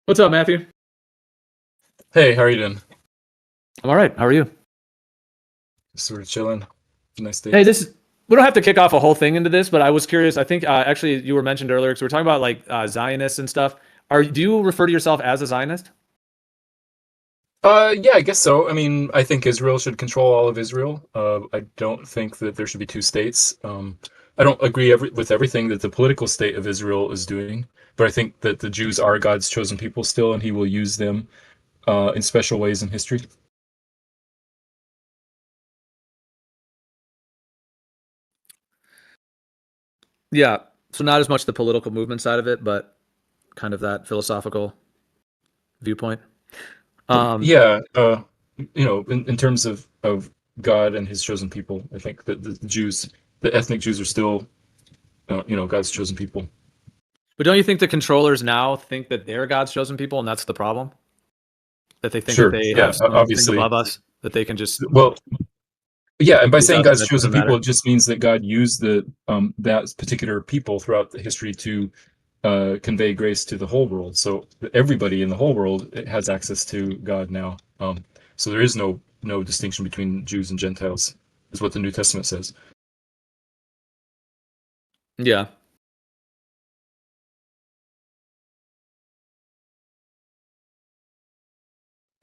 What's up, Matthew? Hey, how are you doing? I'm all right. How are you? Sort of chilling. Nice day. Hey, we don't have to kick off a whole thing into this, but I was curious. I think actually you were mentioned earlier because we're talking about like Zionists and stuff. Do you refer to yourself as a Zionist? Yeah, I guess so. I mean, I think Israel should control all of Israel. I don't think that there should be two states. I don't agree with everything that the political state of Israel is doing, but I think that the Jews are God's chosen people still, and He will use them in special ways in history. Yeah. So not as much the political movement side of it, but kind of that philosophical viewpoint. Um, Yeah, in terms of God and His chosen people, I think that the Jews, the ethnic Jews, are still, God's chosen people. but don't you think the controllers now think that they're God's chosen people, and that's the problem? That they think that Sure. they Yeah, have something obviously. above us that they can just Well, yeah, and by use saying us, and God's it chosen doesn't people, matter. it just means that God used the that particular people throughout the history to convey grace to the whole world. So everybody in the whole world has access to God now. So there is no distinction between Jews and Gentiles, is what the New Testament says. Yeah.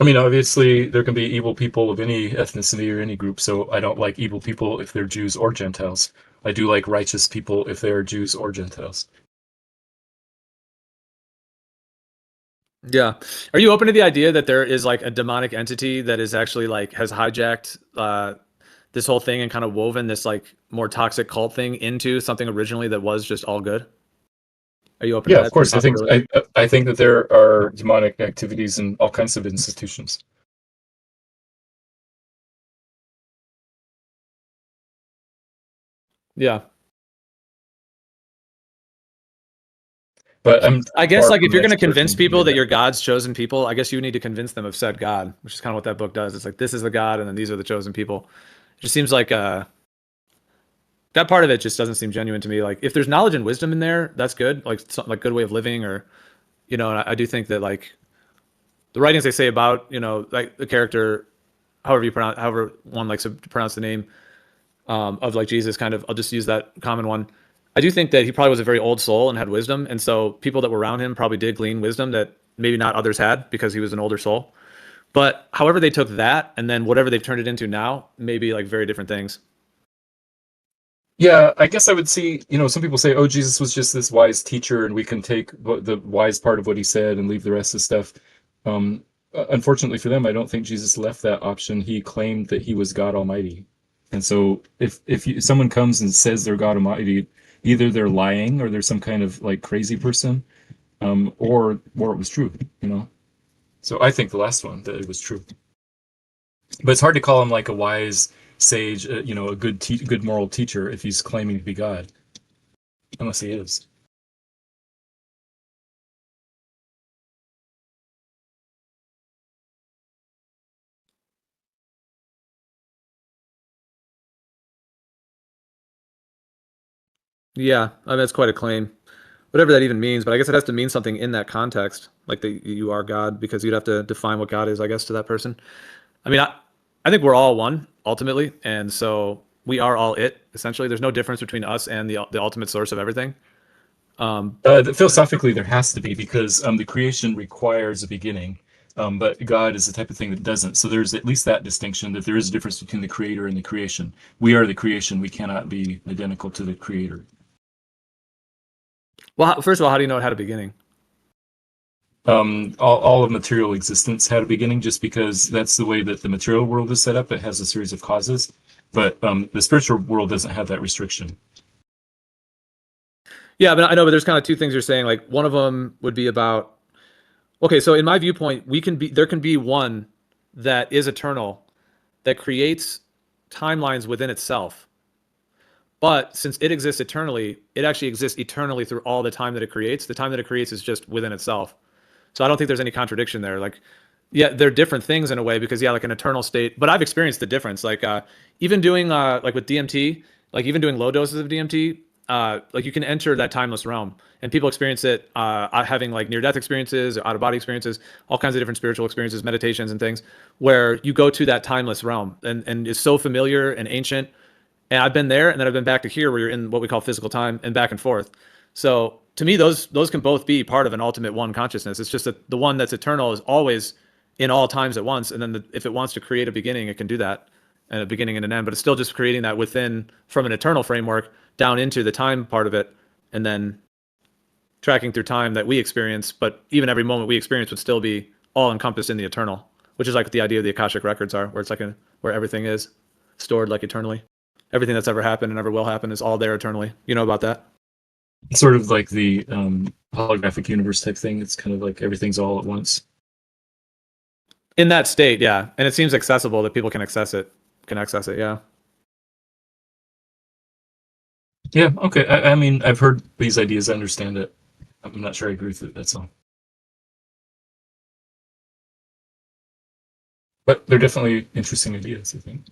I mean, obviously, there can be evil people of any ethnicity or any group. So I don't like evil people if they're Jews or Gentiles. I do like righteous people if they are Jews or Gentiles. Yeah. Are you open to the idea that there is like a demonic entity that is actually like has hijacked this whole thing and kind of woven this like more toxic cult thing into something originally that was just all good? Are you open to Yeah, of that course. possibility? I think that there are demonic activities in all kinds of institutions. Yeah. But I'm I guess far like if from you're an going to expert convince in any people of that that. you're God's chosen people, I guess you need to convince them of said God, which is kind of what that book does. It's like this is the God and then these are the chosen people. It just seems like that part of it just doesn't seem genuine to me. Like if there's knowledge and wisdom in there, that's good. Like something like good way of living or and I do think that like the writings they say about like the character, however one likes to pronounce the name of like Jesus, kind of I'll just use that common one. I do think that he probably was a very old soul and had wisdom, and so people that were around him probably did glean wisdom that maybe not others had because he was an older soul. But however they took that and then whatever they've turned it into now, maybe like very different things. Yeah, I guess I would see, some people say, oh, Jesus was just this wise teacher, and we can take the wise part of what he said and leave the rest of the stuff. Unfortunately for them, I don't think Jesus left that option. He claimed that he was God Almighty. And so if someone comes and says they're God Almighty, either they're lying or they're some kind of like crazy person, or it was true, you know. So I think the last one, that it was true. But it's hard to call him like a wise sage, a good moral teacher if he's claiming to be God, unless he is. Yeah, I mean that's quite a claim, whatever that even means. But I guess it has to mean something in that context, like that you are God, because you'd have to define what God is, I guess, to that person. I mean, I think we're all one ultimately, and so we are all it. Essentially, there's no difference between us and the ultimate source of everything. Um, Philosophically, there has to be because the creation requires a beginning, but God is the type of thing that doesn't. So there's at least that distinction that there is a difference between the creator and the creation. We are the creation. We cannot be identical to the creator. well, first of all, how do you know it had a beginning? All of material existence had a beginning just because that's the way that the material world is set up. It has a series of causes, but the spiritual world doesn't have that restriction. Yeah, but I know, but there's kind of two things you're saying. Like one of them would be about okay, so in my viewpoint, there can be one that is eternal that creates timelines within itself. But since it exists eternally, it actually exists eternally through all the time that it creates. The time that it creates is just within itself. So I don't think there's any contradiction there. Like, yeah, they're different things in a way because yeah, like an eternal state. But I've experienced the difference. Like even doing like with DMT, like even doing low doses of DMT, like you can enter that timeless realm, and people experience it having like near death experiences, out of body experiences, all kinds of different spiritual experiences, meditations and things, where you go to that timeless realm, and it's so familiar and ancient. And I've been there, and then I've been back to here, where you're in what we call physical time, and back and forth. So to me, those can both be part of an ultimate one consciousness. It's just that the one that's eternal is always in all times at once, and then if it wants to create a beginning, it can do that, and a beginning and an end. But it's still just creating that within, from an eternal framework down into the time part of it, and then tracking through time that we experience. But even every moment we experience would still be all encompassed in the eternal, which is like what the idea of the Akashic records are, where it's like where everything is stored like eternally. Everything that's ever happened and ever will happen is all there eternally. You know about that? It's sort of like the holographic universe type thing. It's kind of like everything's all at once. In that state, yeah. And it seems accessible that people can access it. Yeah. Yeah, okay. I mean, I've heard these ideas. I understand it. I'm not sure I agree with it. That's all. But they're definitely interesting ideas, I think.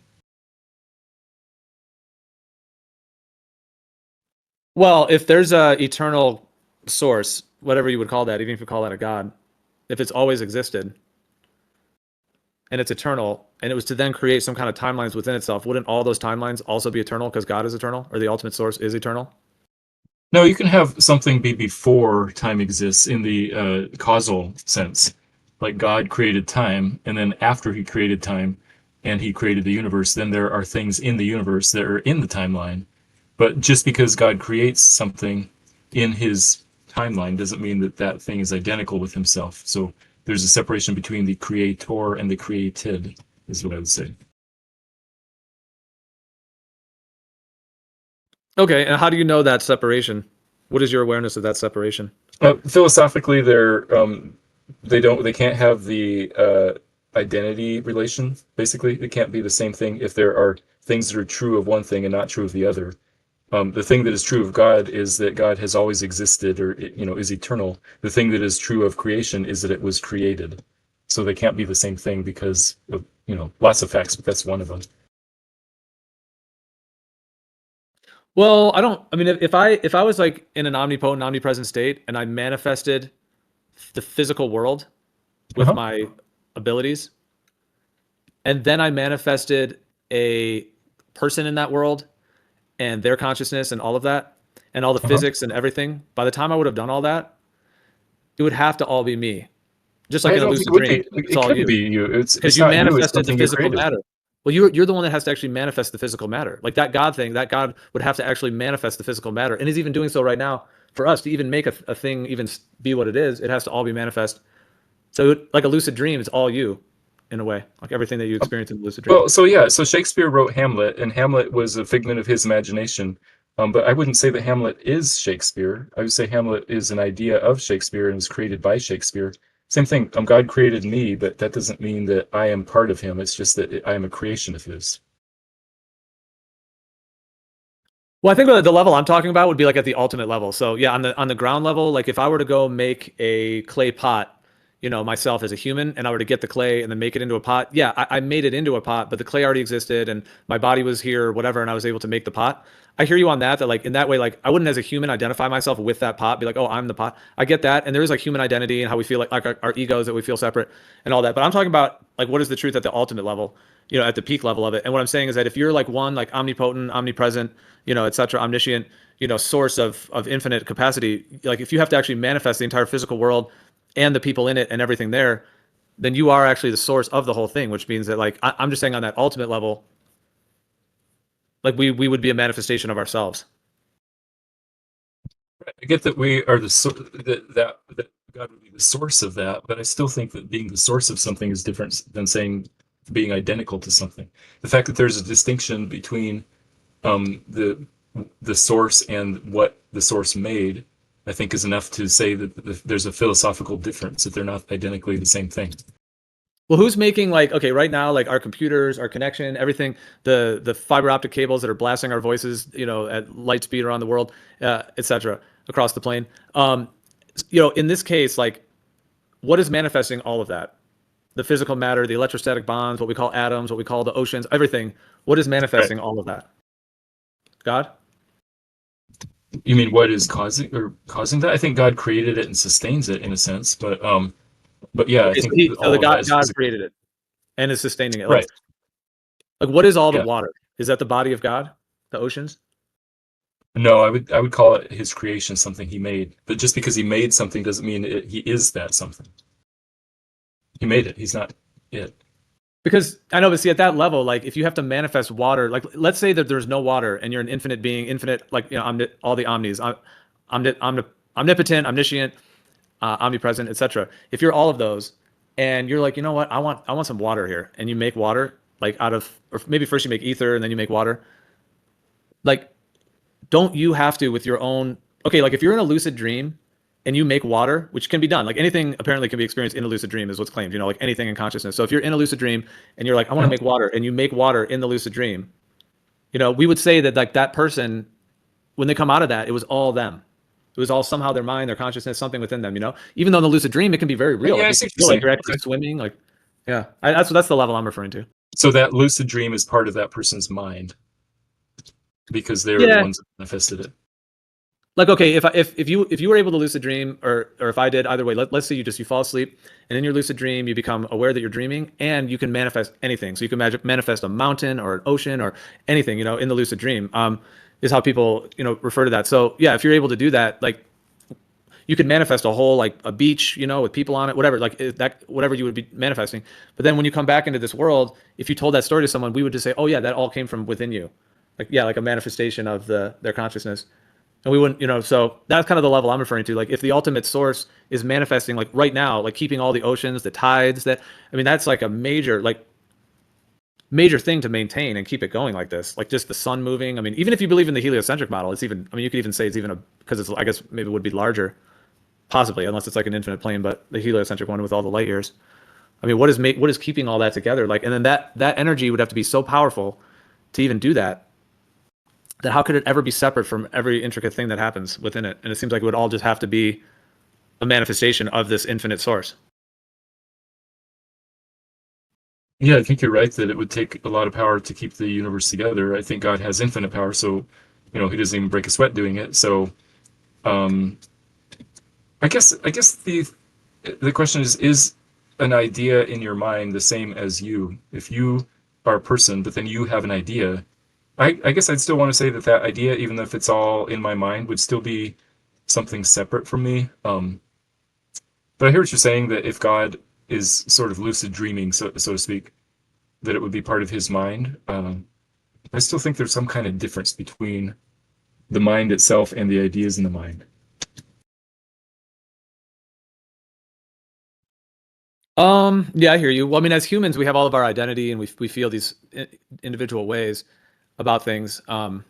Well, if there's a eternal source, whatever you would call that, even if you call that a god, if it's always existed and it's eternal, and it was to then create some kind of timelines within itself, wouldn't all those timelines also be eternal because God is eternal, or the ultimate source is eternal? No, you can have something be before time exists in the causal sense. Like God created time, and then after he created time and he created the universe, then there are things in the universe that are in the timeline. But just because God creates something in his timeline doesn't mean that that thing is identical with himself. So there's a separation between the creator and the created, is what I would say. Okay, and how do you know that separation? What is your awareness of that separation? Philosophically, they can't have the identity relation. Basically, it can't be the same thing if there are things that are true of one thing and not true of the other. The thing that is true of God is that God has always existed, or is eternal. The thing that is true of creation is that it was created. So they can't be the same thing because of lots of facts, but that's one of them. Well, I mean, if I was like in an omnipotent, omnipresent state, and I manifested the physical world with my abilities, and then I manifested a person in that world and their consciousness and all of that, and all the physics and everything, by the time I would have done all that, it would have to all be me. Just like I in a don't think lucid it would dream, be. it's It all couldn't you. be you. Because It's you not you. It's manifested the something you physical created. matter. Well, you're the one that has to actually manifest the physical matter. Like that God thing, that God would have to actually manifest the physical matter, and is even doing so right now. For us to even make a thing even be what it is, it has to all be manifest. So, like a lucid dream, it's all you, in a way. Like everything that you experience in a lucid dream. Well, so yeah, so Shakespeare wrote Hamlet, and Hamlet was a figment of his imagination. But I wouldn't say that Hamlet is Shakespeare. I would say Hamlet is an idea of Shakespeare and was created by Shakespeare. Same thing. God created me, but that doesn't mean that I am part of him. It's just that I am a creation of his. Well, I think the level I'm talking about would be like at the ultimate level. So yeah, on the ground level, like if I were to go make a clay pot, myself as a human, and I were to get the clay and then make it into a pot, yeah, I made it into a pot, but the clay already existed and my body was here or whatever, and I was able to make the pot. I hear you on that, like in that way, like I wouldn't as a human identify myself with that pot, be like, oh, I'm the pot. I get that. And there is like human identity and how we feel like our egos, that we feel separate and all that. But I'm talking about like what is the truth at the ultimate level, at the peak level of it. And what I'm saying is that if you're like one, like omnipotent, omnipresent, et cetera, omniscient, source of infinite capacity, like if you have to actually manifest the entire physical world and the people in it and everything there, then you are actually the source of the whole thing, which means that like I'm just saying on that ultimate level, like we would be a manifestation of ourselves. I get that we are that God would be the source of that, but I still think that being the source of something is different than saying being identical to something. The fact that there's a distinction between the source and what the source made, I think is enough to say that there's a philosophical difference, that they're not identically the same thing. Well, who's making like, okay, right now, like our computers, our connection, everything, the fiber optic cables that are blasting our voices, at light speed around the world, et cetera, across the plane. In this case, like what is manifesting all of that? The physical matter, the electrostatic bonds, what we call atoms, what we call the oceans, everything. What is manifesting all of that? God? You mean what is causing that? I think God created it and sustains it in a sense, but yeah, I Okay, so think he, so the all of that is God physical. created it and is sustaining it. Right. Like what is all the Yeah. water? Is that the body of God? The oceans? No, I would call it his creation, something he made. But just because he made something doesn't mean he is that something. He made it. He's not it. Because I know, but see, at that level, like if you have to manifest water, like let's say that there's no water and you're an infinite being, infinite, like all the omnis, omnipotent, omniscient, omnipresent, etc. If you're all of those, and you're like, you know what, I want some water here, and you make water like out of, or maybe first you make ether and then you make water. Like, don't you have to with your own? Okay, like if you're in a lucid dream and you make water, which can be done, like anything apparently can be experienced in a lucid dream is what's claimed, like anything in consciousness. So if you're in a lucid dream and you're like, I want to Uh-huh. make water, and you make water in the lucid dream, we would say that like that person, when they come out of that, it was all them. It was all somehow their mind, their consciousness, something within them. Even though in the lucid dream it can be very real, Yeah, like I you see can what you're feel like saying. you're actually Okay. swimming, like yeah, that's the level I'm referring to. So that lucid dream is part of that person's mind because they were the Yeah, ones that manifested it. like okay, if you were able to lucid dream, or if I did, either way, let's say you fall asleep, and in your lucid dream you become aware that you're dreaming, and you can manifest anything. So you can manifest a mountain or an ocean or anything, in the lucid dream. Is how people refer to that. So yeah, if you're able to do that, like you could manifest a whole, like a beach, with people on it, whatever, like that, whatever you would be manifesting. But then when you come back into this world, if you told that story to someone, we would just say, oh yeah, that all came from within you, like yeah, like a manifestation of their consciousness. And we wouldn't, so that's kind of the level I'm referring to. Like if the ultimate source is manifesting, like right now, like keeping all the oceans, the tides, that's like a major thing to maintain and keep it going like this. Like just the sun moving. Even if you believe in the heliocentric model, it's even, you could even say it's even because it's, I guess maybe it would be larger, possibly, unless it's like an infinite plane, but the heliocentric one with all the light years. What is keeping all that together? Like, and then that energy would have to be so powerful to even do that, that how could it ever be separate from every intricate thing that happens within it? And it seems like it would all just have to be a manifestation of this infinite source. Yeah, I think you're right that it would take a lot of power to keep the universe together. I think God has infinite power, so he doesn't even break a sweat doing it. So um, I guess the question is an idea in your mind the same as you? If you are a person, but then you have an idea, I guess I'd still want to say that that idea, even if it's all in my mind, would still be something separate from me. But I hear what you're saying that if God is sort of lucid dreaming, so to speak, that it would be part of his mind. I still think there's some kind of difference between the mind itself and the ideas in the mind. Yeah, I hear you. Well, as humans, we have all of our identity, and we feel these individual ways about things. And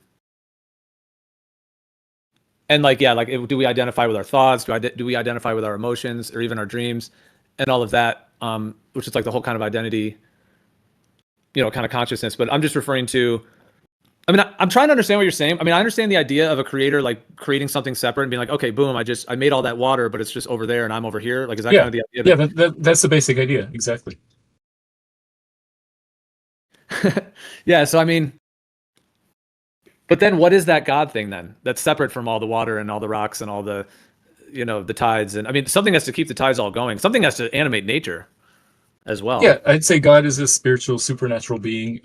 like, yeah, like, do we identify with our thoughts? Do we identify with our emotions or even our dreams and all of that? Which is like the whole kind of identity, kind of consciousness. But I'm just referring to, I'm trying to understand what you're saying. I understand the idea of a creator, like creating something separate and being like, okay, boom, I made all that water, but it's just over there and I'm over here. Like, is that kind Yeah, of the idea yeah, of that's the basic idea, exactly. it? Yeah. So, but then what is that God thing then that's separate from all the water and all the rocks and all the tides? And something has to keep the tides all going. Something has to animate nature as Yeah, well. I'd say God is a spiritual, supernatural being,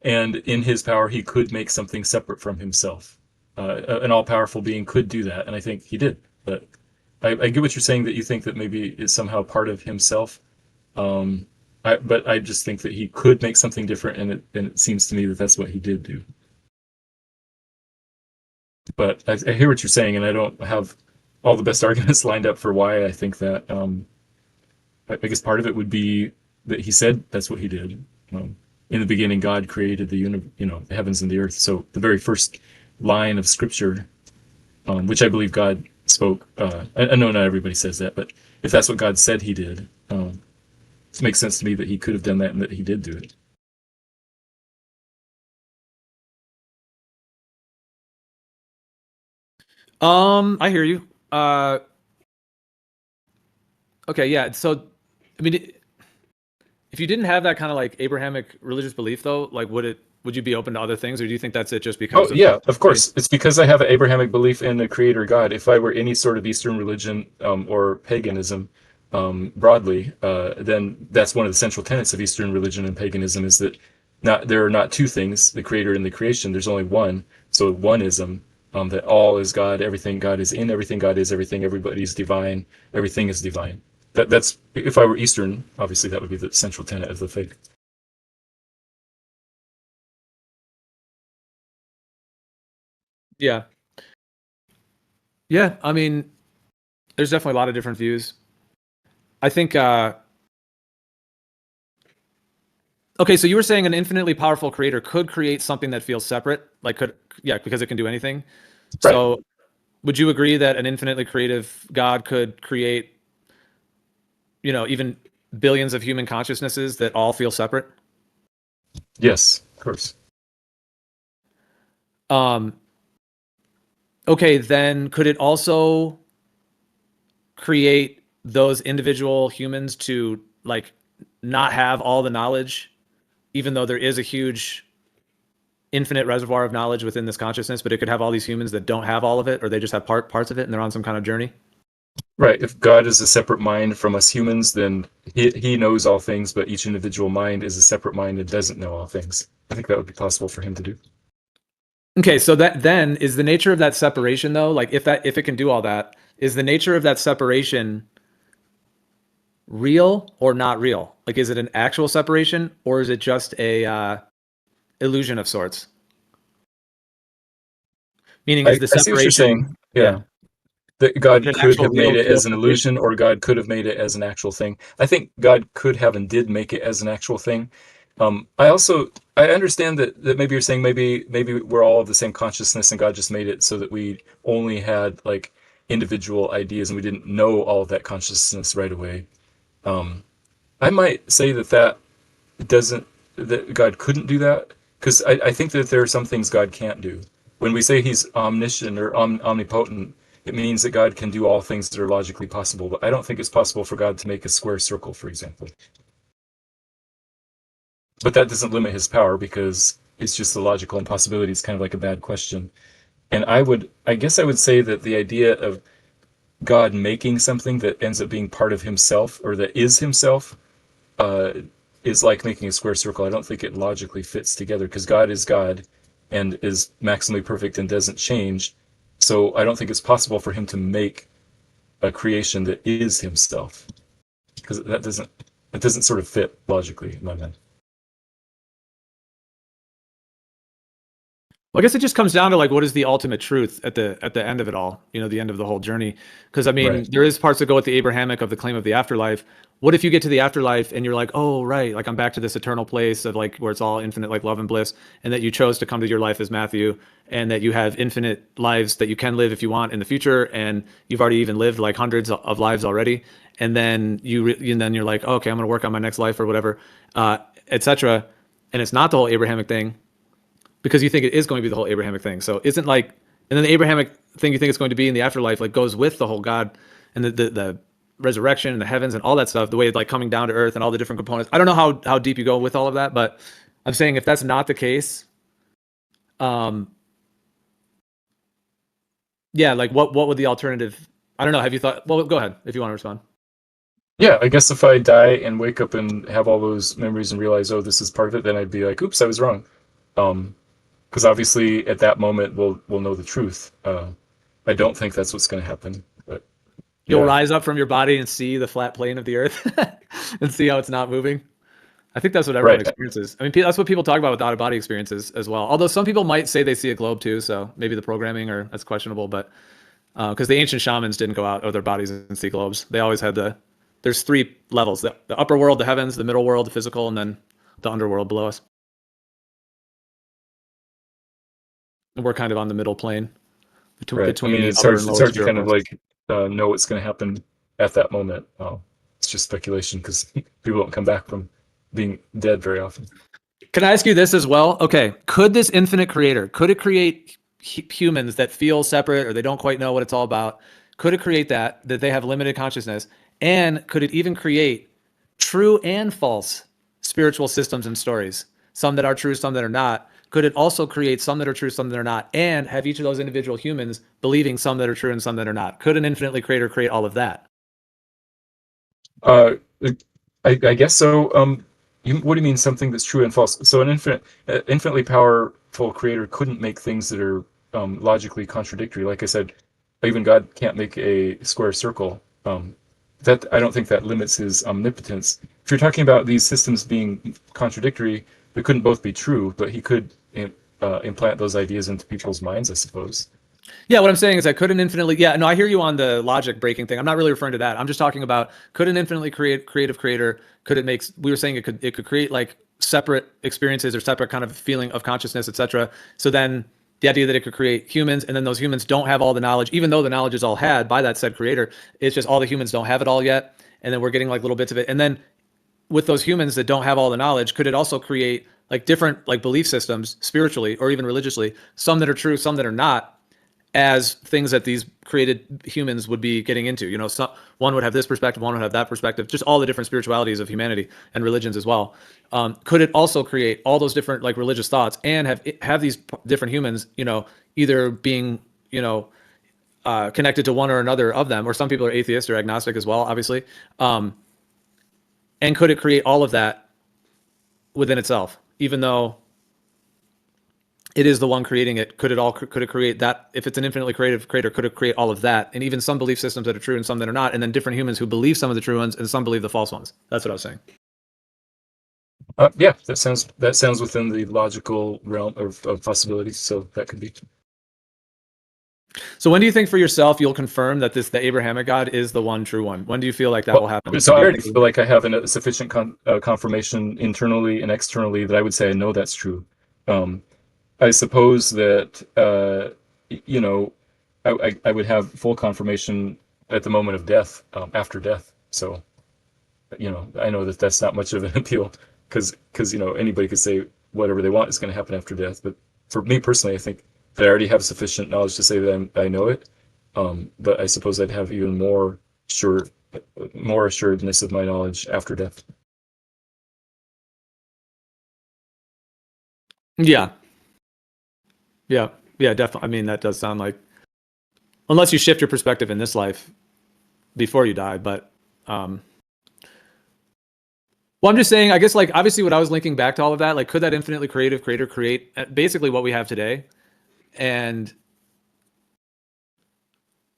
and in his power, he could make something separate from himself. An all-powerful being could do that, and I think he did. But I get what you're saying that you think that maybe it's somehow part of himself. Um, but I just think that he could make something different, and it seems to me that that's what he did do. But I hear what you're saying, and I don't have all the best arguments lined up for why I think that. I guess part of it would be that he said that's what he did. In the beginning, God created the heavens and the earth. So the very first line of scripture, which I believe God spoke. I know not everybody says that, but if that's what God said he did, it makes sense to me that he could have done that and that he did do it. I hear you. Okay, yeah. So, I mean, if you didn't have that kind of like Abrahamic religious belief, though, like, would would you be open to other things, or do you think that's it just Oh because of yeah, of course. It's because I have an Abrahamic belief in a creator God. If I were any sort of Eastern religion or paganism broadly, then that's one of the central tenets of Eastern religion and paganism is that there are not two things, the creator and the creation. There's only one. So oneism, that all is God, everything God is in, everything God is, everything, everybody's divine, everything is divine. That's if I were Eastern, obviously that would be the central tenet of the faith. Yeah. Yeah. I mean, there's definitely a lot of different views. I think, okay, so you were saying an infinitely powerful creator could create something that feels separate, yeah, because it can do anything. Right. So would you agree that an infinitely creative God could create, even billions of human consciousnesses that all feel separate? Yes, of course. Um, okay, then could it also create those individual humans to like not have all the knowledge, even though there is a huge infinite reservoir of knowledge within this consciousness, but it could have all these humans that don't have all of it, or they just have parts of it and they're on some kind of journey? Right. If God is a separate mind from us humans, then he knows all things, but each individual mind is a separate mind and doesn't know all things. I think that would be possible for him to do. Okay, so that then is the nature of that separation though, like if it can do all that, is the nature of that separation real or not real? Like is it an actual separation or is it just a illusion of sorts? Meaning is the I see what you're saying. separation, yeah, Yeah. That God an could actual have made it real as an separation? illusion, or God could have made it as an actual thing. I think God could have and did make it as an actual thing. I understand that maybe you're saying maybe we're all of the same consciousness and God just made it so that we only had like individual ideas and we didn't know all of that consciousness right away. Um, I might say doesn't that God couldn't do that because I think that there are some things God can't do. When we say He's omniscient or omnipotent, it means that God can do all things that are logically possible. But I don't think it's possible for God to make a square circle, for example. But that doesn't limit His power because it's just a logical impossibility. It's kind of like a bad question. And I guess I would say that the idea of God making something that ends up being part of Himself or that is Himself uh, is like making a square circle. I don't think it logically fits together because God is God and is maximally perfect and doesn't change. So I don't think it's possible for him to make a creation that is himself because it doesn't sort of fit logically in my mind. Well, I guess it just comes down to like what is the ultimate truth at the end of it all, the end of the whole journey. Because I mean, Right. there is parts that go with the Abrahamic of the claim of the afterlife. What if you get to the afterlife and you're like, oh right, like I'm back to this eternal place of like where it's all infinite, like love and bliss, and that you chose to come to your life as Mathew, and that you have infinite lives that you can live if you want in the future, and you've already even lived like hundreds of lives already, and then and then you're like, oh, okay, I'm gonna work on my next life or whatever, etc. And it's not the whole Abrahamic thing because you think it is going to be the whole Abrahamic thing. So isn't like, and then the Abrahamic thing you think it's going to be in the afterlife, like goes with the whole God and the resurrection and the heavens and all that stuff, the way it's like coming down to earth and all the different components. I don't know how deep you go with all of that, but I'm saying if that's not the case, um, yeah, like what would the alternative? I don't know. Have you thought? Well, go ahead if you want to respond. Yeah, I guess if I die and wake up and have all those memories and realize, oh, this is part of it, then I'd be like, oops, I was wrong. Because obviously at that moment we'll know the truth. I don't think that's what's going to happen, but You'll yeah, rise up from your body and see the flat plane of the earth and see how it's not moving. I think that's what everyone right. experiences. I mean, that's what people talk about with out of body experiences as well. Although some people might say they see a globe too, so maybe the programming or that's questionable. But because the ancient shamans didn't go out of their bodies and see globes, they always had there's three levels: the upper world, the heavens, the middle world, the physical, and then the underworld below us. And we're kind of on the middle plane Right. I mean, between the upper and it's lower hard to kind of spirituals. like know what's going to happen at that moment. It's just speculation because people don't come back from being dead very often. Can I ask you this as well? Okay, could this infinite creator, could it create humans that feel separate or they don't quite know what it's all about? Could it create that they have limited consciousness? And could it even create true and false spiritual systems and stories? Some that are true, some that are not, could it also create some that are true, some that are not, and have each of those individual humans believing some that are true and some that are not? Could an infinitely creator create all of that? Uh, I guess so. What do you mean something that's true and false? So an infinitely powerful creator couldn't make things that are logically contradictory. Like I said, even God can't make a square circle. That I don't think that limits his omnipotence. If you're talking about these systems being contradictory, they couldn't both be true, but he could implant those ideas into people's minds, I suppose. Yeah, what I'm saying is I couldn't infinitely. Yeah, no, I hear you on the logic breaking thing. I'm not really referring to that. I'm just talking about could an infinitely creative creator, could it make? We were saying it could create like separate experiences or separate kind of feeling of consciousness, etc. So then the idea that it could create humans, and then those humans don't have all the knowledge, even though the knowledge is all had by that said creator. It's just all the humans don't have it all yet, and then we're getting like little bits of it. And then with those humans that don't have all the knowledge, could it also create like different like belief systems spiritually or even religiously, some that are true, some that are not, as things that these created humans would be getting into? One would have this perspective, one would have that perspective, just all the different spiritualities of humanity and religions as well. Could it also create all those different like religious thoughts and have these different humans, either being, connected to one or another of them, or some people are atheist or agnostic as well, obviously. And could it create all of that within itself, even though it is the one creating it? Could it create that? If it's an infinitely creative creator, could it create all of that, and even some belief systems that are true and some that are not, and then different humans who believe some of the true ones and some believe the false ones? That's what I was saying. Yeah, that sounds within the logical realm of possibilities. So that could be. So when do you think for yourself you'll confirm that the Abrahamic God is the one true one? When do you feel like that will happen? So I already feel like I have a sufficient confirmation internally and externally that I would say I know that's true. I suppose that you know I would have full confirmation at the moment of death, after death. So I know that that's not much of an appeal because anybody could say whatever they want is going to happen after death. But for me personally, I think that I already have sufficient knowledge to say that I know it. But I suppose I'd have even more assuredness of my knowledge after death. Yeah, yeah, yeah, definitely. I mean, that does sound like, unless you shift your perspective in this life before you die. But well, I'm just saying, I guess, like, obviously what I was linking back to all of that, like, could that infinitely creative creator create basically what we have today? And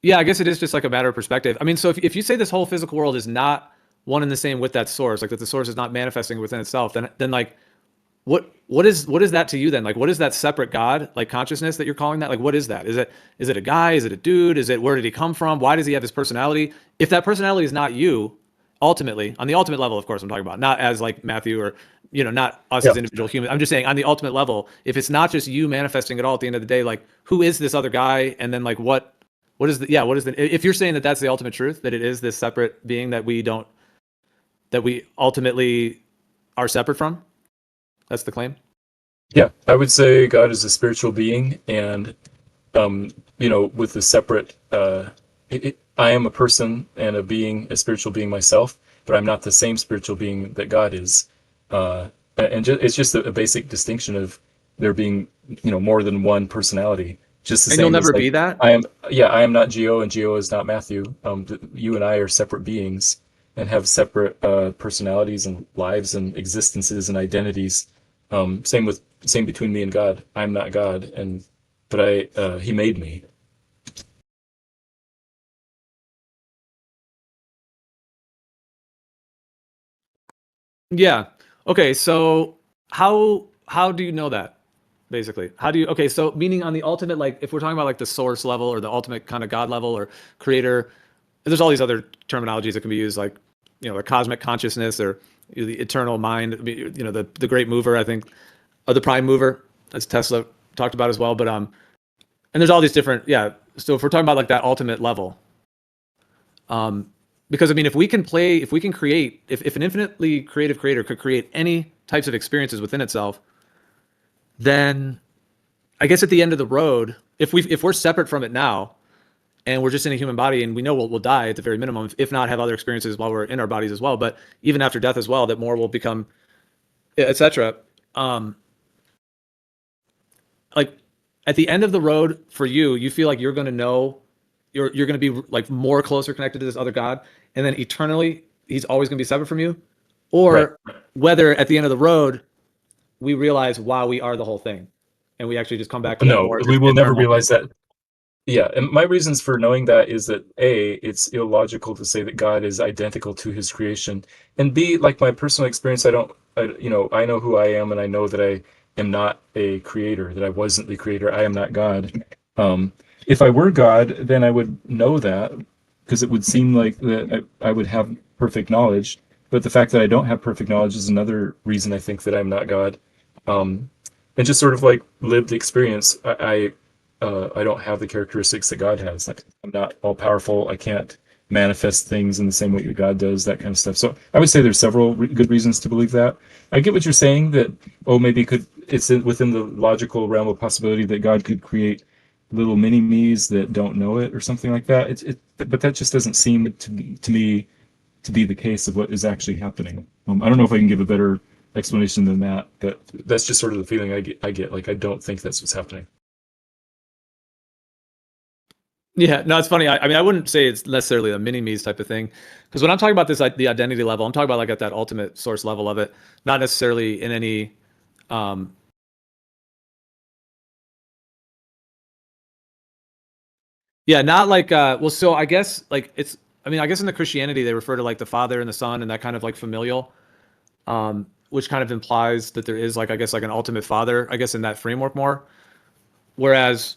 yeah, I guess it is just like a matter of perspective. I mean, so if you say this whole physical world is not one and the same with that source, like that the source is not manifesting within itself, then like what is that to you then? Like, what is that separate God, like consciousness that you're calling that? Like, what is that? Is it a guy? Is it a dude? Where did he come from? Why does he have his personality? If that personality is not you, ultimately, on the ultimate level, of course, I'm talking about, not as like Mathew or not us Yeah. as individual humans. I'm just saying on the ultimate level, if it's not just you manifesting it all at the end of the day, like who is this other guy? And then like what is if you're saying that that's the ultimate truth, that it is this separate being that we ultimately are separate from, that's the claim. Yeah, I would say God is a spiritual being, and with the separate. I am a person and a spiritual being myself, but I'm not the same spiritual being that God is. It's just a basic distinction of there being, more than one personality. Just the And you'll same as never like be that. I am not Geo and Geo is not Matthew. You and I are separate beings and have separate personalities and lives and existences and identities. Same between me and God. I'm not God, but He made me. Yeah. Okay. So how do you know that? Basically, how do you? Okay. So meaning on the ultimate, like if we're talking about like the source level or the ultimate kind of God level or creator, there's all these other terminologies that can be used, like the cosmic consciousness or the eternal mind. The great mover, I think, or the prime mover, as Tesla talked about as well. But and there's all these different, yeah. So if we're talking about like that ultimate level, because I mean, if we can create, if an infinitely creative creator could create any types of experiences within itself, then I guess at the end of the road, if we're separate from it now, and we're just in a human body, and we know we'll die at the very minimum, if not have other experiences while we're in our bodies as well, but even after death as well, that more will become, etc. like at the end of the road for you, you feel like you're going to know, you're going to be like more closer connected to this other God, and then eternally he's always going to be separate from you, Right. or whether at the end of the road we realize, wow, we are the whole thing, and we actually just come back to that No, more we just will never internal. realize that. Yeah, and my reasons for knowing that is that A, it's illogical to say that God is identical to his creation, and B, like my personal experience, I know who I am, and I know that I am not a creator, that I wasn't the creator, I am not God. Um, if I were God, then I would know that, because it would seem like that I would have perfect knowledge, but the fact that I don't have perfect knowledge is another reason I think that I'm not God. Um, and just sort of like lived experience, I don't have the characteristics that God has. Like I'm not all powerful. I can't manifest things in the same way that God does, that kind of stuff. So I would say there's several good reasons to believe that. I get what you're saying that maybe within the logical realm of possibility that God could create little mini me's that don't know it or something like that. But that just doesn't seem to me to be the case of what is actually happening. I don't know if I can give a better explanation than that, but that's just sort of the feeling I get. Like I don't think that's what's happening. Yeah, no, it's funny. I mean, I wouldn't say it's necessarily a mini me's type of thing, because when I'm talking about this, like the identity level, I'm talking about like at that ultimate source level of it, not necessarily in any. Um, yeah, not like. Well, so I guess like it's. I mean, I guess in the Christianity they refer to like the Father and the Son and that kind of like familial, which kind of implies that there is like I guess like an ultimate Father. I guess in that framework more. Whereas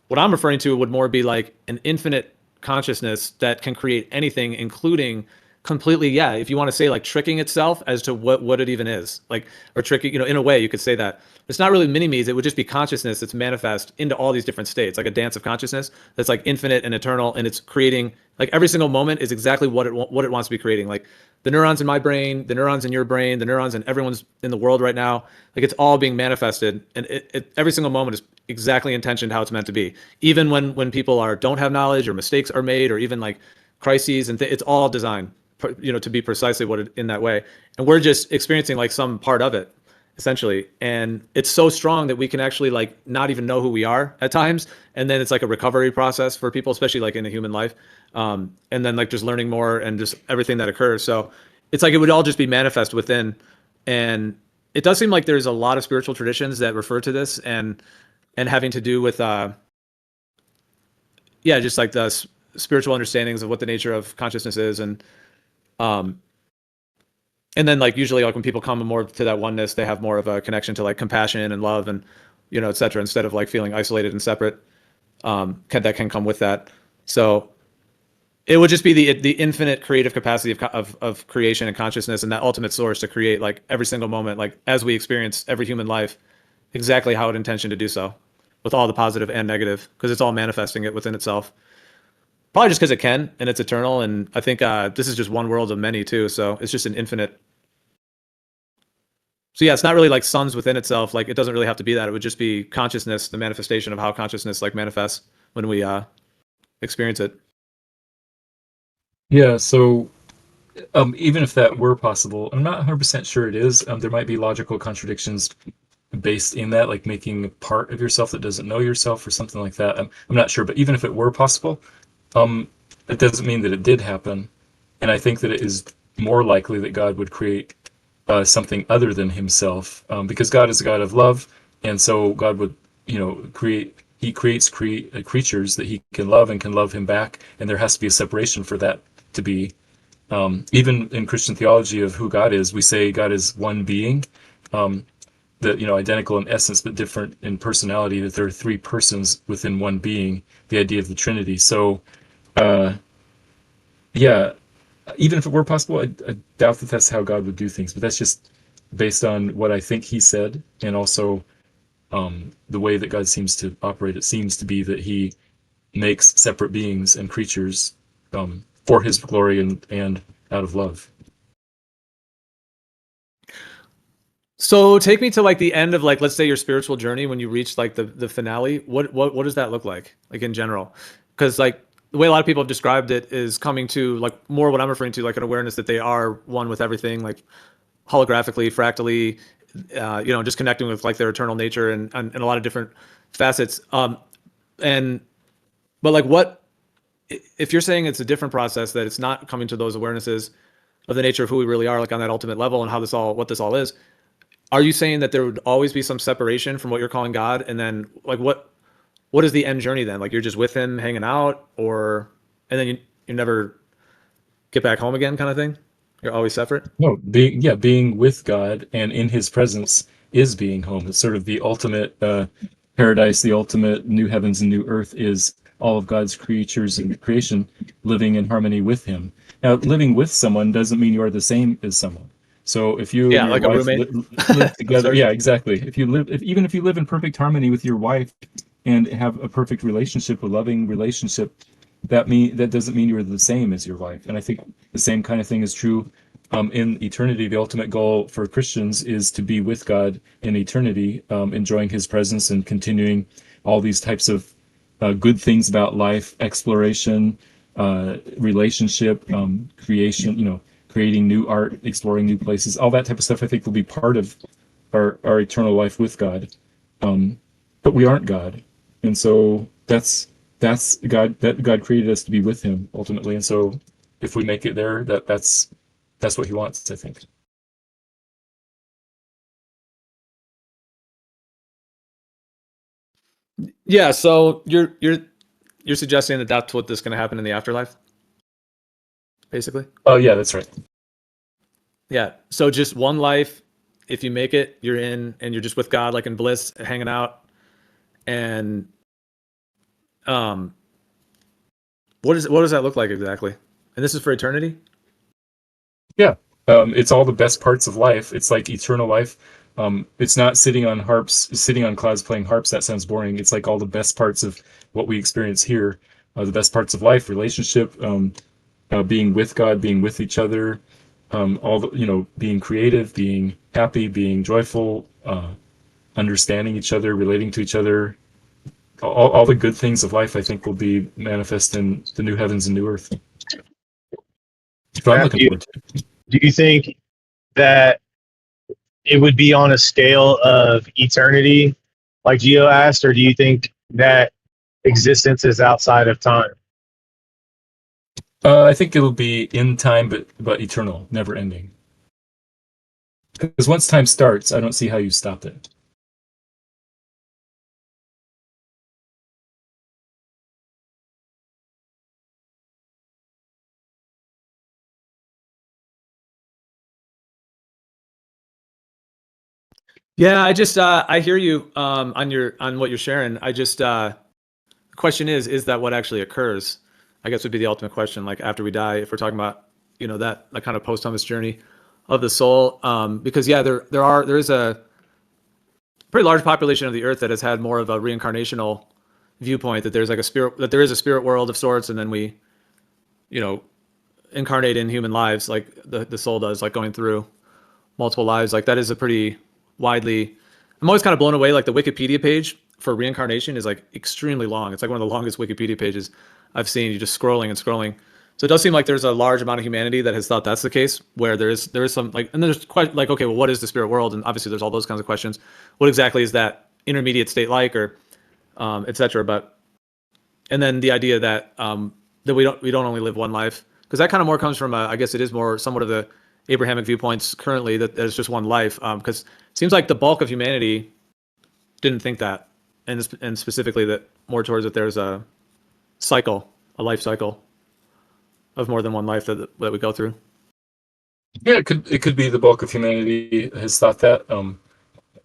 what I'm referring to would more be like an infinite consciousness that can create anything, including completely, yeah, if you want to say like tricking itself as to what it even is, like, or tricking, in a way you could say that. It's not really mini me's, it would just be consciousness that's manifest into all these different states, like a dance of consciousness that's like infinite and eternal, and it's creating like every single moment is exactly what it wants to be creating. Like the neurons in my brain, the neurons in your brain, the neurons in everyone's in the world right now, like it's all being manifested, and every single moment is exactly intentioned how it's meant to be. Even when people don't have knowledge or mistakes are made or even like crises and it's all designed, to be precisely in that way. And we're just experiencing like some part of it essentially. And it's so strong that we can actually like not even know who we are at times. And then it's like a recovery process for people, especially like in a human life. And then like just learning more and just everything that occurs. So it's like it would all just be manifest within. And it does seem like there's a lot of spiritual traditions that refer to this and having to do with yeah, just like the spiritual understandings of what the nature of consciousness is, um and then like usually like when people come more to that oneness, they have more of a connection to like compassion and love and et cetera, instead of like feeling isolated and separate. That can come with that. So it would just be the infinite creative capacity of creation and consciousness and that ultimate source to create like every single moment, like as we experience every human life, exactly how it intentioned to do so, with all the positive and negative, because it's all manifesting it within itself. Probably just because it can and it's eternal. And I think this is just one world of many too. So it's just an infinite. So yeah, it's not really like suns within itself. Like it doesn't really have to be that. It would just be consciousness, the manifestation of how consciousness like manifests when we experience it. Yeah, so even if that were possible, I'm not 100% sure it is. There might be logical contradictions based in that, like making a part of yourself that doesn't know yourself or something like that. I'm not sure, but even if it were possible, um, it doesn't mean that it did happen. And I think that it is more likely that God would create something other than himself, because God is a God of love, and so God would, create. He creates creatures that he can love and can love him back, and there has to be a separation for that to be. Even in Christian theology of who God is, we say God is one being, that identical in essence but different in personality. That there are three persons within one being. The idea of the Trinity. So, uh, yeah, even if it were possible, I doubt that that's how God would do things. But that's just based on what I think He said, and also the way that God seems to operate. It seems to be that He makes separate beings and creatures for His glory and out of love. So take me to like the end of like, let's say your spiritual journey when you reach like the finale. What does that look like in general? Because like the way a lot of people have described it is coming to like more what I'm referring to, like an awareness that they are one with everything, like holographically, fractally, just connecting with like their eternal nature and a lot of different facets. But like what, if you're saying it's a different process, that it's not coming to those awarenesses of the nature of who we really are, like on that ultimate level and what this all is, are you saying that there would always be some separation from what you're calling God? And then like what is the end journey then? Like you're just with him hanging out, and then you never get back home again kind of thing? You're always separate? No, being with God and in His presence is being home. It's sort of the ultimate paradise, the ultimate new heavens and new earth is all of God's creatures and creation living in harmony with Him. Now, living with someone doesn't mean you are the same as someone. So if you Yeah, and your like a wife roommate. live together, Sorry. yeah, exactly. Even if you live in perfect harmony with your wife and have a perfect relationship, a loving relationship, that doesn't mean you're the same as your wife. And I think the same kind of thing is true in eternity. The ultimate goal for Christians is to be with God in eternity, enjoying His presence and continuing all these types of good things about life, exploration, relationship, creation, creating new art, exploring new places, all that type of stuff I think will be part of our eternal life with God. But we aren't God. And so that's God, that God created us to be with Him ultimately. And so if we make it there, that's what He wants, I think. Yeah, so you're suggesting that that's what is going to happen in the afterlife, basically? Oh yeah, that's right. Yeah. So just one life, if you make it, you're in and you're just with God, like in bliss, hanging out. And um what does that look like exactly? And this is for eternity? Yeah. It's all the best parts of life. It's like eternal life. It's not sitting on clouds playing harps. That sounds boring. It's like all the best parts of what we experience here, the best parts of life, relationship, being with God, being with each other, being creative, being happy, being joyful, understanding each other, relating to each other. All the good things of life, I think, will be manifest in the new heavens and new earth. So I'm looking Matthew, forward to it. do you think that it would be on a scale of eternity, like Gio asked, or do you think that existence is outside of time? I think it'll be in time, but eternal, never ending. Because once time starts, I don't see how you stop it. Yeah, I hear you on what you're sharing. The question is that what actually occurs? I guess would be the ultimate question, like after we die, if we're talking about, that like kind of post-Thomas journey of the soul. Because yeah, there is a pretty large population of the earth that has had more of a reincarnational viewpoint, that there is a spirit world of sorts, and then we, incarnate in human lives, like the soul does, like going through multiple lives. Like that is a pretty widely, I'm always kind of blown away. Like the Wikipedia page for reincarnation is like extremely long. It's like one of the longest Wikipedia pages I've seen. You're just scrolling and scrolling. So it does seem like there's a large amount of humanity that has thought that's the case, where there is some like, and there's quite like, okay, well, what is the spirit world? And obviously there's all those kinds of questions. What exactly is that intermediate state like, or etc. But, and then the idea that that we don't only live one life, because that kind of more comes from I guess it is more somewhat of the Abrahamic viewpoints currently, that there's just one life, because it seems like the bulk of humanity didn't think that, and specifically that more towards that there's a life cycle of more than one life that we go through. Yeah, it could be the bulk of humanity has thought that.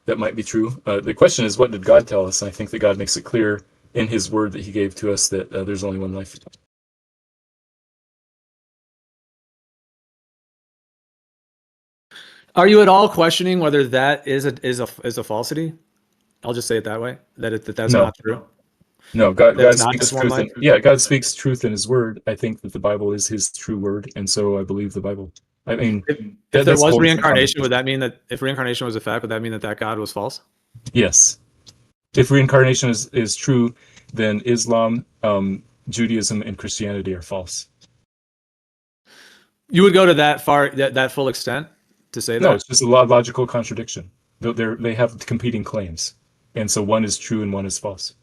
That might be true. The question is, what did God tell us? And I think that God makes it clear in His Word that He gave to us that there's only one life. Are you at all questioning whether that is a falsity? I'll just say it that way. That's No, not true. no. That God it's not speaks just one truth, life. and yeah, God speaks truth in His Word. I think that the Bible is His true word, and so I believe the Bible. I mean, If there that's a was whole different reincarnation, conversation. would that mean that if reincarnation was a fact, would that mean that God was false? Yes, if reincarnation is true, then Islam, Judaism, and Christianity are false. You would go to that full extent to say No, that? it's just a logical contradiction. They have competing claims, and so one is true and one is false,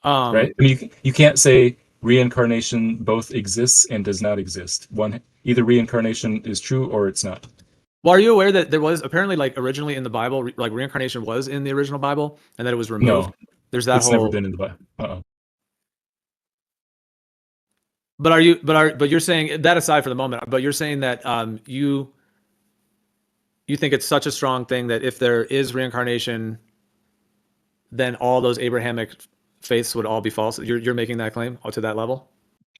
Um, right? I mean, you can't say reincarnation both exists and does not exist. One, either reincarnation is true or it's not. well, are you aware that there was apparently like originally in the Bible, like reincarnation was in the original Bible, and that it was removed? No, There's that it's never whole. been in the Bible. But are you? But you're saying that aside for the moment. But you're saying that you think it's such a strong thing that if there is reincarnation, then all those Abrahamic faiths would all be false. You're making that claim to that level.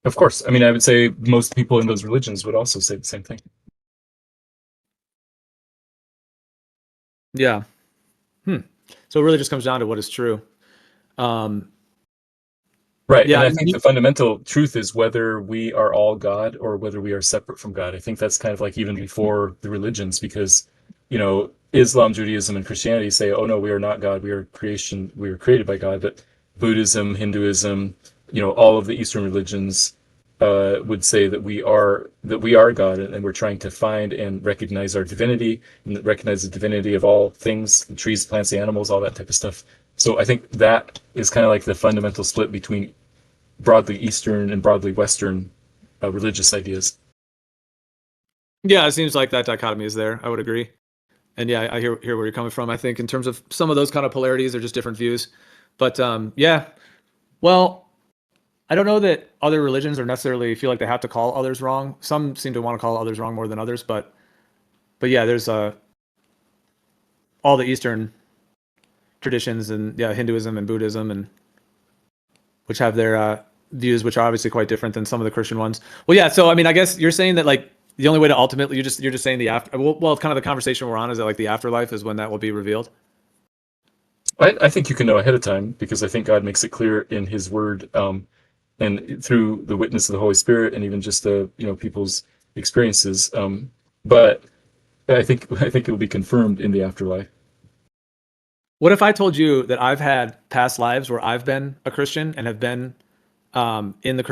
Of course. I mean, I would say most people in those religions would also say the same thing. Yeah. So it really just comes down to what is true. Um, Right. yeah. And I I mean, think the fundamental truth is whether we are all God or whether we are separate from God. I think that's kind of like even before the religions, because, Islam, Judaism, and Christianity say, oh no, we are not God. We are creation. We were created by God. But Buddhism, Hinduism, all of the Eastern religions would say that we are God, and we're trying to find and recognize our divinity and recognize the divinity of all things, the trees, plants, the animals, all that type of stuff. So I think that is kind of like the fundamental split between broadly Eastern and broadly Western religious ideas. yeah. It seems like that dichotomy is there. I would agree. And yeah, I hear where you're coming from. I think in terms of some of those kind of polarities, they're just different views. But yeah. Well, I don't know that other religions are necessarily feel like they have to call others wrong. Some seem to want to call others wrong more than others. But yeah, there's all the Eastern traditions and yeah, Hinduism and Buddhism and which have their views, which are obviously quite different than some of the Christian ones. Well, yeah. So I mean, I guess you're saying that like the only way to ultimately you're just saying the after. Well, kind of the conversation we're on is that like the afterlife is when that will be revealed. I think you can know ahead of time because I think God makes it clear in His Word, and through the witness of the Holy Spirit, and even just the people's experiences. But I think it will be confirmed in the afterlife. What if I told you that I've had past lives where I've been a Christian and have been in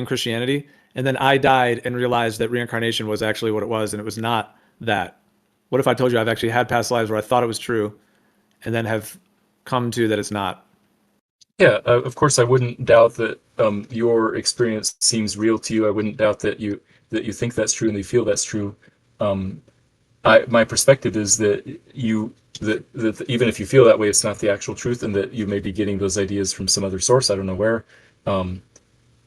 Christianity, and then I died and realized that reincarnation was actually what it was, and it was not that? What if I told you I've actually had past lives where I thought it was true, and then have come to that it's not? Yeah, of course, I wouldn't doubt that your experience seems real to you. I wouldn't doubt that you think that's true and you feel that's true. Um, my perspective is that even if you feel that way, it's not the actual truth, and that you may be getting those ideas from some other source. I don't know where. Um,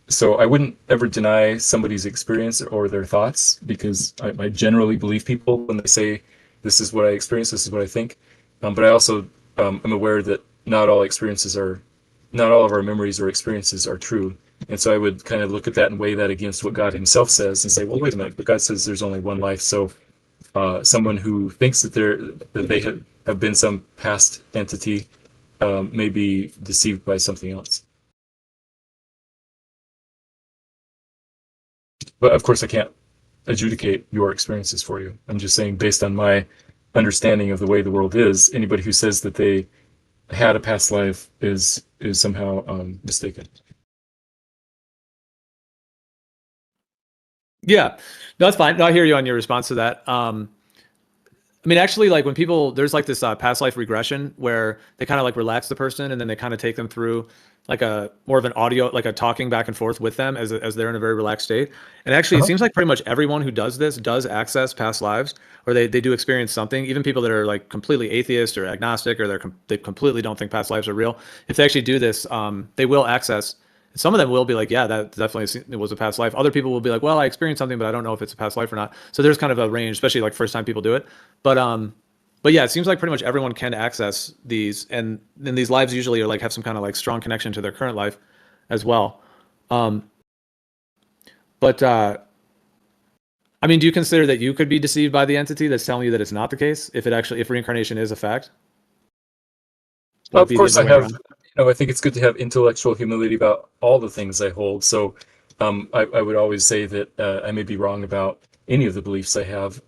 so I wouldn't ever deny somebody's experience or their thoughts because I generally believe people when they say, "This is what I experience. This is what I think." But I also am aware that not all of our memories or experiences are true. And so I would kind of look at that and weigh that against what God Himself says and say, well, wait a minute, but God says there's only one life. So someone who thinks that they have been some past entity may be deceived by something else. But of course, I can't adjudicate your experiences for you. I'm just saying, based on my understanding of the way the world is, anybody who says that they had a past life is somehow mistaken. Yeah, no, that's fine. No, I hear you on your response to that. I mean, actually, like when people, there's like this past life regression where they kind of like relax the person and then they kind of take them through like a more of an audio, like a talking back and forth with them as they're in a very relaxed state. And actually, it Uh-huh. seems like pretty much everyone who does this does access past lives or they do experience something. Even people that are like completely atheist or agnostic or they completely don't think past lives are real. If they actually do this, they will access. Some of them will be like, yeah, that definitely it was a past life. Other people will be like, well, I experienced something, but I don't know if it's a past life or not. So there's kind of a range, especially like first time people do it. But but yeah, it seems like pretty much everyone can access these, and then these lives usually are like have some kind of like strong connection to their current life as well. Um, but I mean, do you consider that you could be deceived by the entity that's telling you that it's not the case? If reincarnation is a fact, would it Of be the course, other I way have. around? I think it's good to have intellectual humility about all the things I hold. So, I would always say that I may be wrong about any of the beliefs I have.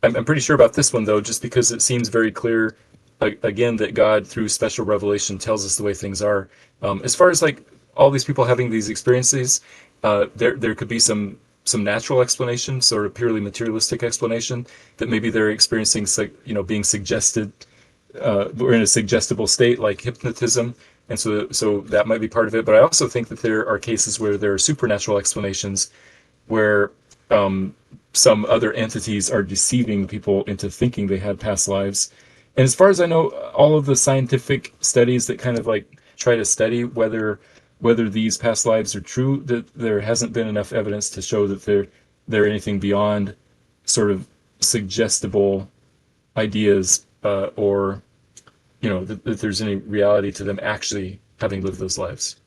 I'm pretty sure about this one though, just because it seems very clear, again, that God, through special revelation, tells us the way things are. As far as like all these people having these experiences, there could be some some natural explanation, sort of purely materialistic explanation, that maybe they're experiencing, being suggested, we're in a suggestible state like hypnotism, and so that might be part of it. But I also think that there are cases where there are supernatural explanations, where some other entities are deceiving people into thinking they had past lives. And as far as I know, all of the scientific studies that kind of like try to study whether these past lives are true, that there hasn't been enough evidence to show that they're anything beyond sort of suggestible ideas, or that there's any reality to them actually having lived those lives.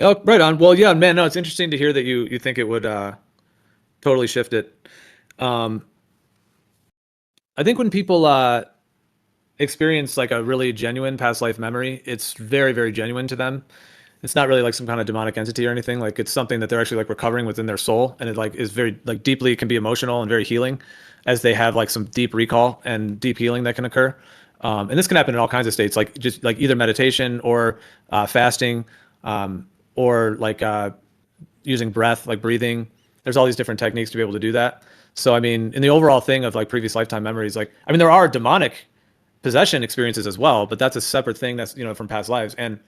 Oh, right on. Well, yeah, man. No, it's interesting to hear that you think it would totally shift it. Um, I think when people experience like a really genuine past life memory, it's very, very genuine to them. It's not really like some kind of demonic entity or anything. Like it's something that they're actually like recovering within their soul, and it like is very like deeply, can be emotional and very healing, as they have like some deep recall and deep healing that can occur. And this can happen in all kinds of states, like just like either meditation or fasting, or like using breath, like breathing. There's all these different techniques to be able to do that. So I mean, in the overall thing of like previous lifetime memories, like I mean, there are demonic possession experiences as well, but that's a separate thing that's from past lives. And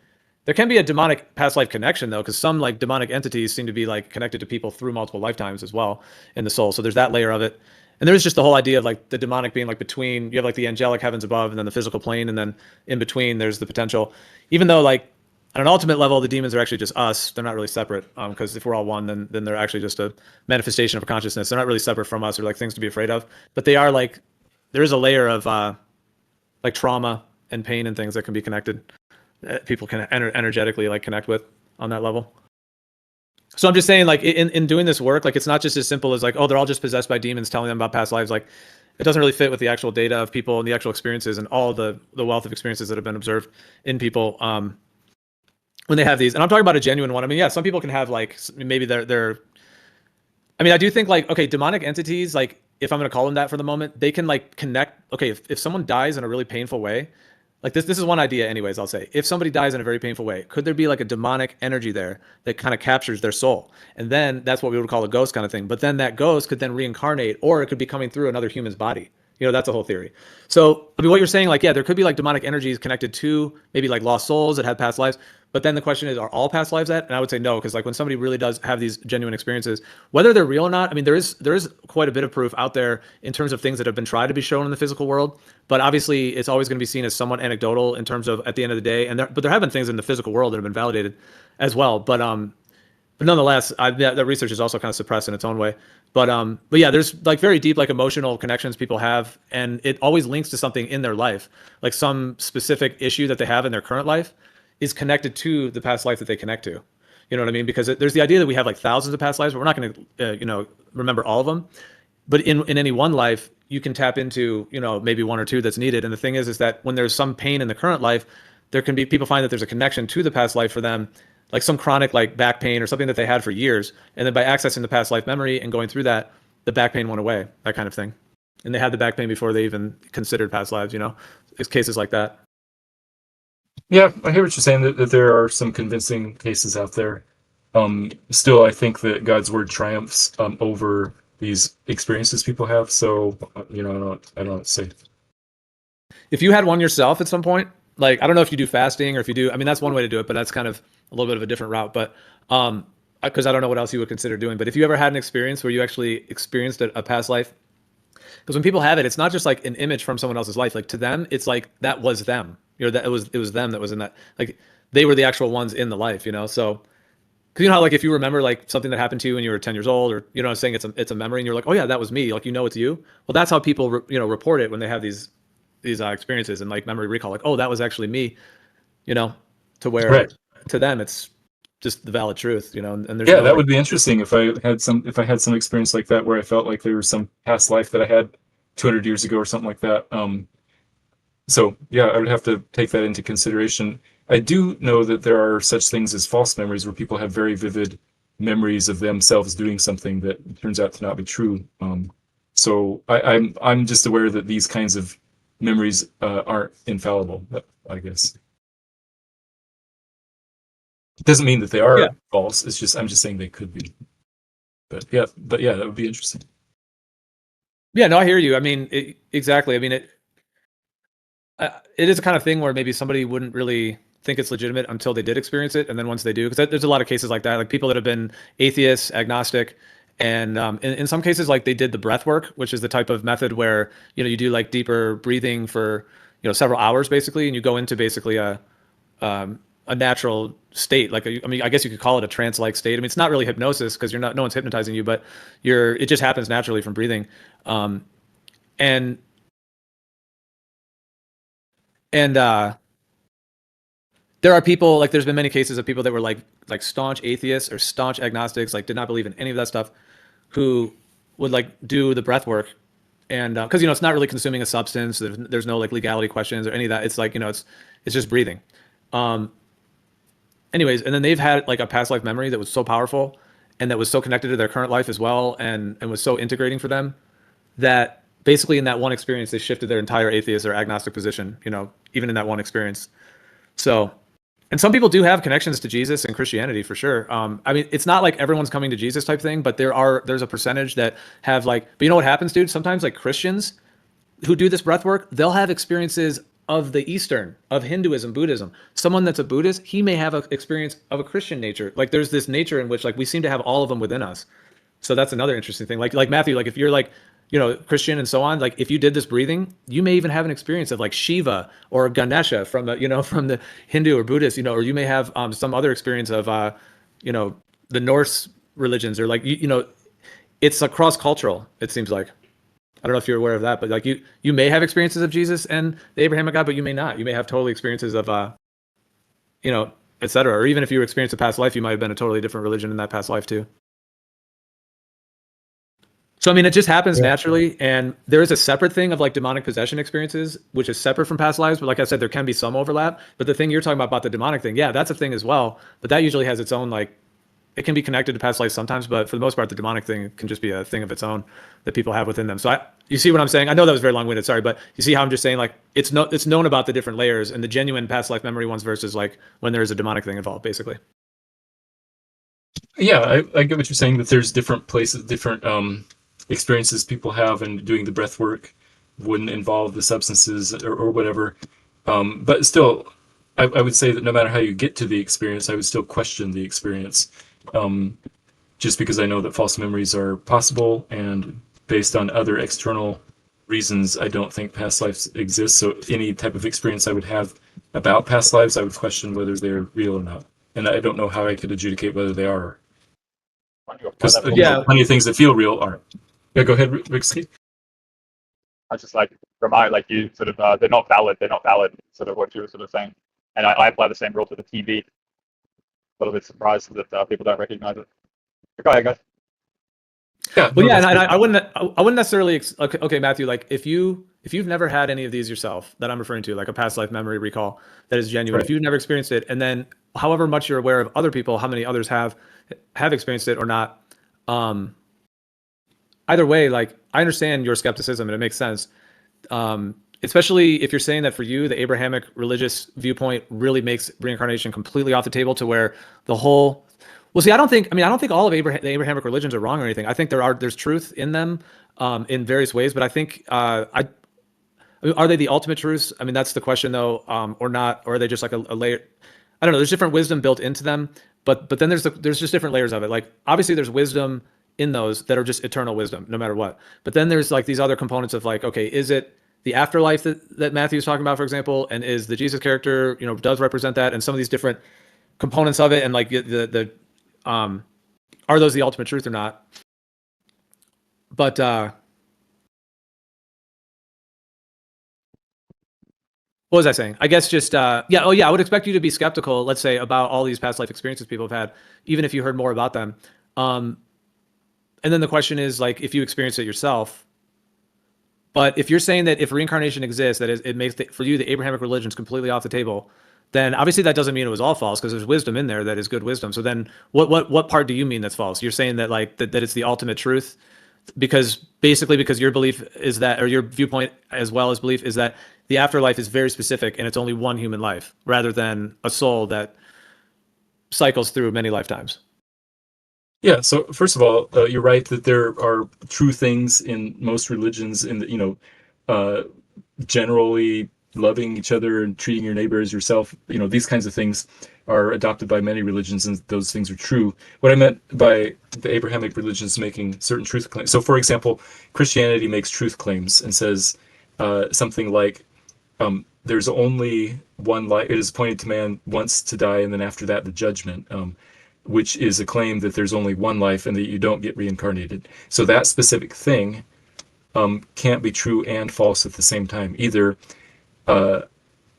there can be a demonic past life connection though, because some like demonic entities seem to be like connected to people through multiple lifetimes as well in the soul. So there's that layer of it. And there's just the whole idea of like the demonic being like between, you have like the angelic heavens above and then the physical plane, and then in between there's the potential, even though like on an ultimate level the demons are actually just us, they're not really separate, because if we're all one, then they're actually just a manifestation of a consciousness. They're not really separate from us or like things to be afraid of, but they are like, there is a layer of like trauma and pain and things that can be connected, that people can energetically like connect with on that level. So I'm just saying, like in doing this work, like it's not just as simple as like, oh, they're all just possessed by demons telling them about past lives. Like it doesn't really fit with the actual data of people and the actual experiences and all the wealth of experiences that have been observed in people when they have these. And I'm talking about a genuine one. I mean, yeah, some people can have like maybe they're I mean, I do think like, okay, demonic entities, like if I'm going to call them that for the moment, they can like connect. Okay, if someone dies in a really painful way, like this is one idea anyways, I'll say. If somebody dies in a very painful way, could there be like a demonic energy there that kind of captures their soul? And then that's what we would call a ghost kind of thing. But then that ghost could then reincarnate, or it could be coming through another human's body. That's a whole theory. So, I mean, what you're saying, like, yeah, there could be like demonic energies connected to maybe like lost souls that have past lives. But then the question is, are all past lives that? And I would say no, because like when somebody really does have these genuine experiences, whether they're real or not, I mean, there is quite a bit of proof out there in terms of things that have been tried to be shown in the physical world. But obviously, it's always going to be seen as somewhat anecdotal in terms of at the end of the day. But there have been things in the physical world that have been validated as well. But nonetheless, that research is also kind of suppressed in its own way. But yeah, there's like very deep like emotional connections people have, and it always links to something in their life, like some specific issue that they have in their current life is connected to the past life that they connect to. You know what I mean? Because there's the idea that we have like thousands of past lives, but we're not going to remember all of them. But in any one life, you can tap into maybe one or two that's needed. And the thing is that when there's some pain in the current life, there can be people find that there's a connection to the past life for them, like some chronic like back pain or something that they had for years, and then by accessing the past life memory and going through that, the back pain went away, that kind of thing. And they had the back pain before they even considered past lives. It's cases like that. Yeah, I hear what you're saying, that there are some convincing cases out there. Still, I think that God's word triumphs over these experiences people have. So, I don't say. If you had one yourself at some point, like I don't know if you do fasting or if you do, I mean that's one way to do it, but that's kind of a little bit of a different route. But because I don't know what else you would consider doing. But if you ever had an experience where you actually experienced a past life, because when people have it, it's not just like an image from someone else's life. Like to them, it's like that was them. That it was them that was in that. Like they were the actual ones in the life. So because how like if you remember like something that happened to you when you were 10 years old, or I'm saying it's a memory, and you're like, oh yeah, that was me. Like it's you. Well, that's how people report it when they have these experiences and like memory recall. Like, oh, that was actually me. To where Right. To them it's just the valid truth. And there's That would be interesting if I had some experience like that where I felt like there was some past life that I had 200 years ago or something like that. So yeah, I would have to take that into consideration. I do know that there are such things as false memories where people have very vivid memories of themselves doing something that turns out to not be true. So I'm just aware that these kinds of memories aren't infallible, I guess. It doesn't mean that they are Yeah. false. It's just I'm just saying they could be. But yeah, that would be interesting. Yeah, no, I hear you. I mean, exactly. I mean, it is a kind of thing where maybe somebody wouldn't really think it's legitimate until they did experience it, and then once they do, because there's a lot of cases like that, like people that have been atheists, agnostic, and in some cases, like they did the breath work, which is the type of method where you do like deeper breathing for several hours basically, and you go into basically a natural state. Like I mean, I guess you could call it a trance-like state. I mean, it's not really hypnosis because no one's hypnotizing you, but it just happens naturally from breathing, and and there are people like there's been many cases of people that were like staunch atheists or staunch agnostics, like did not believe in any of that stuff, who would like do the breath work, and because it's not really consuming a substance, there's no like legality questions or any of that. It's like it's just breathing. Um, anyways, and then they've had like a past life memory that was so powerful and that was so connected to their current life as well, and was so integrating for them that basically in that one experience they shifted their entire atheist or agnostic position. Even in that one experience. So. And some people do have connections to Jesus and Christianity for sure. I mean, it's not like everyone's coming to Jesus type thing, but there's a percentage that have like. But you know what happens, dude? Sometimes like Christians who do this breath work, they'll have experiences of the Eastern, of Hinduism, Buddhism. Someone that's a Buddhist, he may have an experience of a Christian nature. Like there's this nature in which like we seem to have all of them within us. So that's another interesting thing. Like Mathew, like if you're like Christian and so on, like if you did this breathing, you may even have an experience of like Shiva or Ganesha from the, from the Hindu or Buddhist, or you may have some other experience of, the Norse religions, or like, it's a cross cultural, it seems like. I don't know if you're aware of that, but like you may have experiences of Jesus and the Abrahamic God, but you may not. You may have totally experiences of, et cetera. Or even if you experienced a past life, you might have been a totally different religion in that past life too. So, I mean, it just happens naturally. And there is a separate thing of like demonic possession experiences, which is separate from past lives. But like I said, there can be some overlap. But the thing you're talking about the demonic thing, yeah, that's a thing as well. But that usually has its own, like, it can be connected to past life sometimes. But for the most part, the demonic thing can just be a thing of its own that people have within them. So you see what I'm saying? I know that was very long-winded, sorry. But you see how I'm just saying, like, it's known about the different layers and the genuine past life memory ones versus like when there is a demonic thing involved, basically. Yeah, I get what you're saying, that there's different places, different experiences people have, and doing the breath work wouldn't involve the substances or whatever. But still, I would say that no matter how you get to the experience, I would still question the experience. Just because I know that false memories are possible, and based on other external reasons, I don't think past lives exist. So any type of experience I would have about past lives, I would question whether they're real or not. And I don't know how I could adjudicate whether they are. Because plenty of things that feel real aren't. Yeah, go ahead, Ricky. I just like remind, like you sort of, they're not valid, sort of what you were sort of saying. And I apply the same rule to the TV. A little bit surprised that people don't recognize it. But go ahead, guys. Yeah, well, yeah, and I wouldn't necessarily. Okay, Mathew, like if you've never had any of these yourself that I'm referring to, like a past life memory recall that is genuine, right. If you've never experienced it, and then however much you're aware of other people, how many others have experienced it or not, either way, like I understand your skepticism and it makes sense, especially if you're saying that for you, the Abrahamic religious viewpoint really makes reincarnation completely off the table, to where the whole. Well, see, I don't think all of the Abrahamic religions are wrong or anything. I think there's truth in them in various ways, but I think I mean, are they the ultimate truths? I mean, that's the question though, or not, or are they just like a layer? I don't know. There's different wisdom built into them, but then there's just different layers of it. Like obviously there's wisdom in those that are just eternal wisdom, no matter what. But then there's like these other components of like, okay, is it the afterlife that Matthew's talking about, for example, and is the Jesus character, does represent that, and some of these different components of it, and like the are those the ultimate truth or not? But what was I saying? I guess just yeah. Oh yeah, I would expect you to be skeptical, let's say, about all these past life experiences people have had, even if you heard more about them. And then the question is like, if you experience it yourself. But if you're saying that if reincarnation exists, that it makes for you the Abrahamic religion's completely off the table, then obviously that doesn't mean it was all false because there's wisdom in there that is good wisdom. So then what part do you mean that's false? You're saying that like that it's the ultimate truth because basically because your belief is that, or your viewpoint as well as belief is that the afterlife is very specific and it's only one human life rather than a soul that cycles through many lifetimes. Yeah, so first of all, you're right that there are true things in most religions in the, generally loving each other and treating your neighbor as yourself. These kinds of things are adopted by many religions and those things are true. What I meant by the Abrahamic religions making certain truth claims. So for example, Christianity makes truth claims and says something like, there's only one life. It is appointed to man once to die, and then after that, the judgment, which is a claim that there's only one life and that you don't get reincarnated. So that specific thing can't be true and false at the same time. Either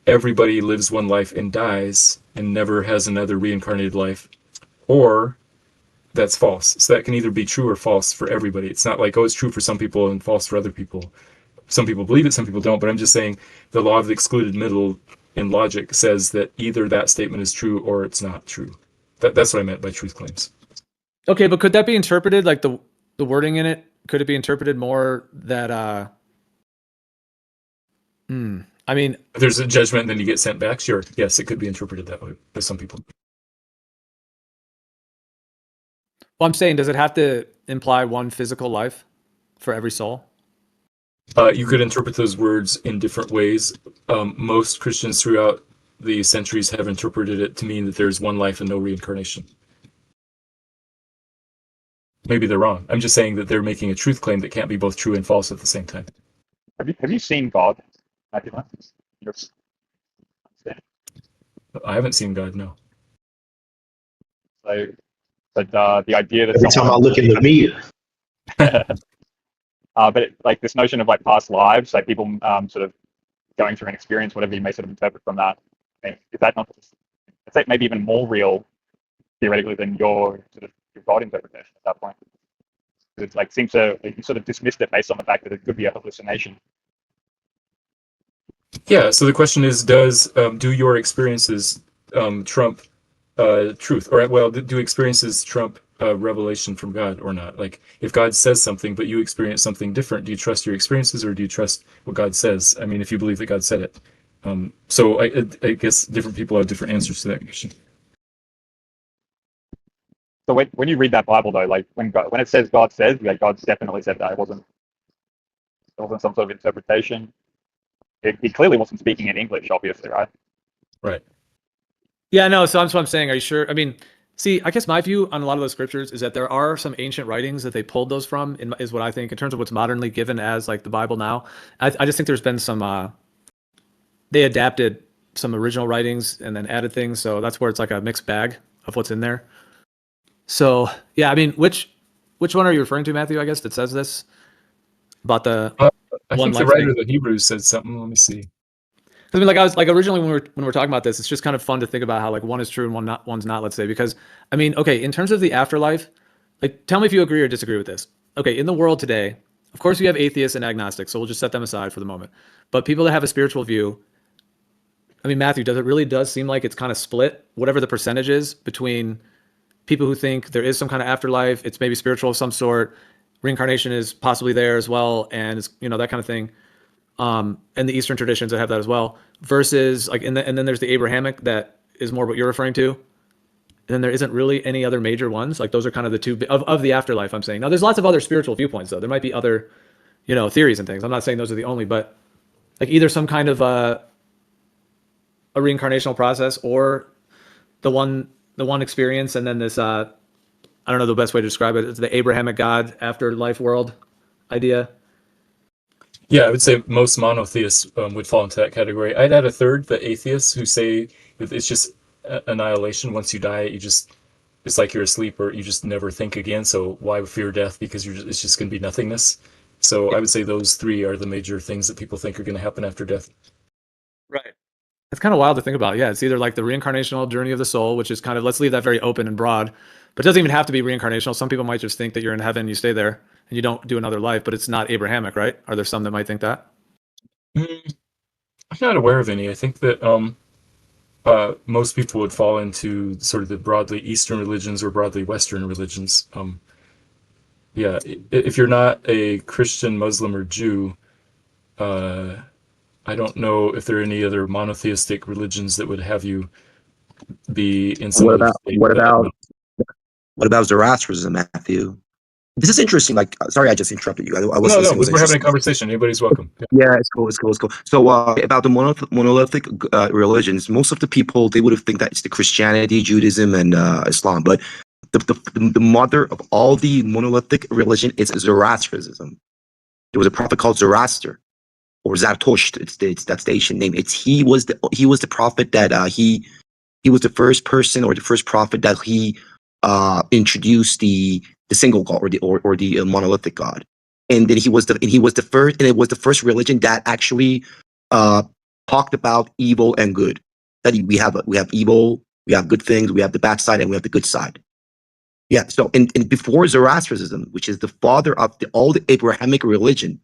everybody lives one life and dies and never has another reincarnated life, or that's false. So that can either be true or false for everybody. It's not like, oh, it's true for some people and false for other people. Some people believe it, some people don't, but I'm just saying the law of the excluded middle in logic says that either that statement is true or it's not true. That's what I meant by truth claims. Okay, but could that be interpreted like the wording in it? Could it be interpreted more that I mean, if there's a judgment and then you get sent back? Sure. Yes, it could be interpreted that way by some people. well, I'm saying, does it have to imply one physical life for every soul? You could interpret those words in different ways. Most Christians throughout the centuries have interpreted it to mean that there's one life and no reincarnation. Maybe they're wrong. I'm just saying that they're making a truth claim that can't be both true and false at the same time. Have you seen God, Mathew? I haven't seen God, no. So, but the idea that Every time I look in the mirror. but like this notion of like past lives, like people sort of going through an experience, whatever you may sort of interpret from that, I mean, is that not, it's like maybe even more real theoretically than your sort of your God interpretation at that point? It's like seems to you sort of dismissed it based on the fact that it could be a hallucination. Yeah. So the question is, do your experiences trump truth, or well, do experiences trump revelation from God or not? Like, if God says something, but you experience something different, do you trust your experiences or do you trust what God says? I mean, if you believe that God said it. So I guess different people have different answers to that question. So when you read that Bible though, like when it says God says, like God's definitely said that. It wasn't some sort of interpretation. He clearly wasn't speaking in English, obviously, right? Right. Yeah, no. So that's what I'm saying. Are you sure? I mean, see, I guess my view on a lot of those scriptures is that there are some ancient writings that they pulled those from, is what I think in terms of what's modernly given as like the Bible now. I just think there's been some, they adapted some original writings and then added things. So that's where it's like a mixed bag of what's in there. So yeah, I mean, which one are you referring to, Mathew? I guess that says this about the I one think the life writer thing? of the Hebrews said something. Let me see. I mean, like I was like originally when we're talking about this, it's just kind of fun to think about how like one is true and one's not. Let's say because I mean, okay, in terms of the afterlife, like tell me if you agree or disagree with this. Okay, in the world today, of course, you have atheists and agnostics, so we'll just set them aside for the moment. But people that have a spiritual view, I mean, Mathew, does seem like it's kind of split, whatever the percentage is between people who think there is some kind of afterlife, it's maybe spiritual of some sort, reincarnation is possibly there as well, and it's that kind of thing. And the Eastern traditions that have that as well, versus like, and then there's the Abrahamic that is more what you're referring to. And then there isn't really any other major ones. Like those are kind of the two of the afterlife, I'm saying. Now there's lots of other spiritual viewpoints though. There might be other, theories and things. I'm not saying those are the only, but like either some kind of a reincarnational process or the one experience. And then this, I don't know the best way to describe it. It's the Abrahamic God afterlife world idea. Yeah, I would say most monotheists would fall into that category. I'd add a third, the atheists, who say that it's just annihilation. Once you die, it's like you're asleep or you just never think again. So why fear death? Because it's just going to be nothingness. So I would say those three are the major things that people think are going to happen after death. Right. It's kind of wild to think about. Yeah, it's either like the reincarnational journey of the soul, which is kind of, let's leave that very open and broad, but it doesn't even have to be reincarnational. Some people might just think that you're in heaven, you stay there, and you don't do another life, but it's not Abrahamic, right? Are there some that might think that? Mm, I'm not aware of any. I think that most people would fall into sort of the broadly Eastern religions or broadly Western religions. Yeah, if you're not a Christian, Muslim, or Jew, uh, I don't know if there are any other monotheistic religions that would have you be in some What other about state. what about Zoroastrianism, Matthew? This is interesting. Like, sorry, I just interrupted you. I was No, listening. It was we're having a interesting. conversation. Anybody's welcome. Yeah. Yeah, it's cool. It's cool. It's cool. So about the monolithic religions, most of the people they would have think that it's the Christianity, Judaism, and Islam. But the mother of all the monolithic religion is Zoroastrianism. There was a prophet called Zoroaster or Zarathustra. That's the ancient name. He was the prophet that he was the first person or the first prophet that he introduced the single God or the monolithic God. And then he was the first, and it was the first religion that actually talked about evil and good. That we have evil, we have good things, we have the bad side, and we have the good side. Yeah. So, and before Zoroastrianism, which is the father of all the Abrahamic religion,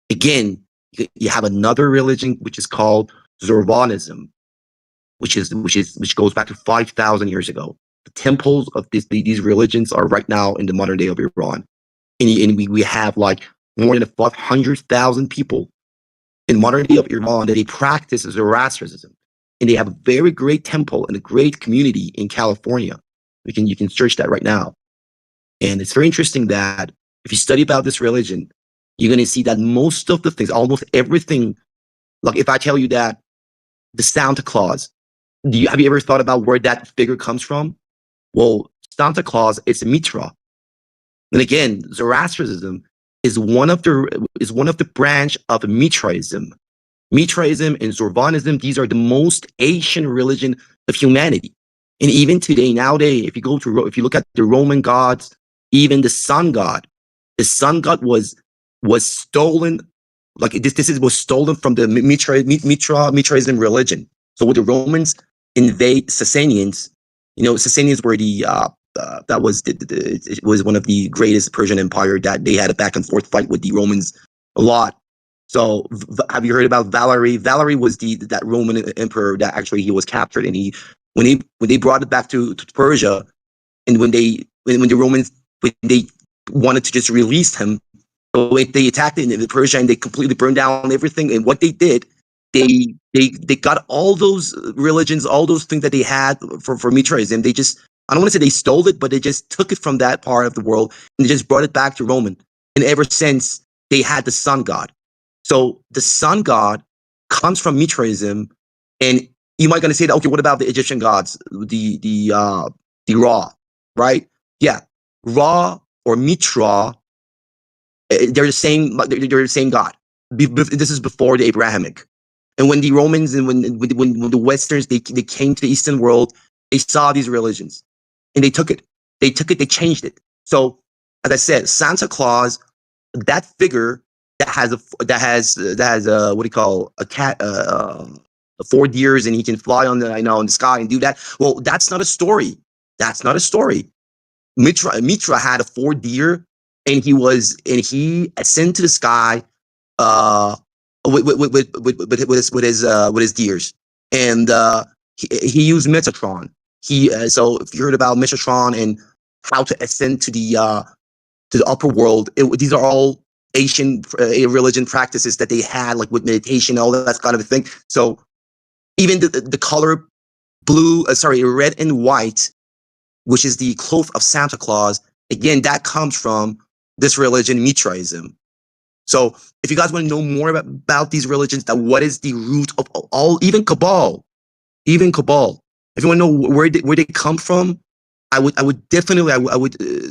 again, you have another religion which is called Zoroastrianism, which goes back to 5,000 years ago. The temples of these religions are right now in the modern day of Iran, and we have like more than 500,000 people in modern day of Iran that they practice Zoroastrianism, and they have a very great temple and a great community in California. You can search that right now, and it's very interesting that if you study about this religion, you're going to see that most of the things, almost everything, like if I tell you that the Santa Claus, have you ever thought about where that figure comes from? Well, Santa Claus is Mitra. And again, Zoroastrianism is one of the branch of Mitraism. Mitraism and Zoroastrianism, these are the most ancient religion of humanity. And even today, nowadays, if you look at the Roman gods, even the sun god was stolen. Like was stolen from the Mitraism religion. So when the Romans invade Sassanians, Sassanians were it was one of the greatest Persian empire that they had a back and forth fight with the Romans a lot. So have you heard about Valerie? Valerie was that Roman emperor that actually he was captured, and when they brought it back to Persia, and when the Romans when they wanted to just release him, so they attacked in Persia and they completely burned down everything. And what they did, they got all those religions, all those things that they had for Mitraism. They just, I don't want to say they stole it, but they just took it from that part of the world and they just brought it back to Roman. And ever since they had the sun god. So the sun god comes from Mitraism, and you might gonna say that, okay, what about the Egyptian gods, the Ra, right? Yeah, Ra or Mitra, they're the same. They're the same God. This is before the Abrahamic. And when the Romans and when the Westerns they came to the Eastern world, they saw these religions, and they took it. They took it. They changed it. So, as I said, Santa Claus, that figure that has what do you call a cat, 4 ears, and he can fly in the sky and do that. Well, that's not a story. That's not a story. Mitra had a 4 deer, and he ascended to the sky with his deers, and he used Metatron. So if you heard about Metatron and how to ascend to the upper world, these are all ancient religion practices that they had, like with meditation, all that kind of a thing. So even the color red and white, which is the cloth of Santa Claus, again, that comes from this religion, Mitraism. So if you guys want to know more about these religions, that what is the root of all, even Cabal, if you want to know where they come from, I would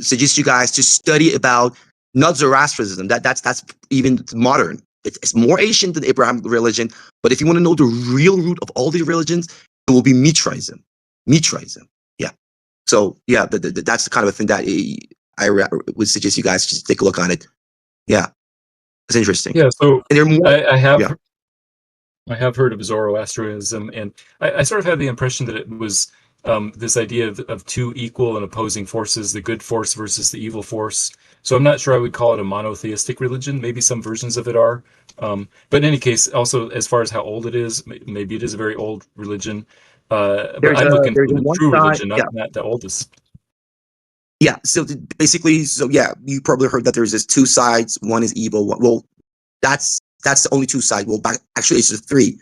suggest you guys to study about not Zoroastrianism. That's even modern. It's more ancient than the Abrahamic religion. But if you want to know the real root of all these religions, it will be Mitraism. Yeah. So yeah, that's the kind of a thing that I would suggest you guys just take a look on it. Yeah, it's interesting. Yeah. So and there are more. I have heard of Zoroastrianism, and I sort of had the impression that it was this idea of two equal and opposing forces, the good force versus the evil force. So I'm not sure I would call it a monotheistic religion. Maybe some versions of it are. But in any case, also as far as how old it is, maybe it is a very old religion. But I'm looking there's for a the one true side, religion, yeah, not the oldest. yeah. So basically, so yeah, you probably heard that there's this two sides. One is evil. Well, that's the only two sides. Well, actually, it's just three.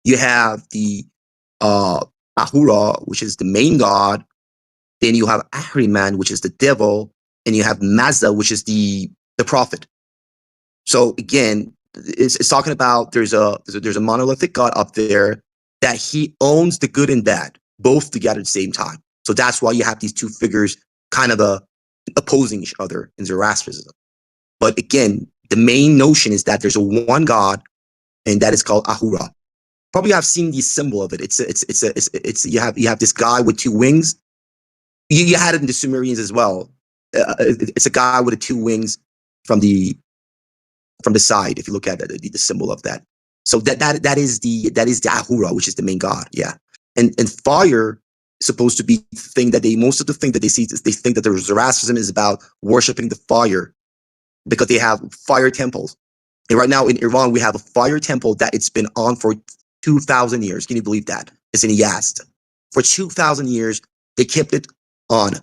You have the Ahura, which is the main god. Then you have Ahriman, which is the devil, and you have Mazda, which is the prophet. So again, it's talking about there's a monolithic God up there that he owns the good and bad both together at the same time. So that's why you have these two figures kind of opposing each other in Zoroastrianism. But again, the main notion is that there's a one God, and that is called Ahura. Probably have seen the symbol of it. It's you have this guy with two wings. You had it in the Sumerians as well. It's a guy with the two wings from the side. If you look at the symbol of that, so that is the Ahura, which is the main god. Yeah, and fire is supposed to be the thing that most of the thing that they see is they think that the Zoroastrianism is about worshiping the fire because they have fire temples. And right now in Iran, we have a fire temple that it's been on for 2,000 years. Can you believe that? It's in Yazd. For 2,000 years, they kept it on.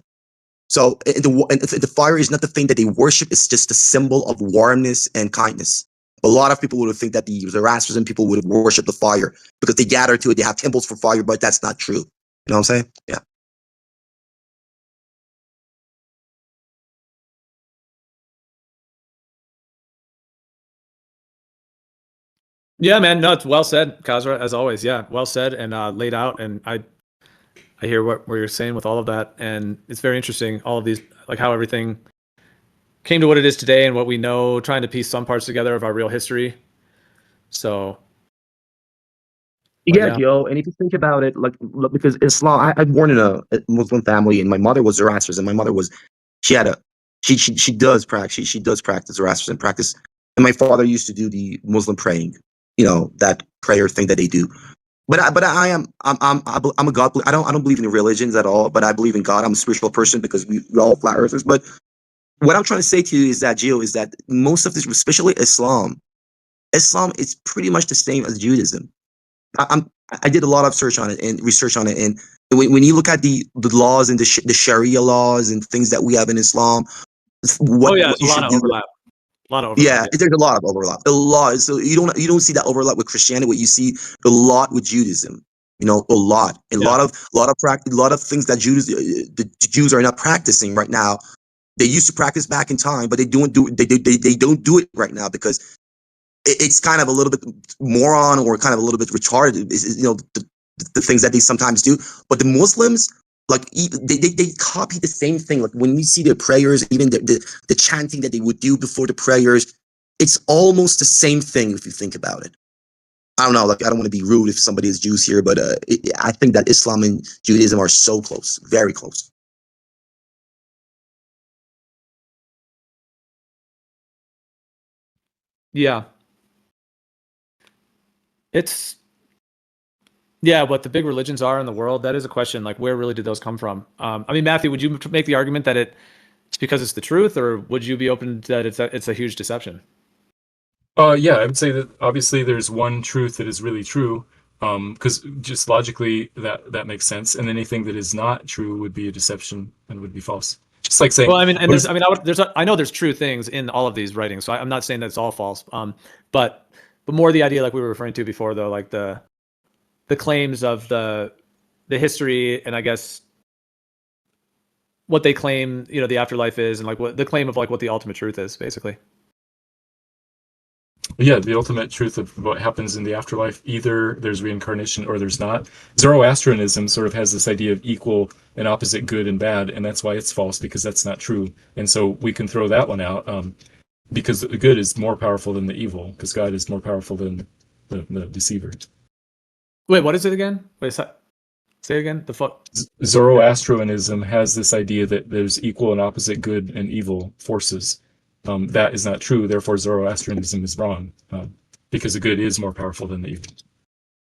So the fire is not the thing that they worship. It's just a symbol of warmness and kindness. A lot of people would think that the Zoroastrian people would have worshipped the fire because they gather to it. They have temples for fire, but that's not true. You know what I'm saying? Yeah. Yeah, man. No, it's well said, Kazra, as always. Yeah, well said and laid out. And I hear what you're saying with all of that, and it's very interesting. All of these, like how everything came to what it is today, and what we know, trying to piece some parts together of our real history. So, Yeah, Joe. And if you think about it, like, look, because Islam, I born in a Muslim family, and my mother was Zoroastrian, and my mother was, she had a, she does practice, she does practice Zoroastrian practice, and my father used to do the Muslim praying, that prayer thing that they do. But I'm a God. I don't believe in religions at all, but I believe in God. I'm a spiritual person because we're all flat earthers. But what I'm trying to say to you is that, Gio, is that most of this, especially Islam is pretty much the same as Judaism. I did a lot of search on it and research on it, and when you look at the laws and the Sharia laws and things that we have in Islam, what you should do. A lot of overlap. Yeah, there's a lot of overlap. A lot. So you don't see that overlap with Christianity. What you see a lot with Judaism. A lot. A lot of things that the Jews are not practicing right now. They used to practice back in time, but they don't do it right now because it's kind of a little bit moron or kind of a little bit retarded. The things that they sometimes do. But the Muslims, like, they copy the same thing. Like when you see their prayers, even the chanting that they would do before the prayers, it's almost the same thing if you think about it. I don't know. Like, I don't want to be rude if somebody is Jews here, but I think that Islam and Judaism are so close, very close. Yeah. What the big religions are in the world, that is a question. Like, where really did those come from? I mean, Matthew, would you make the argument that it's because it's the truth, or would you be open to that it's a huge deception? Yeah, I would say that obviously there's one truth that is really true, because just logically that makes sense, and anything that is not true would be a deception and would be false. Just like saying, well, I mean, and I know there's true things in all of these writings, so I'm not saying that it's all false. But more the idea, like we were referring to before, though, like the claims of the history, and I guess what they claim, the afterlife is, and like what the claim of like what the ultimate truth is, basically. Yeah, the ultimate truth of what happens in the afterlife, either there's reincarnation or there's not. Zoroastrianism sort of has this idea of equal and opposite good and bad, and that's why it's false, because that's not true. And so we can throw that one out, because the good is more powerful than the evil, because God is more powerful than the deceiver. Wait, what is it again? Wait, say it again. Zoroastrianism has this idea that there's equal and opposite good and evil forces. That is not true. Therefore, Zoroastrianism is wrong, because the good is more powerful than the evil.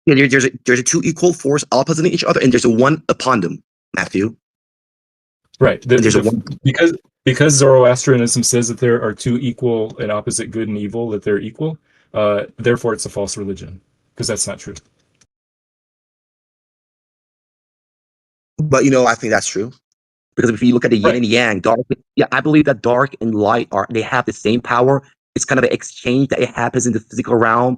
Yeah, there's a two equal force opposite each other, and there's a one upon them, Matthew. Right. Because because Zoroastrianism says that there are two equal and opposite good and evil, that they're equal, therefore it's a false religion, because that's not true. But I think that's true. Because if you look at the yin Right. and yang, dark, yeah, I believe that dark and light they have the same power. It's kind of an exchange that it happens in the physical realm.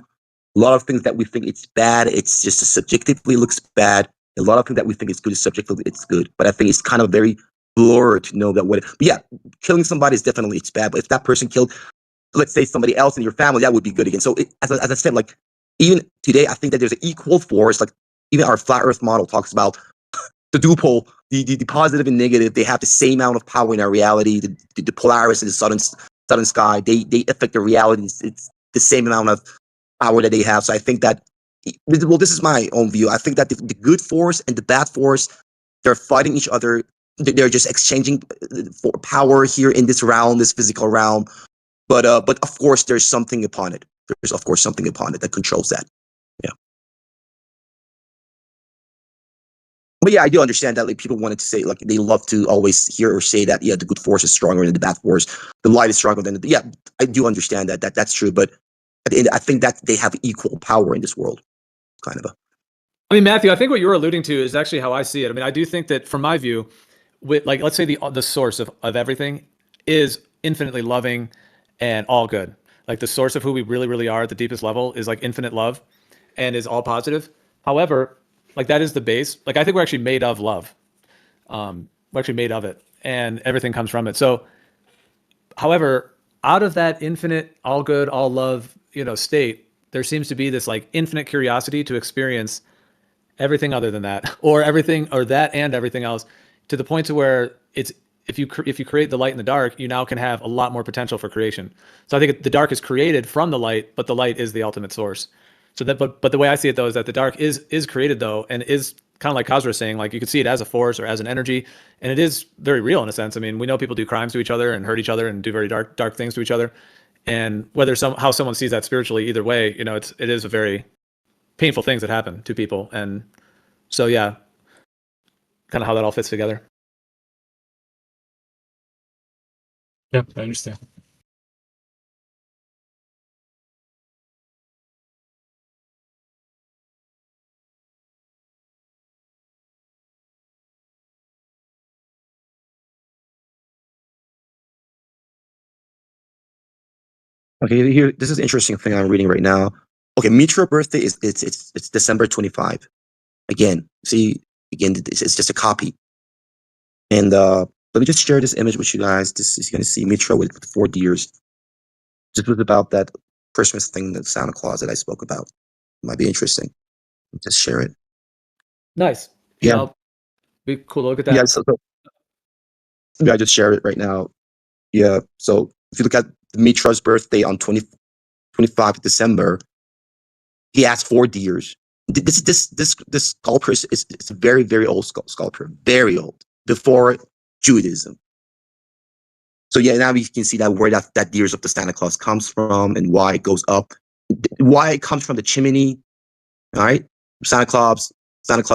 A lot of things that we think it's bad, it's just subjectively looks bad. A lot of things that we think is good, subjectively it's good. But I think it's kind of very blurred to know that what. But yeah, killing somebody is definitely it's bad. But if that person killed, let's say somebody else in your family, that would be good again. So as I said, like even today, I think that there's an equal force. Like even our flat Earth model talks about the dual pole, the positive and negative, they have the same amount of power in our reality. The Polaris and the southern sky, they affect the reality. It's the same amount of power that they have. So I think that, well, this is my own view. I think that the good force and the bad force, they're fighting each other. They're just exchanging for power here in this realm, this physical realm. But of course, there's something upon it. There's of course something upon it that controls that. Yeah. But yeah, I do understand that like people wanted to say like they love to always hear or say that the good force is stronger than the bad force, the light is stronger than the yeah. I do understand that's true, but at the end, I think that they have equal power in this world, kind of. I mean, Matthew, I think what you're alluding to is actually how I see it. I mean, I do think that from my view, with like let's say the source of everything is infinitely loving and all good. Like the source of who we really are at the deepest level is like infinite love and is all positive. However, like that is the base. Like I think we're actually made of love. We're actually made of it, and everything comes from it. So, however, out of that infinite, all good, all love, state, there seems to be this like infinite curiosity to experience everything other than that, or everything, or that and everything else, to the point to where it's if you create the light and the dark, you now can have a lot more potential for creation. So I think the dark is created from the light, but the light is the ultimate source. So that, but the way I see it though is that the dark is created though, and is kind of like Kazra was saying, like you could see it as a force or as an energy, and it is very real in a sense. I mean, we know people do crimes to each other and hurt each other and do very dark things to each other, and whether how someone sees that spiritually, either way, it is a very painful things that happen to people, and so yeah, kind of how that all fits together. Yeah, I understand. Okay, here this is an interesting thing I'm reading right now. Okay, Mitra birthday is it's December 25. Again, see, again, it's just a copy. And let me just share this image with you guys. This is going to see Mitra with 4 deers. Just was about that Christmas thing, the Santa Claus that I spoke about. Might be interesting. Just share it. Nice. Yeah. Be cool to look at that. Yeah, yeah, I just shared it right now. Yeah, so if you look at Mitra's birthday on 25th December, he has 4 deers. This sculpture is a very, very old sculpture, very old, before Judaism. So yeah, now you can see that where that deers of the Santa Claus comes from and why it goes up, why it comes from the chimney. All right, Santa Claus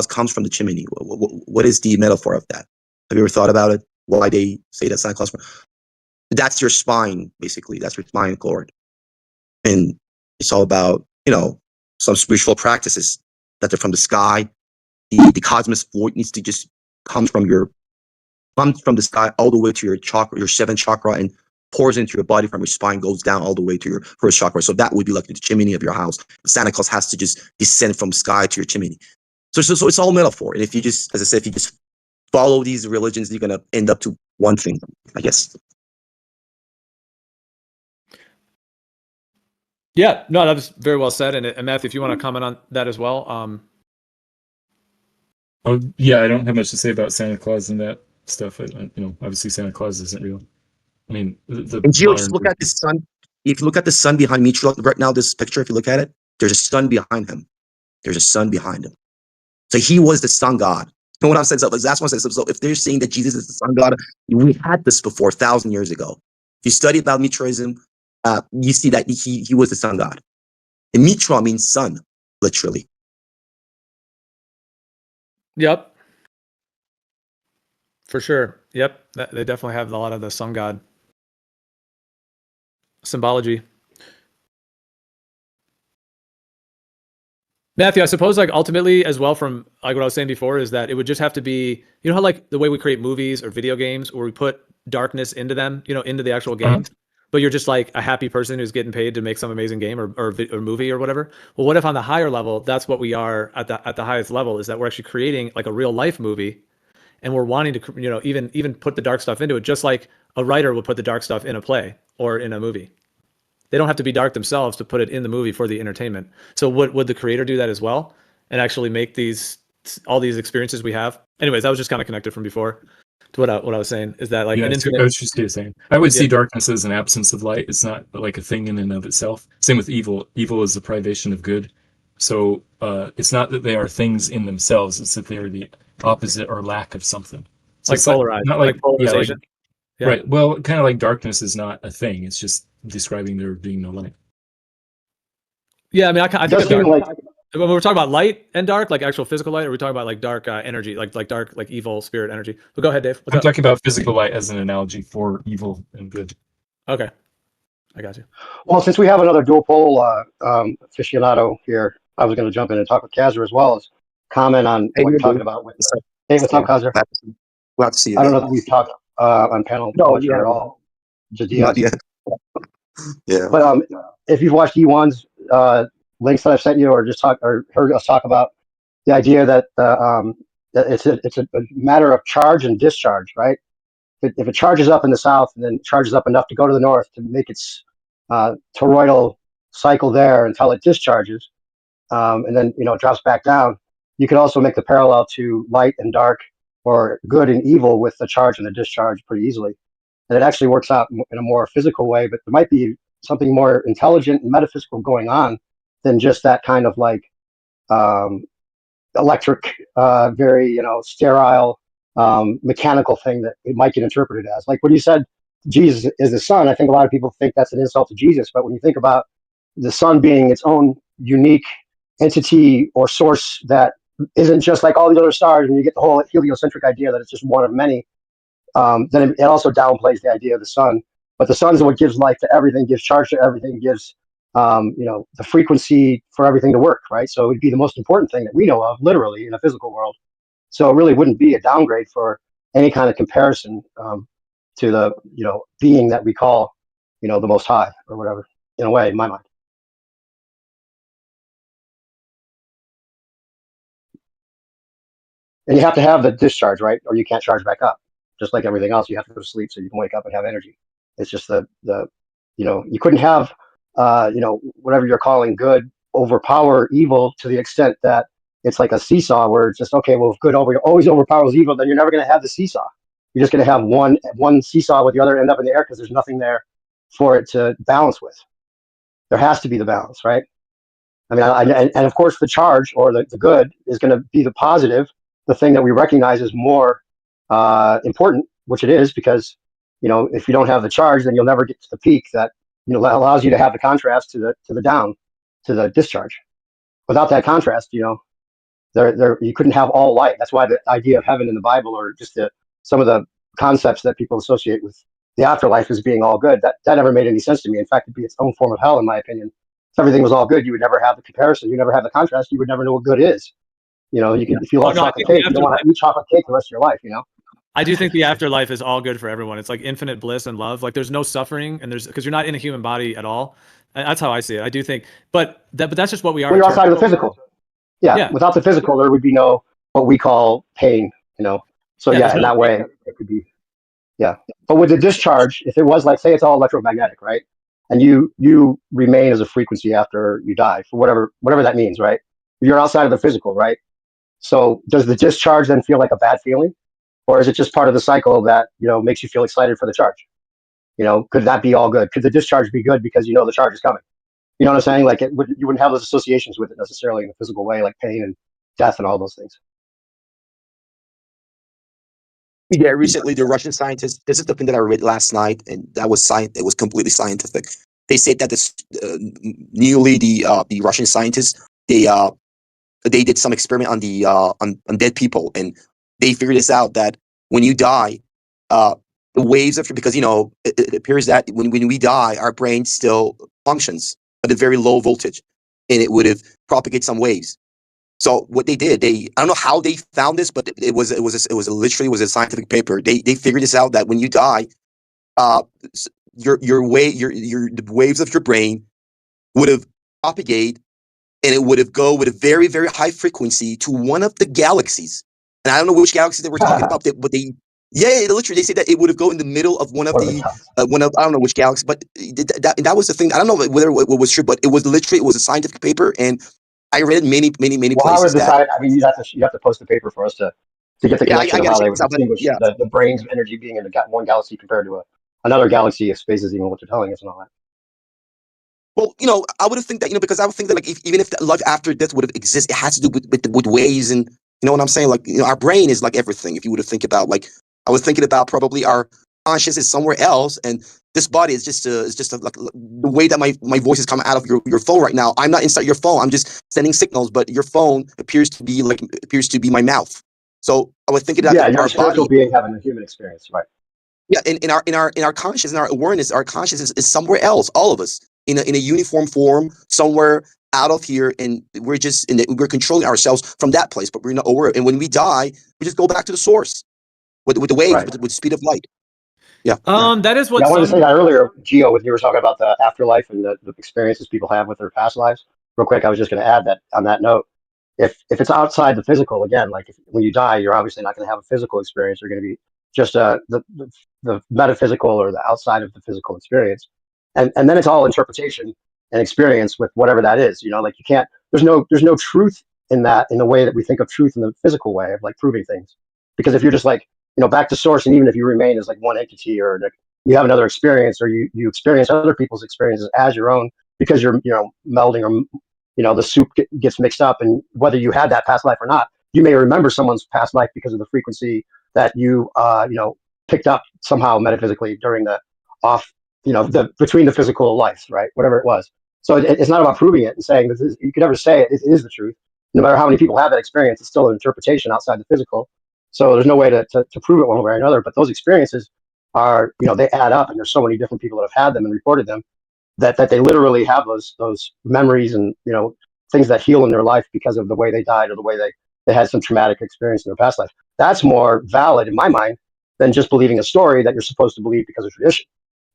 comes from the chimney. What is the metaphor of that? Have you ever thought about it? Why they say that Santa Claus? That's your spine, basically. That's your spine cord, and it's all about some spiritual practices that they're from the sky. The cosmos void needs to just come from the sky all the way to your chakra, your 7th chakra, and pours into your body from your spine, goes down all the way to your first chakra. So that would be like the chimney of your house. Santa Claus has to just descend from sky to your chimney. So it's all metaphor. And if you just, as I said, if you just follow these religions, you're gonna end up to one thing, I guess. Yeah, no, that was very well said. And Matthew, if you want to comment on that as well. Oh yeah, I don't have much to say about Santa Claus and that stuff. Obviously Santa Claus isn't real. I mean, the And Gio, just modern look at the sun. If you look at the sun behind Mitra right now, this picture, if you look at it, there's a sun behind him. There's a sun behind him. So he was the sun god. And what I'm saying, so that's what I said. So if they're saying that Jesus is the sun god, we had this before 1,000 years ago. If you study about Mitraism, you see that he was the sun god. And Mitra means sun, literally. Yep, for sure. Yep, they definitely have a lot of the sun god symbology. Matthew, I suppose like ultimately as well from like what I was saying before is that it would just have to be, you know how like the way we create movies or video games where we put darkness into them, you know, into the actual game, but you're just like a happy person who's getting paid to make some amazing game or movie or whatever. Well, what if on the higher level, that's what we are at the highest level is that we're actually creating like a real life movie and we're wanting to, you know, even put the dark stuff into it, just like a writer would put the dark stuff in a play or in a movie. They don't have to be dark themselves to put it in the movie for the entertainment. So would the creator do that as well and actually make all these experiences we have? Anyways, that was just kind of connected from before to what I was saying is that like Yeah, an I infinite. was just saying. I would see Yeah. darkness as an absence of light. It's not like a thing in and of itself. Same with evil. Evil is the privation of good. So it's not that they are things in themselves. It's that they are the opposite or lack of something. So Like it's polarized, not like yeah, like polarization. Yeah. right. Well, kind of like darkness is not a thing. It's just describing there being no light. Yeah, I mean, I It think does of seem dark like when we're talking about light and dark, like actual physical light, or are we talking about like dark energy, like dark, like evil spirit energy? But go ahead, Dave. What's I'm up? talking about physical light as an analogy for evil and good. Okay, I got you. well, since we have another dual pole aficionado here, I was going to jump in and talk with Kazir as well as comment on Hey, what you're you talking do. about with. What's up? Hey, what's Yeah, up, Kazir? glad to see you I don't know again. that we've talked on panel No, culture you at haven't. all. Just Not yes. yet. Yeah. But if you've watched E1's links that I've sent you, or just talk or heard us talk about the idea that that it's a matter of charge and discharge, right? If it charges up in the south and then charges up enough to go to the north to make its toroidal cycle there until it discharges, and then it drops back down. You could also make the parallel to light and dark, or good and evil, with the charge and the discharge pretty easily. And it actually works out in a more physical way, but there might be something more intelligent and metaphysical going on than just that kind of like um, electric, very sterile, mechanical thing that it might get interpreted as. Like when you said Jesus is the Son, I think a lot of people think that's an insult to Jesus. But when you think about the Son being its own unique entity or source that isn't just like all the other stars, and you get the whole heliocentric idea that it's just one of many, then it also downplays the idea of the sun. But the sun is what gives life to everything, gives charge to everything, gives the frequency for everything to work, right? So it would be the most important thing that we know of, literally, in a physical world. So it really wouldn't be a downgrade for any kind of comparison to the being that we call the Most High or whatever. In a way, in my mind. And you have to have the discharge, right? Or you can't charge back up. Just like everything else, you have to go to sleep so you can wake up and have energy. It's just the you couldn't have whatever you're calling good overpower evil to the extent that it's like a seesaw where it's just okay. Well, if good always overpowers evil, then you're never going to have the seesaw. You're just going to have one seesaw with the other end up in the air because there's nothing there for it to balance with. There has to be the balance, right? I mean, and of course, the charge or the good is going to be the positive, the thing that we recognize as more important, which it is, because if you don't have the charge, then you'll never get to the peak that that allows you to have the contrast to the down, to the discharge. Without that contrast, there you couldn't have all light. That's why the idea of heaven in the Bible, or just some of the concepts that people associate with the afterlife as being all good, that never made any sense to me. In fact, it'd be its own form of hell, in my opinion. If everything was all good, you would never have the comparison. You never have the contrast. You would never know what good is. You can, if you love chocolate cake, you don't want to eat chocolate cake the rest of your life. I do think the afterlife is all good for everyone. It's like infinite bliss and love. Like there's no suffering, and because you're not in a human body at all. And that's how I see it. I do think, but that's just what we are. When you're outside of the physical. Yeah. Without the physical, there would be no what we call pain. So in that way, it could be. Yeah, but with the discharge, if it was like, say, it's all electromagnetic, right? And you remain as a frequency after you die for whatever that means, right? You're outside of the physical, right? So does the discharge then feel like a bad feeling, or is it just part of the cycle that makes you feel excited for the charge? Could that be all good? Could the discharge be good because the charge is coming? You know what I'm saying? Like you wouldn't have those associations with it necessarily in a physical way, like pain and death and all those things. Yeah, recently the Russian scientists. This is the thing that I read last night, and that was It was completely scientific. They said that this newly the Russian scientists they did some experiment on the on dead people, and they figured this out that when you die, the waves of, because it appears that when we die, our brain still functions at a very low voltage, and it would have propagated some waves. So what they did, I don't know how they found this, but it was literally a scientific paper. They figured this out, that when you die, the waves of your brain would have propagated, and it would have go with a very, very high frequency to one of the galaxies. And I don't know which galaxy they were talking about, but literally they say that it would have go in the middle of one of I don't know which galaxy, but that was the thing. I don't know whether it was true, but it was a scientific paper, and I read many Well, how would places the that. I mean, you have to post the paper for us to get the Yeah, I connection of gotta how they check would this out, but distinguish yeah. the brains of energy being in one galaxy compared to another galaxy if space is even what they're telling us and all that. Well, I would have think that, because I would think that, like, even if life after death would have exist, it has to do with waves, and you know what I'm saying? Like, our brain is like everything. If you would have think about, like, I was thinking about probably our conscious is somewhere else, and this body is just like the way that my voice is coming out of your phone right now. I'm not inside your phone. I'm just sending signals, but your phone appears to be my mouth. So I was thinking that Yeah, you're our a spiritual body. being having a human experience, right? Yeah, in our conscious, in our awareness, our consciousness is somewhere else. All of us in a uniform form, somewhere out of here, and we're controlling ourselves from that place, but we're not aware. And when we die, we just go back to the source with the waves, Right. with the speed of light. Yeah. That is Yeah, what I wanted to say some. that earlier, Gio, when you were talking about the afterlife and the experiences people have with their past lives. Real quick, I was just going to add that on that note, if it's outside the physical, again, like when you die, you're obviously not going to have a physical experience. You're going to be just the metaphysical or the outside of the physical experience, and then it's all interpretation and experience with whatever that is. Like you can't. There's no truth in that, in the way that we think of truth in the physical way of like proving things. Because if you're just like back to source, and even if you remain as like one entity, or like you have another experience, or you experience other people's experiences as your own, because you're melding, or the soup gets mixed up, and whether you had that past life or not, you may remember someone's past life because of the frequency that you picked up somehow metaphysically during the off the between the physical lives, right? Whatever it was. So it's not about proving it and saying this is, you could never say it is the truth. No matter how many people have that experience, it's still an interpretation outside the physical. So there's no way to prove it one way or another. But those experiences are, they add up, and there's so many different people that have had them and reported them, that they literally have those memories, and things that heal in their life because of the way they died, or the way they had some traumatic experience in their past life. That's more valid in my mind than just believing a story that you're supposed to believe because of tradition.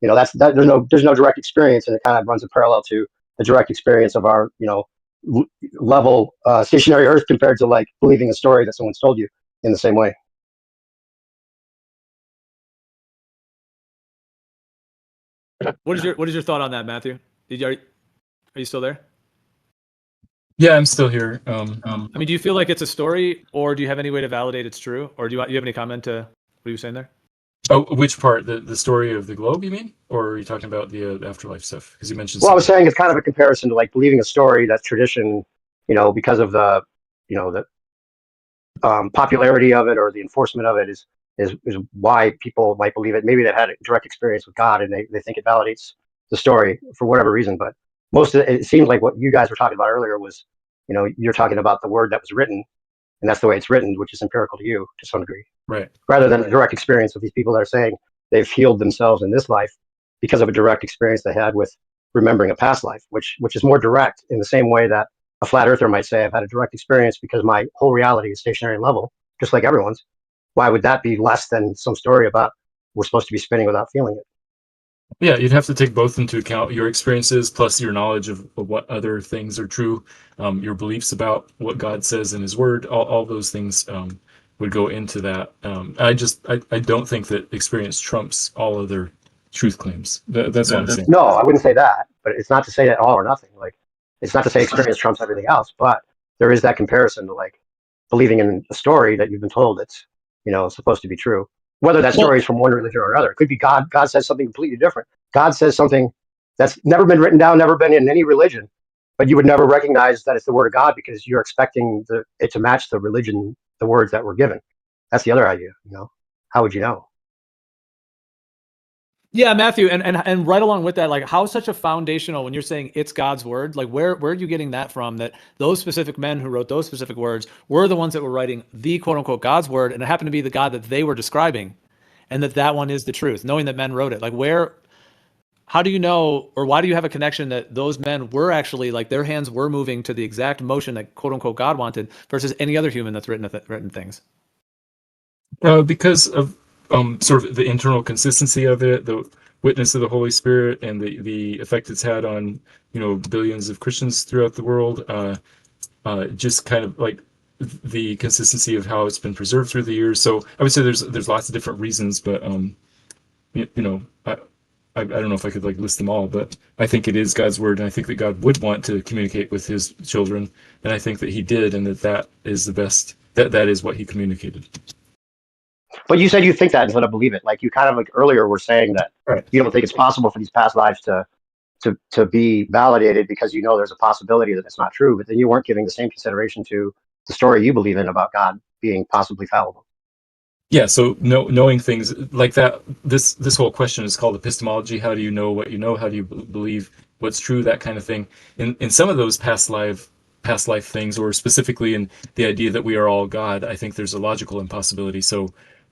There's no direct experience, and it kind of runs a parallel to the direct experience of our level stationary Earth, compared to like believing a story that someone's told you in the same way. What is your thought on that, Matthew? Are you still there? Yeah, I'm still here. I mean, do you feel like it's a story, or do you have any way to validate it's true, or do you have any comment to what you were saying there? Oh, which part? The story of the globe, you mean? Or are you talking about the afterlife stuff? Because you mentioned Well, I was something. saying it's kind of a comparison to like believing a story that tradition, because of the popularity of it, or the enforcement of it, is why people might believe it. Maybe they've had a direct experience with God, and they think it validates the story for whatever reason. But most of it seems like what you guys were talking about earlier was, you're talking about the word that was written, and that's the way it's written, which is empirical to you to some degree, Right. rather than a direct experience with these people that are saying they've healed themselves in this life because of a direct experience they had with remembering a past life, which is more direct, in the same way that a flat earther might say, I've had a direct experience because my whole reality is stationary and level, just like everyone's. Why would that be less than some story about we're supposed to be spinning without feeling it? Yeah, you'd have to take both into account, your experiences plus your knowledge of what other things are true, your beliefs about what God says in His Word. All those things would go into that. I don't think that experience trumps all other truth claims. That's what I'm saying. No, I wouldn't say that, but it's not to say that all or nothing. Like, it's not to say experience trumps everything else, but there is that comparison to like believing in a story that you've been told it's supposed to be true. Whether that story is from one religion or another, it could be God. God says something completely different. God says something that's never been written down, never been in any religion, but you would never recognize that it's the word of God because you're expecting it to match the religion, the words that were given. That's the other idea. How would you know? Yeah, Matthew, and right along with that, like, how such a foundational, when you're saying it's God's word, like where are you getting that from? That those specific men who wrote those specific words were the ones that were writing the quote unquote God's word, and it happened to be the God that they were describing. and that one is the truth, knowing that men wrote it. Like how do you know, or why do you have a connection that those men were actually, like, their hands were moving to the exact motion that quote unquote God wanted versus any other human that's written things? Because of sort of the internal consistency of it, the witness of the Holy Spirit, and the effect it's had on billions of Christians throughout the world. Just kind of like the consistency of how it's been preserved through the years. So I would say there's lots of different reasons, but I don't know if I could like list them all, but I think it is God's word, and I think that God would want to communicate with his children, and I think that he did, and that is the best, that is what he communicated. But you said you think that instead of believe it. Like you kind of like earlier were saying that Right. you don't think it's possible for these past lives to be validated because there's a possibility that it's not true, but then you weren't giving the same consideration to the story you believe in about God being possibly fallible. Yeah, so knowing things like that, this whole question is called epistemology. How do you know what you know? How do you believe what's true? That kind of thing. In some of those past life things, or specifically in the idea that we are all God, I think there's a logical impossibility. So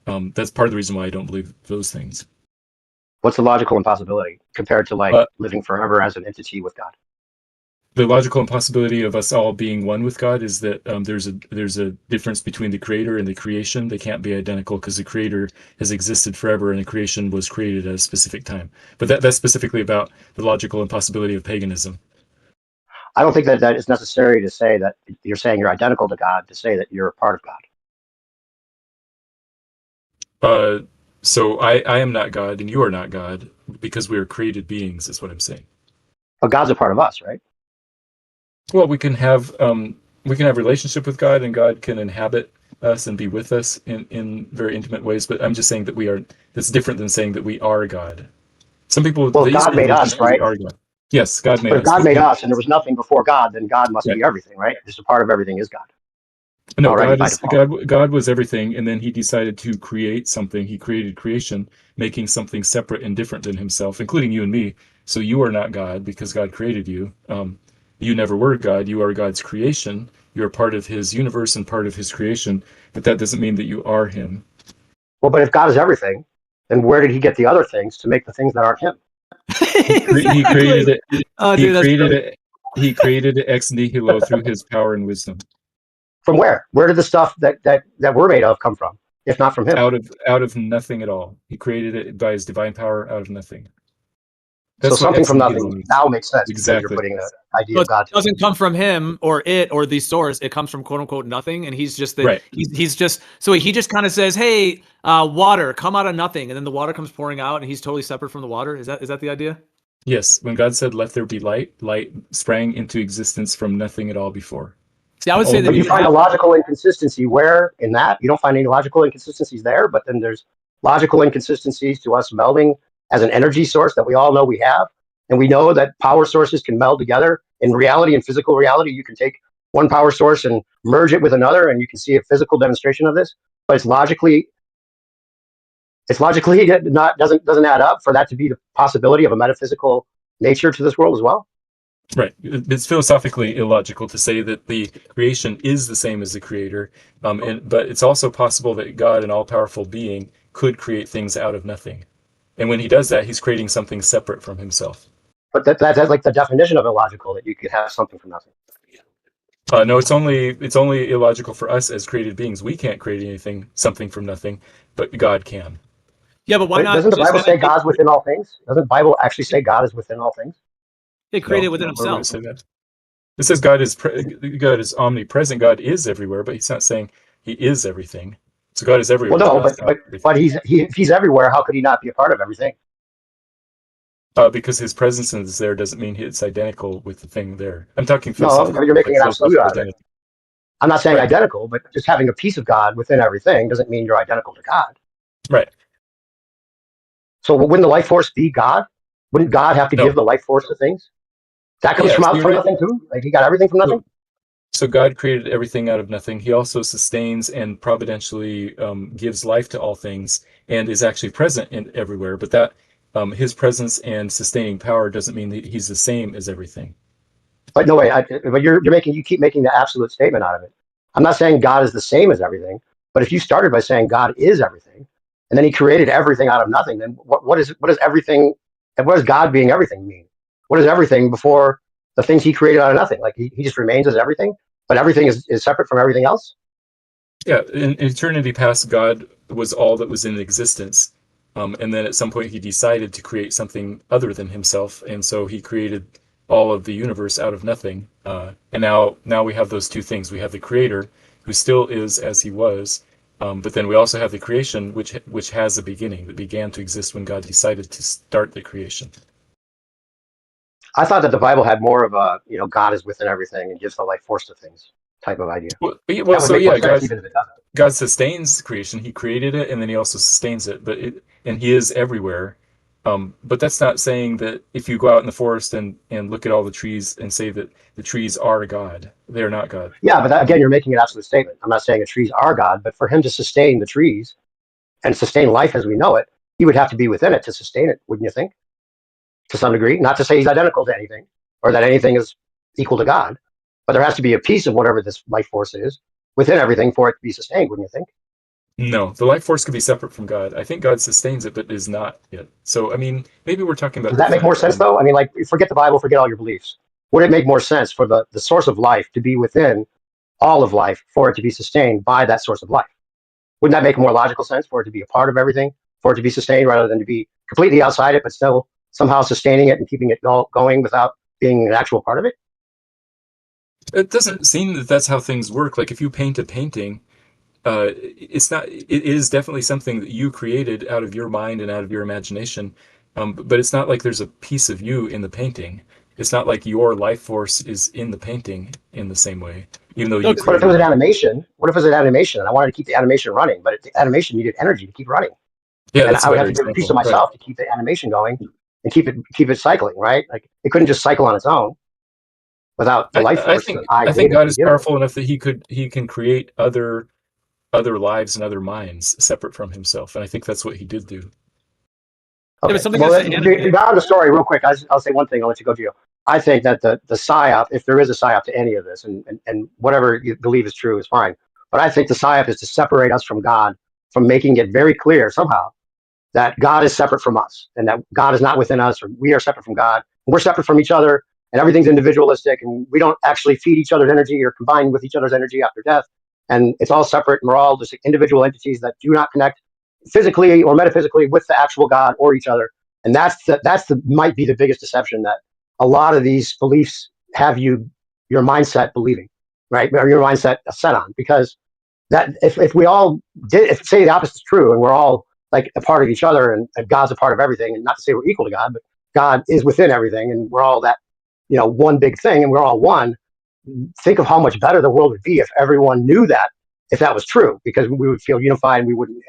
that's part of the reason why I don't believe those things. What's the logical impossibility compared to like living forever as an entity with God? The logical impossibility of us all being one with God is that there's a difference between the creator and the creation. They can't be identical because the creator has existed forever and the creation was created at a specific time. But that's specifically about the logical impossibility of paganism. I don't think that is necessary to say that you're saying you're identical to God to say that you're a part of God. So I am not God and you are not God because we are created beings, is what I'm saying. But God's a part of us, right? Well, we can have relationship with God, and God can inhabit us and be with us in very intimate ways. But I'm just saying that that's different than saying that we are God. Some people, well, God made us, right? We are God. Yes, God made but us. If God made us and there was nothing before God, then God must be everything, right? Just a part of everything is God. No, God was everything, and then he decided to create something. He created creation, making something separate and different than himself, including you and me. So you are not God because God created you. You never were God. You are God's creation. You're part of his universe and part of his creation, but that doesn't mean that you are him. Well, but if God is everything, then where did he get the other things to make the things that aren't him? He created it. Oh, he dude, created it. He created it ex nihilo through his power and wisdom. From where? Where did the stuff that we're made of come from, if not from him? Out of nothing at all. He created it by his divine power out of nothing. That's so something from nothing now makes sense. Exactly. Because you're putting the idea of God. It doesn't come from him or the source. It comes from quote unquote nothing, and he's just he's just so he just kind of says, "Hey, water, come out of nothing," and then the water comes pouring out, and he's totally separate from the water. Is that the idea? Yes. When God said, "Let there be light," light sprang into existence from nothing at all before. See, I would say that you find a logical inconsistency where in that you don't find any logical inconsistencies there, but then there's logical inconsistencies to us melding as an energy source that we all know we have. And we know that power sources can meld together in reality and physical reality. You can take one power source and merge it with another, and you can see a physical demonstration of this. But it's logically not doesn't add up for that to be the possibility of a metaphysical nature to this world as well. Right. It's philosophically illogical to say that the creation is the same as the creator, but it's also possible that God, an all-powerful being, could create things out of nothing. And when he does that, he's creating something separate from himself. But that's like the definition of illogical, that you could have something from nothing. No, it's only illogical for us as created beings. We can't create something from nothing, but God can. Yeah, but why not? Doesn't the Bible say God's within all things? Doesn't the Bible actually say God is within all things? He created within himself. It says God is omnipresent. God is everywhere, but he's not saying he is everything. So God is everywhere. Well, no, but if he's everywhere, how could he not be a part of everything? Because his presence is there doesn't mean it's identical with the thing there. I'm talking philosophically. No, you're making an absolute out of it. I'm not saying identical, but just having a piece of God within everything doesn't mean you're identical to God. Right. So wouldn't the life force be God? Wouldn't God have to give the life force to things? That comes from nothing too? Like he got everything from nothing? So God created everything out of nothing. He also sustains and providentially gives life to all things and is actually present everywhere. But that his presence and sustaining power doesn't mean that he's the same as everything. But no way. But you keep making the absolute statement out of it. I'm not saying God is the same as everything. But if you started by saying God is everything, and then he created everything out of nothing, then what does everything, and what does God being everything mean? What is everything before the things he created out of nothing? Like he just remains as everything, but everything is separate from everything else? Yeah, in eternity past, God was all that was in existence. And then at some point he decided to create something other than himself, and so he created all of the universe out of nothing. And now we have those two things. We have the creator, who still is as he was, but then we also have the creation, which has a beginning, that began to exist when God decided to start the creation. I thought that the Bible had more of a, God is within everything and gives the life force to things type of idea. Well, That would so make yeah, more sense, even if it doesn't. God sustains creation. He created it, and then he also sustains it. And he is everywhere. But that's not saying that if you go out in the forest and look at all the trees and say that the trees are God, they're not God. Yeah, but again, you're making an absolute statement. I'm not saying the trees are God, but for him to sustain the trees and sustain life as we know it, he would have to be within it to sustain it, wouldn't you think? To some degree, not to say he's identical to anything or that anything is equal to God, but there has to be a piece of whatever this life force is within everything for it to be sustained, wouldn't you think? No, the life force could be separate from God. I think God sustains it, but is not yet. So, I mean, maybe we're talking about Does that make more different, sense though? I mean, like, forget the Bible, forget all your beliefs. Would it make more sense for the source of life to be within all of life for it to be sustained by that source of life? Wouldn't that make more logical sense for it to be a part of everything, for it to be sustained rather than to be completely outside it, but still somehow sustaining it and keeping it going without being an actual part of it? It doesn't seem that that's how things work. Like if you paint a painting, it's not. It is definitely something that you created out of your mind and out of your imagination. But it's not like there's a piece of you in the painting. It's not like your life force is in the painting in the same way, even though you. But if it was an animation, what if it was an animation and I wanted to keep the animation running, but the animation needed energy to keep running? Yeah, And that's I a would better have to give a piece of example. Right. myself to keep the animation going and keep it cycling, right? Like it couldn't just cycle on its own without the life I force think that I I think gave it God to is begin with. powerful enough that he can create other lives and other minds separate from himself, and I think that's what he did do. Okay. but something Well, that's animated. beyond the story, real quick, I'll say one thing. I'll let you go, Gio. I think that the psyop, if there is a psyop to any of this, and whatever you believe is true is fine. But I think the psyop is to separate us from God, from making it very clear somehow that God is separate from us and that God is not within us, or we are separate from God. We're separate from each other, and everything's individualistic, and we don't actually feed each other's energy or combine with each other's energy after death. And it's all separate, and we're all just individual entities that do not connect physically or metaphysically with the actual God or each other. And that's the might be the biggest deception that a lot of these beliefs have your mindset believing, right? Or your mindset set on, because that if we all did, if say the opposite is true and we're all like a part of each other and God's a part of everything, and not to say we're equal to God, but God is within everything and we're all that, one big thing and we're all one. Think of how much better the world would be if everyone knew that, if that was true, because we would feel unified and we wouldn't,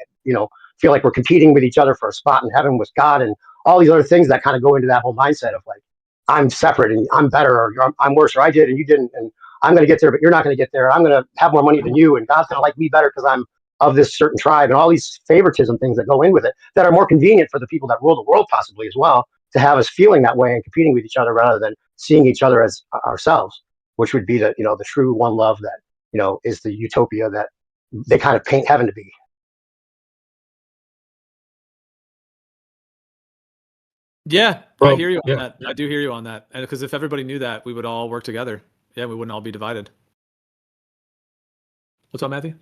feel like we're competing with each other for a spot in heaven with God and all these other things that kind of go into that whole mindset of like, I'm separate and I'm better, or I'm worse, or I did and you didn't, and I'm going to get there, but you're not going to get there. I'm going to have more money than you, and God's going to like me better because I'm of this certain tribe, and all these favoritism things that go in with it that are more convenient for the people that rule the world possibly as well, to have us feeling that way and competing with each other rather than seeing each other as ourselves, which would be the true one love that is the utopia that they kind of paint heaven to be. Yeah, I Well, hear you on yeah. that. I do hear you on that. And because if everybody knew that, we would all work together. Yeah, we wouldn't all be divided. What's up, Matthew?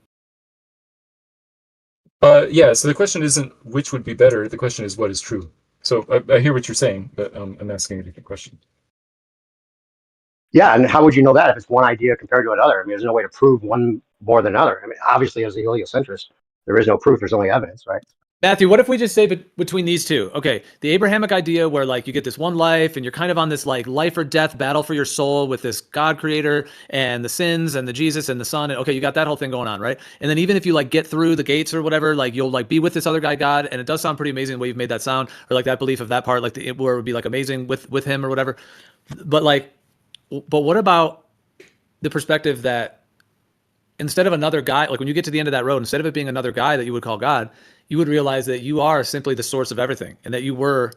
Yeah. So the question isn't which would be better. The question is what is true. So I hear what you're saying, but I'm asking a different question. Yeah, and how would you know that if it's one idea compared to another? I mean, there's no way to prove one more than another. I mean, obviously, as a heliocentrist, there is no proof. There's only evidence, right? Matthew, what if we just say between these two? Okay, the Abrahamic idea where like you get this one life and you're kind of on this like life or death battle for your soul with this God creator and the sins and the Jesus and the Son. And okay, you got that whole thing going on, right? And then even if you like get through the gates or whatever, like you'll like be with this other guy, God, and it does sound pretty amazing the way you've made that sound, or like that belief of that part, like where it would be like amazing with him or whatever. But what about the perspective that instead of another guy, like when you get to the end of that road, instead of it being another guy that you would call God, you would realize that you are simply the source of everything, and that you were,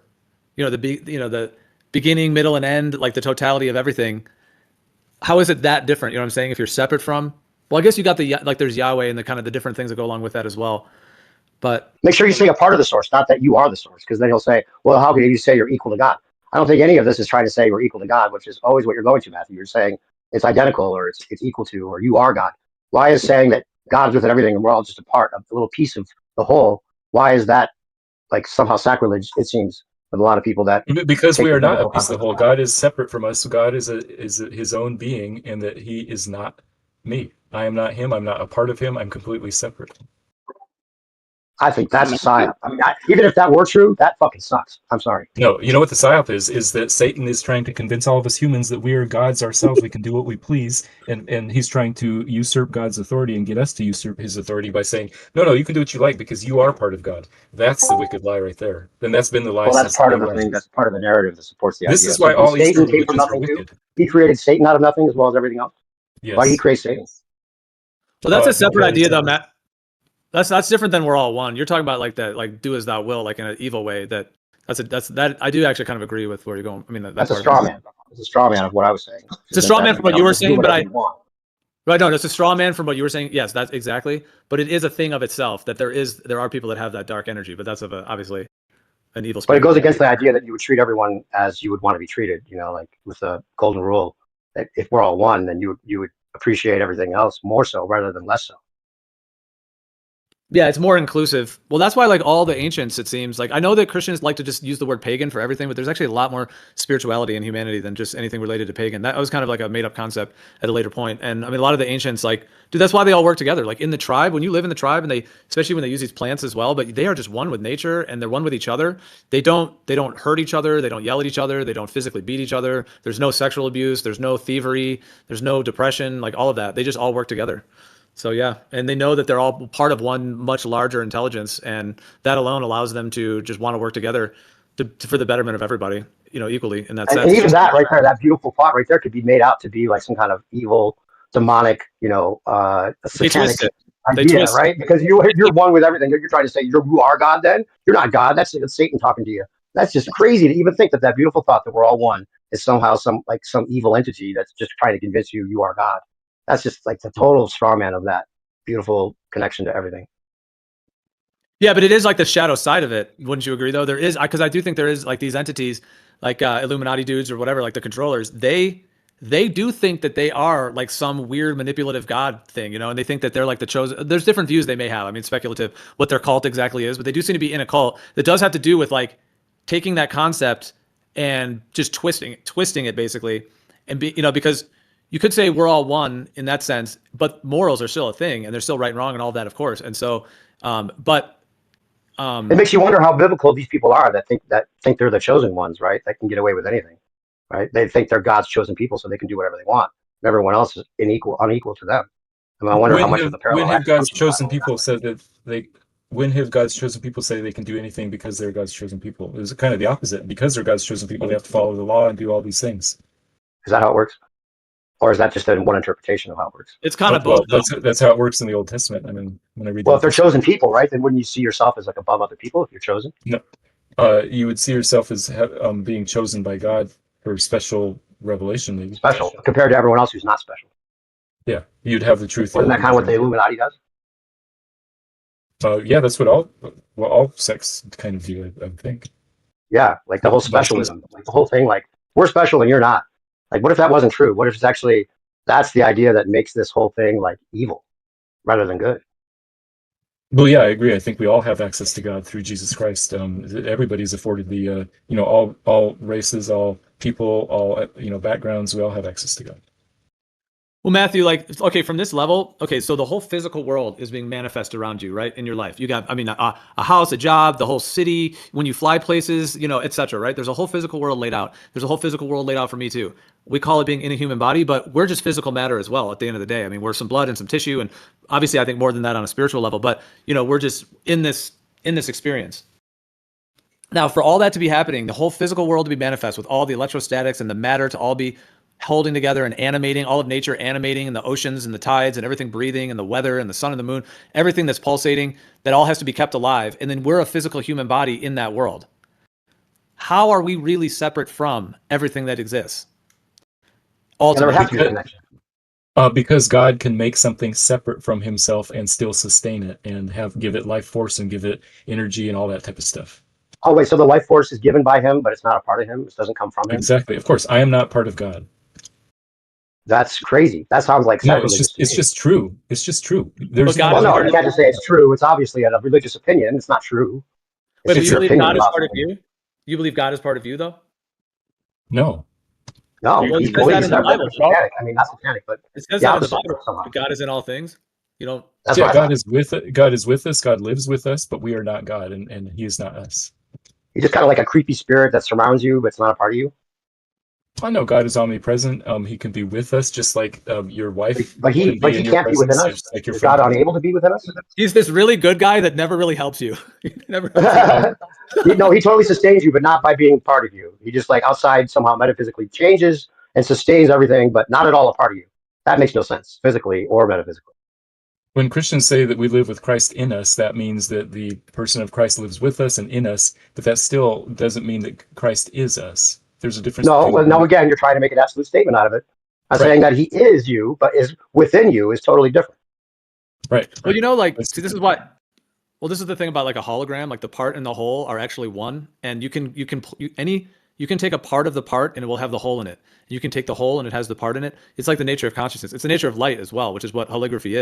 the beginning, middle, and end, like the totality of everything. How is it that different? You know what I'm saying? If you're separate from, well, I guess you got there's Yahweh and the kind of the different things that go along with that as well. But Make sure you say a part of the source, not that you are the source, because then he'll say, well, how can you say you're equal to God? I don't think any of this is trying to say we're equal to God, which is always what you're going to, Matthew. You're saying it's identical or it's equal to or you are God. Why is saying that God's within everything and we're all just a part of a little piece of the whole? Why is that like somehow sacrilege? It seems with a lot of people that Because take we the are not a biblical piece of the concept whole. of God. God is separate from us. So God is his own being, and that he is not me. I am not him. I'm not a part of him. I'm completely separate. I think that's a psyop. I mean, even if that were true, that fucking sucks. I'm sorry. No, you know what the psyop is that Satan is trying to convince all of us humans that we are gods ourselves. We can do what we please, and he's trying to usurp God's authority and get us to usurp his authority by saying, no, you can do what you like because you are part of God. That's the wicked lie right there. And that's been the lie Well, that's since part day of the one. thing. That's part of the narrative that supports the This idea. is So why then all Satan Eastern came from religions are nothing too. wicked. He created Satan out of nothing as well as everything else. Why did he Yes. create Satan? so that's a separate Because, idea, though, Matt. That's different than we're all one. You're talking about like that, like do as thou will, like in an evil way. That I do actually kind of agree with where you're going. I mean, that That's a part straw of it. man. It's a straw man of what I was saying. It's a straw man from what you were Just do saying, but whatever you want. right, no, it's a straw man from what you were saying. Yes, that's exactly. But it is a thing of itself that there are people that have that dark energy, but that's obviously an evil But it spirit. goes against the idea that you would treat everyone as you would want to be treated. You know, like with the golden rule, that if we're all one, then you would appreciate everything else more so rather than less so. Yeah, it's more inclusive. Well, that's why like all the ancients, it seems like I know that Christians like to just use the word pagan for everything, but there's actually a lot more spirituality in humanity than just anything related to pagan. That was kind of like a made up concept at a later point. And I mean, a lot of the ancients, like, dude, that's why they all work together. Like in the tribe, when you live in the tribe, and especially when they use these plants as well, but they are just one with nature and they're one with each other. They don't hurt each other. They don't yell at each other. They don't physically beat each other. There's no sexual abuse. There's no thievery. There's no depression. Like all of that. They just all work together. So yeah, and they know that they're all part of one much larger intelligence, and that alone allows them to just want to work together for the betterment of everybody, equally in that sense. And even that right there, that beautiful thought right there, could be made out to be like some kind of evil, demonic, They satanic twist it. They idea, twist right? Because you're one with everything. You're trying to say you are God. Then you're not God. That's Satan talking to you. That's just crazy to even think that beautiful thought that we're all one is somehow some evil entity that's just trying to convince you are God. That's just like the total straw man of that beautiful connection to everything. Yeah, but it is like the shadow side of it. Wouldn't you agree, though? There is, because I do think there is like these entities, like Illuminati dudes or whatever, like the controllers. They do think that they are like some weird manipulative god thing, and they think that they're like the chosen. There's different views they may have. I mean, speculative what their cult exactly is, but they do seem to be in a cult that does have to do with like taking that concept and just twisting it basically, and because you could say we're all one in that sense, but morals are still a thing, and there's still right and wrong and all that, of course. And so, it makes you wonder how biblical these people are that think they're the chosen ones, right? That can get away with anything, right? They think they're God's chosen people, so they can do whatever they want. And everyone else is unequal to them. I mean, I wonder how much of the parallel. When have God's chosen people said that they? When have God's chosen people say they can do anything because they're God's chosen people? It was kind of the opposite. Because they're God's chosen people, they have to follow the law and do all these things. Is that how it works? Or is that just one interpretation of how it works? It's kind of both. Well, that's how it works in the Old Testament. I mean, when I read. Well, if they're chosen people, right, then wouldn't you see yourself as like above other people if you're chosen? No, you would see yourself as being chosen by God for special revelation, maybe. Special compared to everyone else who's not special. Yeah, you'd have the truth. Isn't that kind of what the Illuminati does? Yeah, that's what all sects kind of do, I think. Yeah, like the whole specialism, like the whole thing, like we're special and you're not. Like, what if that wasn't true? What if it's actually that's the idea that makes this whole thing like evil rather than good? Well, yeah, I agree. I think we all have access to God through Jesus Christ. Everybody's afforded the, all races, all people, all backgrounds. We all have access to God. Well, Mathew, like, okay, from this level, okay, so the whole physical world is being manifest around you, right, in your life. You got, I mean, a house, a job, the whole city, when you fly places, etc., right? There's a whole physical world laid out. There's a whole physical world laid out for me too. We call it being in a human body, but we're just physical matter as well at the end of the day. I mean, we're some blood and some tissue, and obviously I think more than that on a spiritual level, but, we're just in this experience. Now, for all that to be happening, the whole physical world to be manifest with all the electrostatics and the matter to all be holding together and animating, all of nature animating, and the oceans and the tides and everything breathing and the weather and the sun and the moon, everything that's pulsating, that all has to be kept alive. And then we're a physical human body in that world. How are we really separate from everything that exists? Ultimately, Yeah, there have to be a connection. Because God can make something separate from himself and still sustain it and give it life force and give it energy and all that type of stuff. Oh wait, so the life force is given by him, but it's not a part of him. It doesn't come from him. Exactly. Of course, I am not part of God. That's crazy. That sounds like No, sacrilege. it's just true. It's just true. There's God Well, is no, part you of can't just say it's true. It's obviously a religious opinion. It's not true. It's Wait, but just you your believe opinion God is about part of something. you? You believe God is part of you, though? no. No, Well, he it says that believes in the that Bible. satanic. I mean, not satanic, but It says the that in the opposite Bible. somehow. That God is in all things. You don't. That's Yeah, what I God thought. is with us. God lives with us, but we are not God, and He is not us. He's just kind of like a creepy spirit that surrounds you, but it's not a part of you. I know God is omnipresent. He can be with us, just like your wife But can he be in your can't be within presence, us. just like your Is friend God can be. unable to be within us? He's this really good guy that never really helps you. He never helps you. No, he totally sustains you, but not by being part of you. He just like outside somehow metaphysically changes and sustains everything, but not at all a part of you. That makes no sense, physically or metaphysically. When Christians say that we live with Christ in us, that means that the person of Christ lives with us and in us, but that still doesn't mean that Christ is us. There's a difference No, well, no. between Again, you're trying to make an absolute statement out of it. I'm right, saying that he is you, but is within you is totally different. right. Well, you know, like, That's see, this is what. Well, this is the thing about like a hologram. Like the part and the whole are actually one, and you can take a part of the part and it will have the whole in it. You can take the whole and it has the part in it. It's like the nature of consciousness. It's the nature of light as well, which is what holography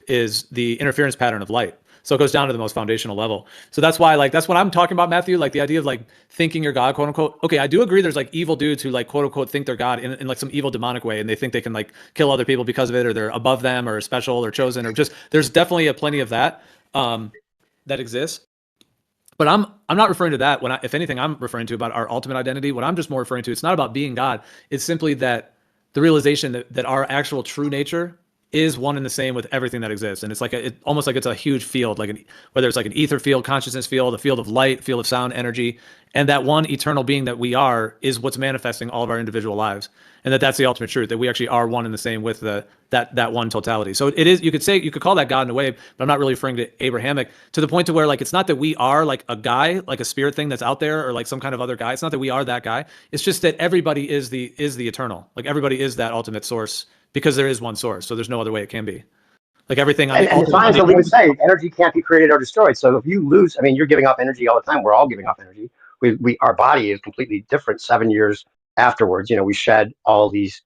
is the interference pattern of light. So it goes down to the most foundational level. So that's why, like, that's what I'm talking about, Mathew. Like the idea of like thinking you're God, quote unquote. Okay, I do agree. There's like evil dudes who like quote unquote think they're God in like some evil demonic way, and they think they can like kill other people because of it, or they're above them, or special, or chosen, or just there's definitely a plenty of that that exists. But I'm not referring to that. When if anything, I'm referring to about our ultimate identity. What I'm just more referring to, it's not about being God. It's simply that the realization that our actual true nature is one and the same with everything that exists. And it's like almost like it's a huge field, like whether it's like an ether field, consciousness field, a field of light, field of sound, energy, and that one eternal being that we are is what's manifesting all of our individual lives. And that's the ultimate truth, that we actually are one and the same with that one totality. So it is, you could call that God in a way, but I'm not really referring to Abrahamic, to the point to where like it's not that we are like a guy, like a spirit thing that's out there, or like some kind of other guy. It's not that we are that guy. It's just that everybody is the eternal. Like everybody is that ultimate source, because there is one source. So there's no other way it can be. Like everything on And the science will even say energy can't be created or destroyed. So if you lose, I mean, you're giving off energy all the time. We're all giving off energy. Our body is completely different 7 years afterwards. We shed all these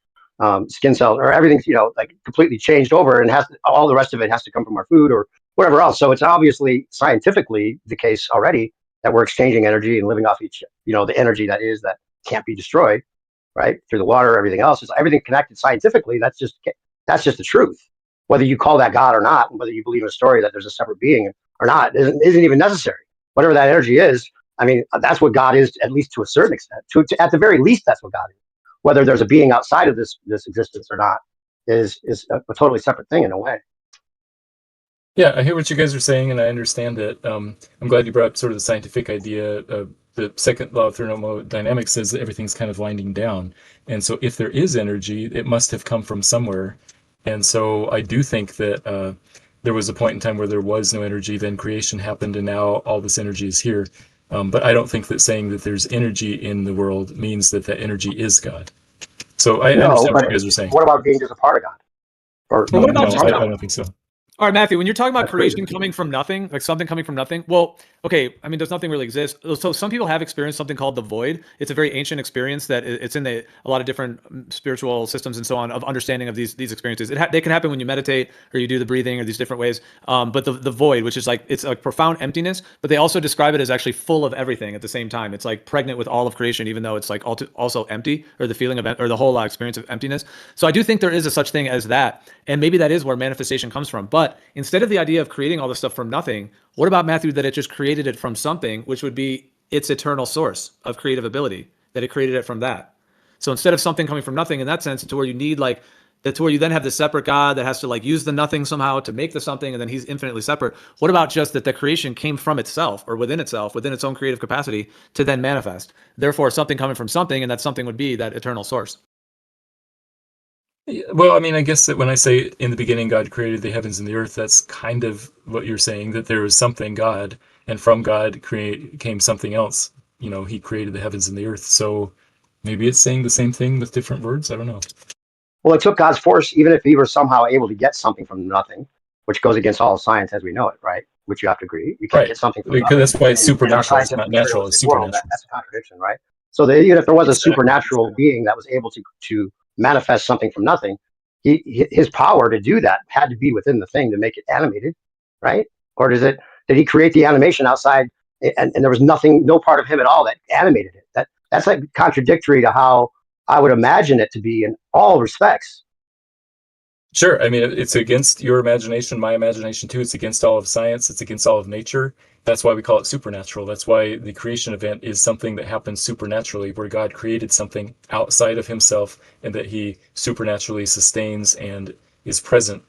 skin cells, or everything's like completely changed over, and all the rest of it has to come from our food or whatever else. So it's obviously scientifically the case already that we're exchanging energy and living off each, the energy that can't be destroyed, right, through the water. Everything else is everything connected scientifically. That's just the truth. Whether you call that God or not, and whether you believe in a story that there's a separate being or not, isn't even necessary. Whatever that energy is, I mean, that's what God is, at least to a certain extent. At the very least, that's what God is. Whether there's a being outside of this existence or not is a totally separate thing in a way. Yeah, I hear what you guys are saying, and I understand it. I'm glad you brought up sort of the scientific idea. The second law of thermodynamics says that everything's kind of winding down. And so if there is energy, it must have come from somewhere. And so I do think that there was a point in time where there was no energy, then creation happened, and now all this energy is here. But I don't think that saying that there's energy in the world means that that energy is God. So I understand what you guys are saying. What about being just a part of God? Or Well, what about I don't think so. All right, Mathew, when you're talking about That's crazy. creation coming from nothing, like something coming from nothing, well, okay, I mean, does nothing really exist? So some people have experienced something called the void. It's a very ancient experience that it's in a lot of different spiritual systems and so on, of understanding of these experiences. They can happen when you meditate or you do the breathing or these different ways. But the void, which is like, it's a profound emptiness, but they also describe it as actually full of everything at the same time. It's like pregnant with all of creation, even though it's like also empty, or the feeling of, or the whole experience of emptiness. So I do think there is a such thing as that. And maybe that is where manifestation comes from. But instead of the idea of creating all this stuff from nothing, what about, Mathew, that it just created it from something, which would be its eternal source of creative ability, that it created it from that? So instead of something coming from nothing in that sense, to where you need like, that's where you then have the separate God that has to like use the nothing somehow to make the something, and then he's infinitely separate. What about just that the creation came from itself, or within itself, within its own creative capacity to then manifest? Therefore, something coming from something, and that something would be that eternal source. Well, I mean, I guess that when I say in the beginning God created the heavens and the earth, that's kind of what you're saying, that there was something God, and from God came something else. He created the heavens and the earth. So maybe it's saying the same thing with different words. I don't know. Well, it took God's force, even if he were somehow able to get something from nothing, which goes against all of science as we know it, right? Which you have to agree. You can't Right. get something from Because nothing. that's why it's In our supernatural. It's scientific not natural. It's materialistic world, supernatural. that's a contradiction, right? So that even if there was a Exactly. supernatural being that was able to manifest something from nothing, his power to do that had to be within the thing to make it animated, right? Or did he create the animation outside and there was nothing, no part of him at all that animated it? That's like contradictory to how I would imagine it to be in all respects. Sure. I mean, it's against your imagination, my imagination too. It's against all of science. It's against all of nature. That's why we call it supernatural. That's why the creation event is something that happens supernaturally, where God created something outside of himself and that he supernaturally sustains and is present,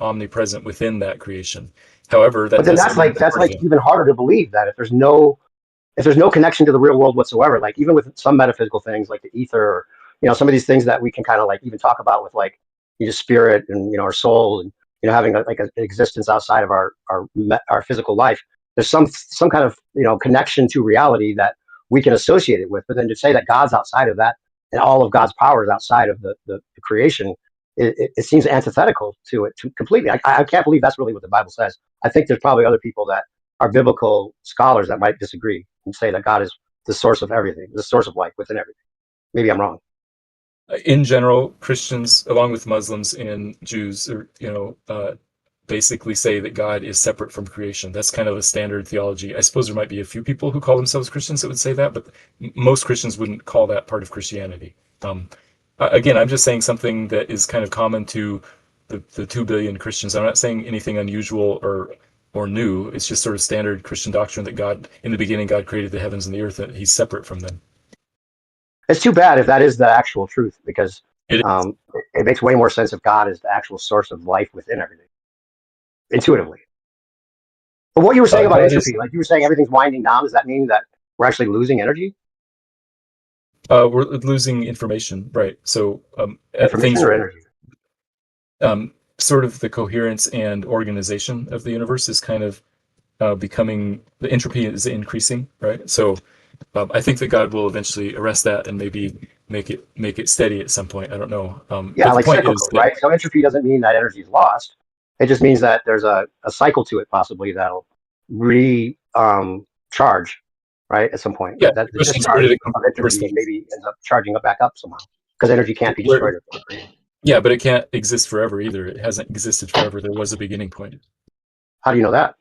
omnipresent within that creation. However, that But then doesn't mean that's like even harder to believe that if there's no connection to the real world whatsoever, like even with some metaphysical things like the ether, or some of these things that we can kind of like even talk about with like spirit and our soul and having like an existence outside of our physical life. There's some kind of connection to reality that we can associate it with. But then to say that God's outside of that and all of God's power is outside of the creation, it seems antithetical to it completely. I can't believe that's really what the Bible says. I think there's probably other people that are biblical scholars that might disagree and say that God is the source of everything, the source of life within everything. Maybe I'm wrong. in general, Christians, along with Muslims and Jews, basically say that God is separate from creation. That's kind of a standard theology. I suppose there might be a few people who call themselves Christians that would say that, but most Christians wouldn't call that part of Christianity. Again, I'm just saying something that is kind of common to the 2 billion Christians. I'm not saying anything unusual or new. It's just sort of standard Christian doctrine that God, in the beginning, God created the heavens and the earth, that he's separate from them. It's too bad if that is the actual truth, because It it makes way more sense if God is the actual source of life within everything, intuitively. But what you were saying about God is, entropy, like you were saying everything's winding down, does that mean that we're actually losing energy? we're losing information, right? So Information things or are energy? sort of the coherence and organization of the universe is kind of becoming, the entropy is increasing, right? So I think that God will eventually arrest that and maybe make it steady at some point. I don't know. Yeah, But the like point is cyclical, that right? So entropy doesn't mean that energy is lost. It just means that there's a cycle to it, possibly, that'll charge, right, at some point. yeah, That the the question is, where discharge did it come of from in the first entropy place? maybe ends up charging it back up somehow, because energy can't be Where, destroyed or created. yeah, but it can't exist forever either. It hasn't existed forever. There was a beginning point. How do you know that?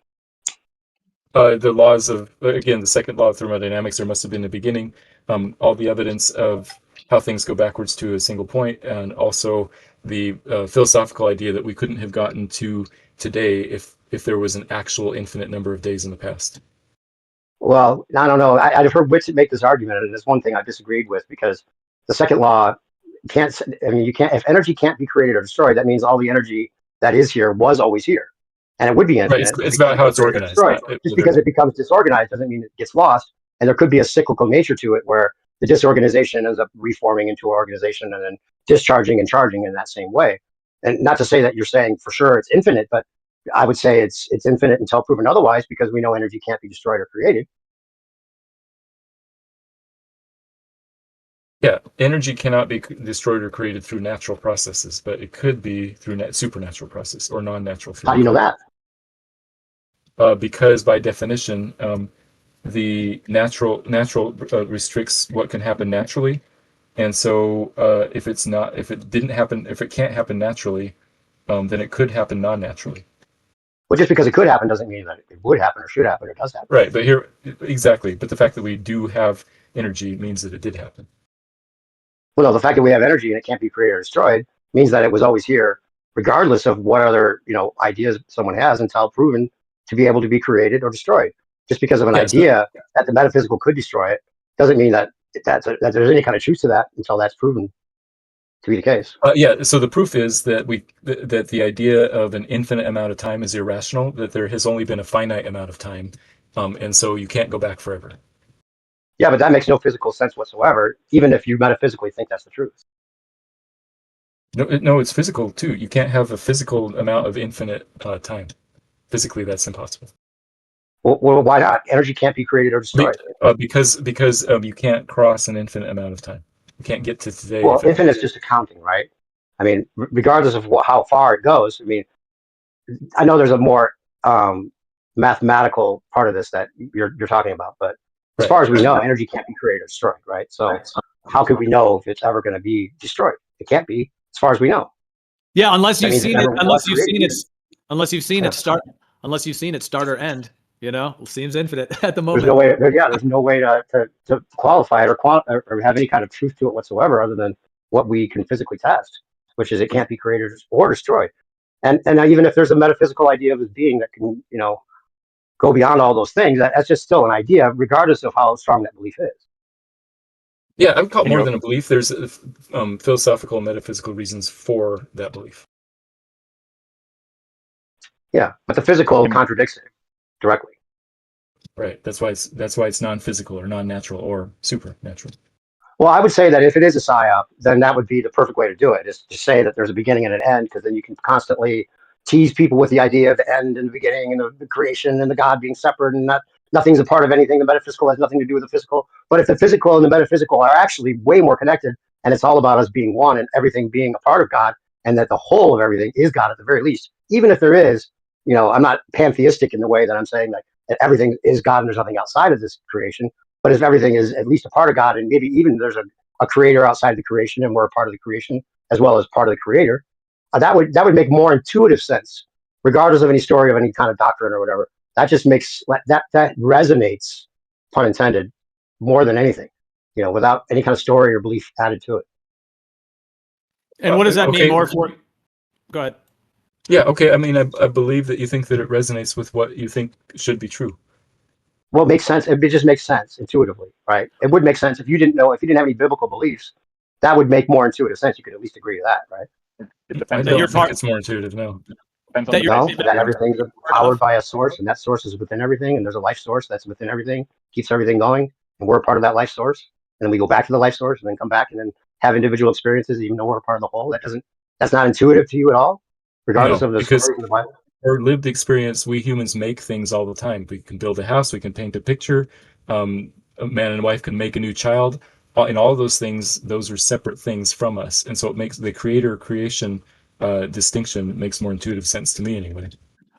The laws of, again, the second law of thermodynamics, there must have been a beginning. All the evidence of how things go backwards to a single point, and also the philosophical idea that we couldn't have gotten to today if there was an actual infinite number of days in the past. Well, I don't know. I've heard Witsit make this argument, and it's one thing I disagreed with, because the second law can't. I mean, you can't. If energy can't be created or destroyed, that means all the energy that is here was always here, and it would be Right. infinite. It's Because about it how gets it's created or organized, destroyed. not Just whether. because it becomes disorganized doesn't mean it gets lost, and there could be a cyclical nature to it where the disorganization ends up reforming into an organization and then discharging and charging in that same way. And not to say that you're saying for sure it's infinite, but I would say it's infinite until proven otherwise, because we know energy can't be destroyed or created. Yeah, energy cannot be destroyed or created through natural processes, but it could be through supernatural process or non-natural How through do you know that? because by definition, the natural restricts what can happen naturally, and so if it didn't happen, if it can't happen naturally, then it could happen non-naturally. Well, just because it could happen doesn't mean that it would happen or should happen or does happen. Right, but here exactly. But the fact that we do have energy means that it did happen. Well, no, the fact that we have energy and it can't be created or destroyed means that it was always here, regardless of what other ideas someone has, until proven to be able to be created or destroyed. Just because of an Yeah, so idea that the metaphysical could destroy it doesn't mean that that there's any kind of truth to that until that's proven to be the case. yeah, so the proof is that that the idea of an infinite amount of time is irrational. That there has only been a finite amount of time, and so you can't go back forever. Yeah, but that makes no physical sense whatsoever, even if you metaphysically think that's the truth. No, it's physical too. You can't have a physical amount of infinite time. Physically, that's impossible. Well, why not? Energy can't be created or Be, destroyed. because you can't cross an infinite amount of time. You can't get to today Well, if it. infinite is just accounting, right? I mean, regardless of how far it goes. I mean, I know there's a more mathematical part of this that you're talking about, but as Right. far as we know, energy can't be created or destroyed, right? So how could we know if it's ever going to be destroyed? It can't be, as far as we know. Yeah, unless That you've means it seen it, never was created. unless you've seen Yeah. it start, unless you've seen it start or end. You know, it seems infinite at the There's moment. no way. There's no way to qualify it or have any kind of truth to it whatsoever, other than what we can physically test, which is it can't be created or destroyed. And even if there's a metaphysical idea of this being that can, go beyond all those things, that's just still an idea, regardless of how strong that belief is. Yeah, I would call it And more you're- than a belief. There's philosophical and metaphysical reasons for that belief. Yeah, but the physical And- contradicts it directly. Right. That's why it's non-physical or non-natural or supernatural. Well, I would say that if it is a psyop, then that would be the perfect way to do it, is to say that there's a beginning and an end, because then you can constantly tease people with the idea of the end and the beginning and the creation and the God being separate and nothing's a part of anything. The metaphysical has nothing to do with the physical. But if the physical and the metaphysical are actually way more connected, and it's all about us being one and everything being a part of God, and that the whole of everything is God at the very least, even if there is, I'm not pantheistic in the way that I'm saying that everything is God and there's nothing outside of this creation. But if everything is at least a part of God, and maybe even there's a creator outside the creation, and we're a part of the creation as well as part of the creator, that would make more intuitive sense, regardless of any story of any kind of doctrine or whatever. That just makes that resonates, pun intended, more than anything, without any kind of story or belief added to it. And what does that Okay. mean more for? Go ahead. Yeah, okay. I mean, I believe that you think that it resonates with what you think should be true. Well, it makes sense. It just makes sense intuitively, right? It would make sense if you didn't have any biblical beliefs. That would make more intuitive sense. You could at least agree to that, right? It I depends That don't you're on, think part- it's more intuitive, no. depends on that the you're- No, basis. that everything's powered of. by a source, and that source is within everything, and there's a life source that's within everything, keeps everything going, and we're a part of that life source. And then we go back to the life source, and then come back, and then have individual experiences, even though we're a part of the whole. That's not intuitive to you at all, regardless No, of the because stories in the Bible. our lived experience, we humans make things all the time. We can build a house, we can paint a picture, a man and wife can make a new child. In all of those things, those are separate things from us. And so it makes the creation distinction makes more intuitive sense to me anyway.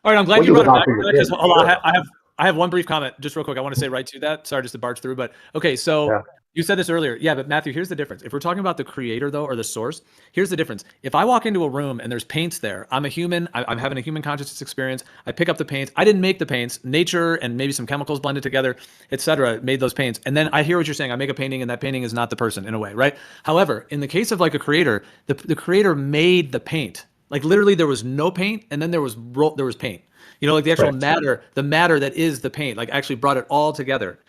All right, I'm glad What you you brought it live on back for to your that, because kids, hold on, sure. I have one brief comment just real quick. I want to say right to that. Sorry, just to barge through, but okay. So Yeah. you said this earlier, yeah. But Matthew, here's the difference. If we're talking about the creator though, or the source, here's the difference. If I walk into a room and there's paints there, I'm a human. I'm having a human consciousness experience. I pick up the paints. I didn't make the paints. Nature and maybe some chemicals blended together, etc., made those paints. And then I hear what you're saying. I make a painting, and that painting is not the person in a way, right? However, in the case of like a creator, the creator made the paint. Like literally, there was no paint, and then there was paint. Like the actual Right. matter, the matter that is the paint, like actually brought it all together.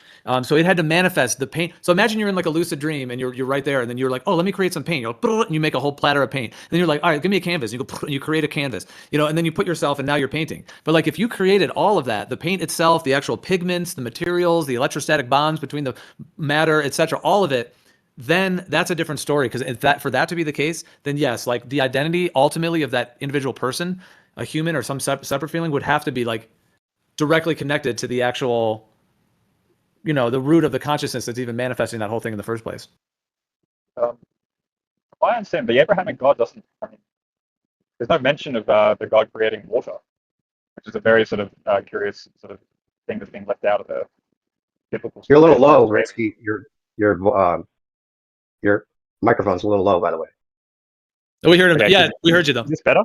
So it had to manifest the paint. So imagine you're in like a lucid dream and you're right there, and then you're like, oh, let me create some paint. And you make a whole platter of paint. And then you're like, all right, give me a canvas. You go and you create a canvas, and then you put yourself, and now you're painting. But like if you created all of that, the paint itself, the actual pigments, the materials, the electrostatic bonds between the matter, etc., all of it, then that's a different story. Because for that to be the case, then yes, like the identity ultimately of that individual person, a human or some separate feeling, would have to be like directly connected to the actual, the root of the consciousness that's even manifesting that whole thing in the first place. I understand the Abrahamic God doesn't. I mean, there's no mention of the God creating water, which is a very sort of curious sort of thing that's been left out of the biblical. You're a little story. low, Ritzky. Your microphone's a little low, by the way. We heard him. Okay, Yeah, we heard you though. Is this better?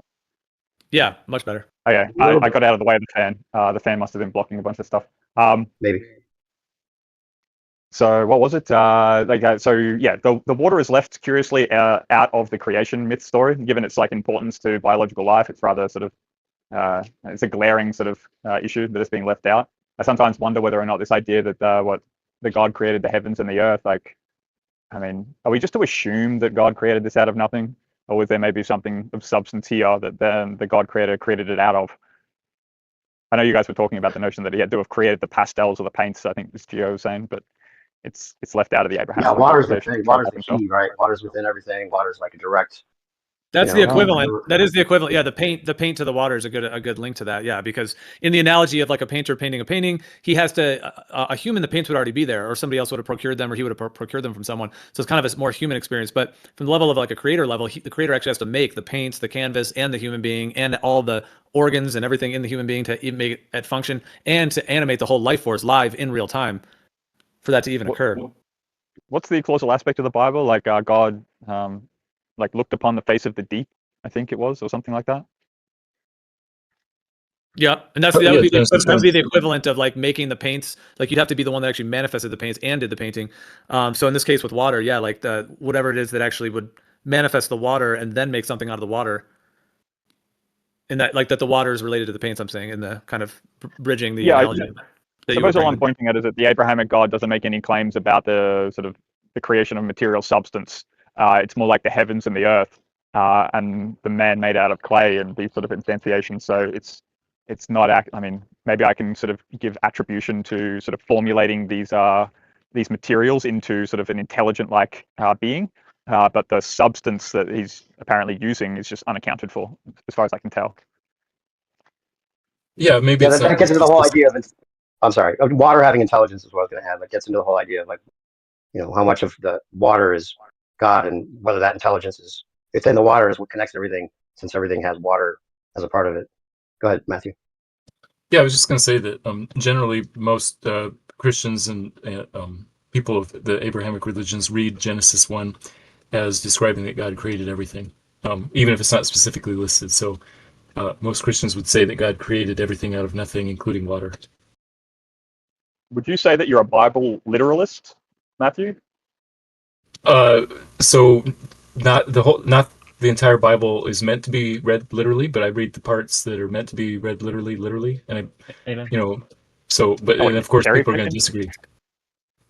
Yeah, much better. Okay, I got out of the way of the fan. The fan must have been blocking a bunch of stuff. Maybe. So what was it? The water is left curiously out of the creation myth story, given its like importance to biological life. It's rather sort of it's a glaring sort of issue that it's being left out. I sometimes wonder whether or not this idea that what the God created the heavens and the earth, like, I mean, are we just to assume that God created this out of nothing, or was there maybe something of substance here that then the God creator created it out of? I know you guys were talking about the notion that he had to have created the pastels or the paints. I think this Gio was saying, but it's left out of the Abraham. Yeah, water's the thing. Water's the key, right? Water's within everything. Water's like a direct That's You the know, equivalent. That is the equivalent. Yeah, the paint to the water is a good link to that. Yeah, because in the analogy of like a painter painting a painting, he has to a human. The paints would already be there, or somebody else would have procured them, or he would have procured them from someone. So it's kind of a more human experience. But from the level of like a creator level, the creator actually has to make the paints, the canvas, and the human being, and all the organs and everything in the human being to even make it function, and to animate the whole life force live in real time for that to even occur. What's the causal aspect of the Bible? Like God, like looked upon the face of the deep, I think it was, or something like that. Yeah, and that would be the equivalent of like making the paints. Like you'd have to be the one that actually manifested the paints and did the painting. So in this case with water, yeah, like the whatever it is that actually would manifest the water and then make something out of the water. And that like that the water is related to the paints. I'm saying in the kind of bridging the analogy. I suppose all I'm pointing at is that the Abrahamic God doesn't make any claims about the sort of the creation of material substance. It's more like the heavens and the earth, and the man made out of clay and these sort of instantiations. So it's not. I mean, maybe I can sort of give attribution to sort of formulating these materials into sort of an intelligent like being, but the substance that he's apparently using is just unaccounted for, as far as I can tell. Yeah, maybe that gets into the whole idea of. I'm sorry, water having intelligence is what I was going to add. That gets into the whole idea of like, you know, how much of the water is God and whether that intelligence is it's in the water is what connects everything, since everything has water as a part of it. Go ahead, Matthew. Yeah, I was just going to say that generally most Christians and people of the Abrahamic religions read Genesis 1 as describing that God created everything, even if it's not specifically listed. So most Christians would say that God created everything out of nothing, including water. Would you say that you're a Bible literalist, Matthew? So not the entire Bible is meant to be read literally, but I read the parts that are meant to be read literally, and Amen. you know, so but and of course people are going to disagree.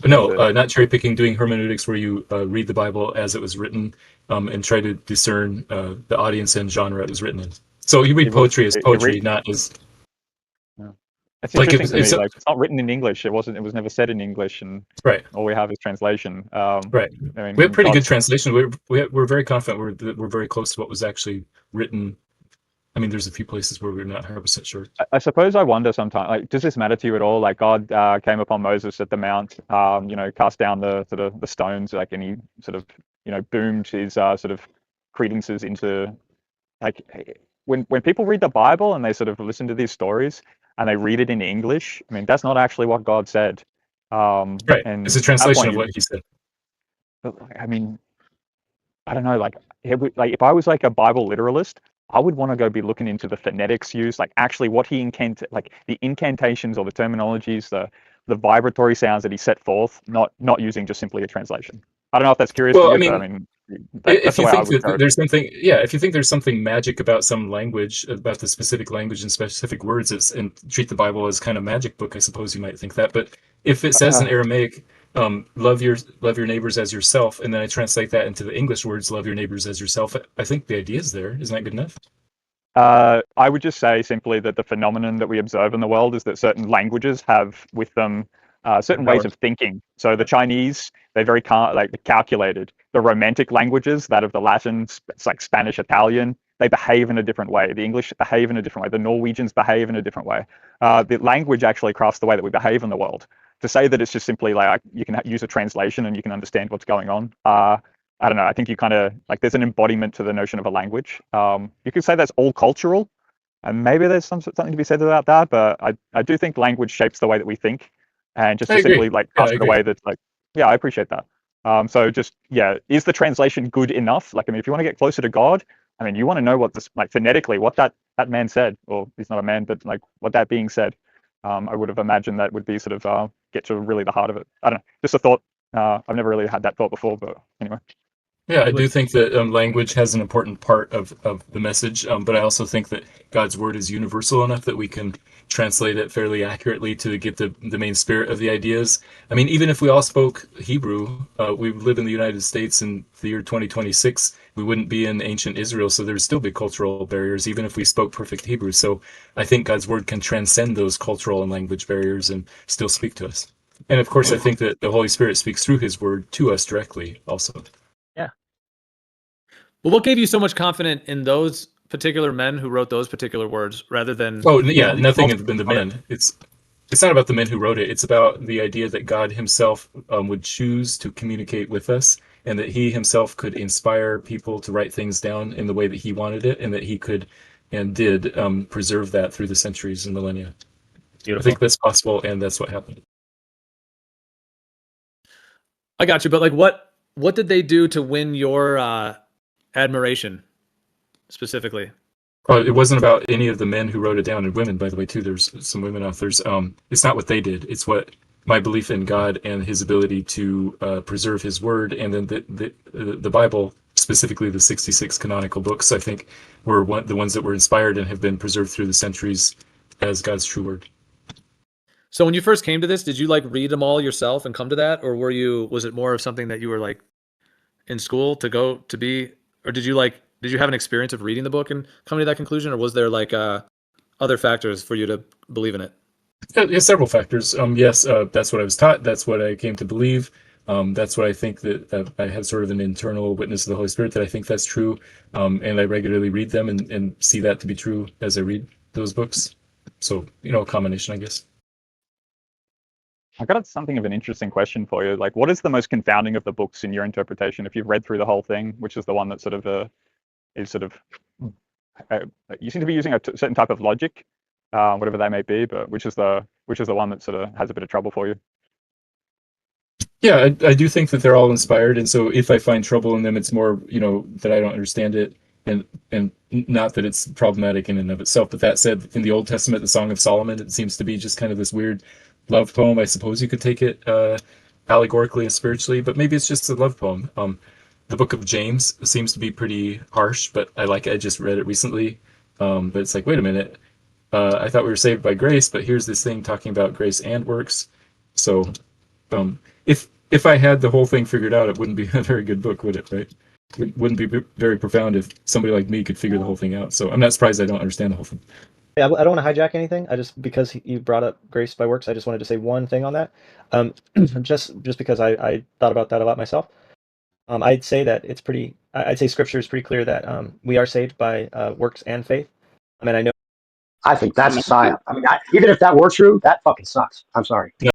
But no, not cherry picking, doing hermeneutics where you read the Bible as it was written, and try to discern the audience and genre it was written in. So you read poetry as poetry, not as. It's interesting to me. Like it's not written in English. It was never said in English, and right. All we have is translation. Right. I mean, we have pretty good translation. We're very confident. We're very close to what was actually written. I mean, there's a few places where we're not 100% sure. I suppose I wonder sometimes, like, does this matter to you at all? Like, God came upon Moses at the mount, cast down the sort of the stones, like, and he sort of, boomed his sort of credences into, like, when people read the Bible and they sort of listen to these stories and they read it in English, I mean, that's not actually what God said. Right. And it's a translation of what he said. I mean, I don't know, like if I was like a Bible literalist, I would want to go be looking into the phonetics used, like actually what he like the incantations or the terminologies, the vibratory sounds that he set forth, not using just simply a translation. I don't know if that's curious to you, but I mean, if you think that there's something, if you think there's something magic about some language, about the specific language and specific words, and treat the Bible as kind of magic book, I suppose you might think that. But if it says in Aramaic, love your neighbors as yourself, and then I translate that into the English words, love your neighbors as yourself, I think the idea is there. Isn't that good enough? I would just say simply that the phenomenon that we observe in the world is that certain languages have with them certain ways of thinking. So the Chinese, they're very calculated. The Romantic languages, that of the Latin, it's like Spanish, Italian, they behave in a different way. The English behave in a different way. The Norwegians behave in a different way. The language actually crafts the way that we behave in the world. To say that it's just simply like you can use a translation and you can understand what's going on, I don't know. I think you kind of like there's an embodiment to the notion of a language. You could say that's all cultural, and maybe there's something to be said about that. But I do think language shapes the way that we think, and just to simply like cast it away that's like, yeah, I appreciate that. So just is the translation good enough? Like, I mean, if you want to get closer to God, I mean, you want to know what this like phonetically what that man said, or he's not a man, but like what that being said. I would have imagined that would be sort of get to really the heart of it. I don't know, just a thought. I've never really had that thought before, but anyway. Yeah, I do think that language has an important part of the message, but I also think that God's word is universal enough that we can translate it fairly accurately to get the main spirit of the ideas. I mean, even if we all spoke Hebrew, we live in the United States in the year 2026, we wouldn't be in ancient Israel, so there'd still be cultural barriers, even if we spoke perfect Hebrew. So I think God's word can transcend those cultural and language barriers and still speak to us. And of course, I think that the Holy Spirit speaks through his word to us directly also. Well, what gave you so much confidence in those particular men who wrote those particular words rather than? Oh yeah, nothing has been the men. It's not about the men who wrote it. It's about the idea that God Himself would choose to communicate with us, and that He Himself could inspire people to write things down in the way that He wanted it, and that He could and did preserve that through the centuries and millennia. Beautiful. I think that's possible, and that's what happened. I got you, but like, what did they do to win your admiration specifically? It wasn't about any of the men who wrote it down, and women, by the way, too. There's some women authors. It's not what they did. It's what my belief in God and His ability to preserve His Word, and then the Bible, specifically the 66 canonical books, I think, were the ones that were inspired and have been preserved through the centuries as God's true Word. So when you first came to this, did you like read them all yourself and come to that, or was it more of something that you were like in school to go to be, or did you have an experience of reading the book and coming to that conclusion, or was there like other factors for you to believe in it? Yeah, several factors. Yes, that's what I was taught. That's what I came to believe. That's what I think that I have sort of an internal witness of the Holy Spirit that I think that's true. And I regularly read them and see that to be true as I read those books. So, a combination, I guess. I got something of an interesting question for you. Like, what is the most confounding of the books in your interpretation? If you've read through the whole thing, which is the one that sort of you seem to be using a certain type of logic, whatever that may be, but which is the one that sort of has a bit of trouble for you? Yeah, I do think that they're all inspired, and so if I find trouble in them, it's more, that I don't understand it, and not that it's problematic in and of itself. But that said, in the Old Testament, the Song of Solomon, it seems to be just kind of this weird love poem. I suppose you could take it allegorically and spiritually, but maybe it's just a love poem. The book of James seems to be pretty harsh, but I like it. I just read it recently, but it's like, wait a minute, I thought we were saved by grace, but here's this thing talking about grace and works. So if I had the whole thing figured out, it wouldn't be a very good book, would it? Right? It wouldn't be very profound if somebody like me could figure the whole thing out. So I'm not surprised I don't understand the whole thing. Yeah, I don't want to hijack anything. Because you brought up grace by works, I just wanted to say one thing on that. Just because I thought about that a lot myself. I'd say that I'd say Scripture is pretty clear that we are saved by works and faith. I mean, I know. I think that's a psyop. I mean, even if that were true, that fucking sucks. I'm sorry. No,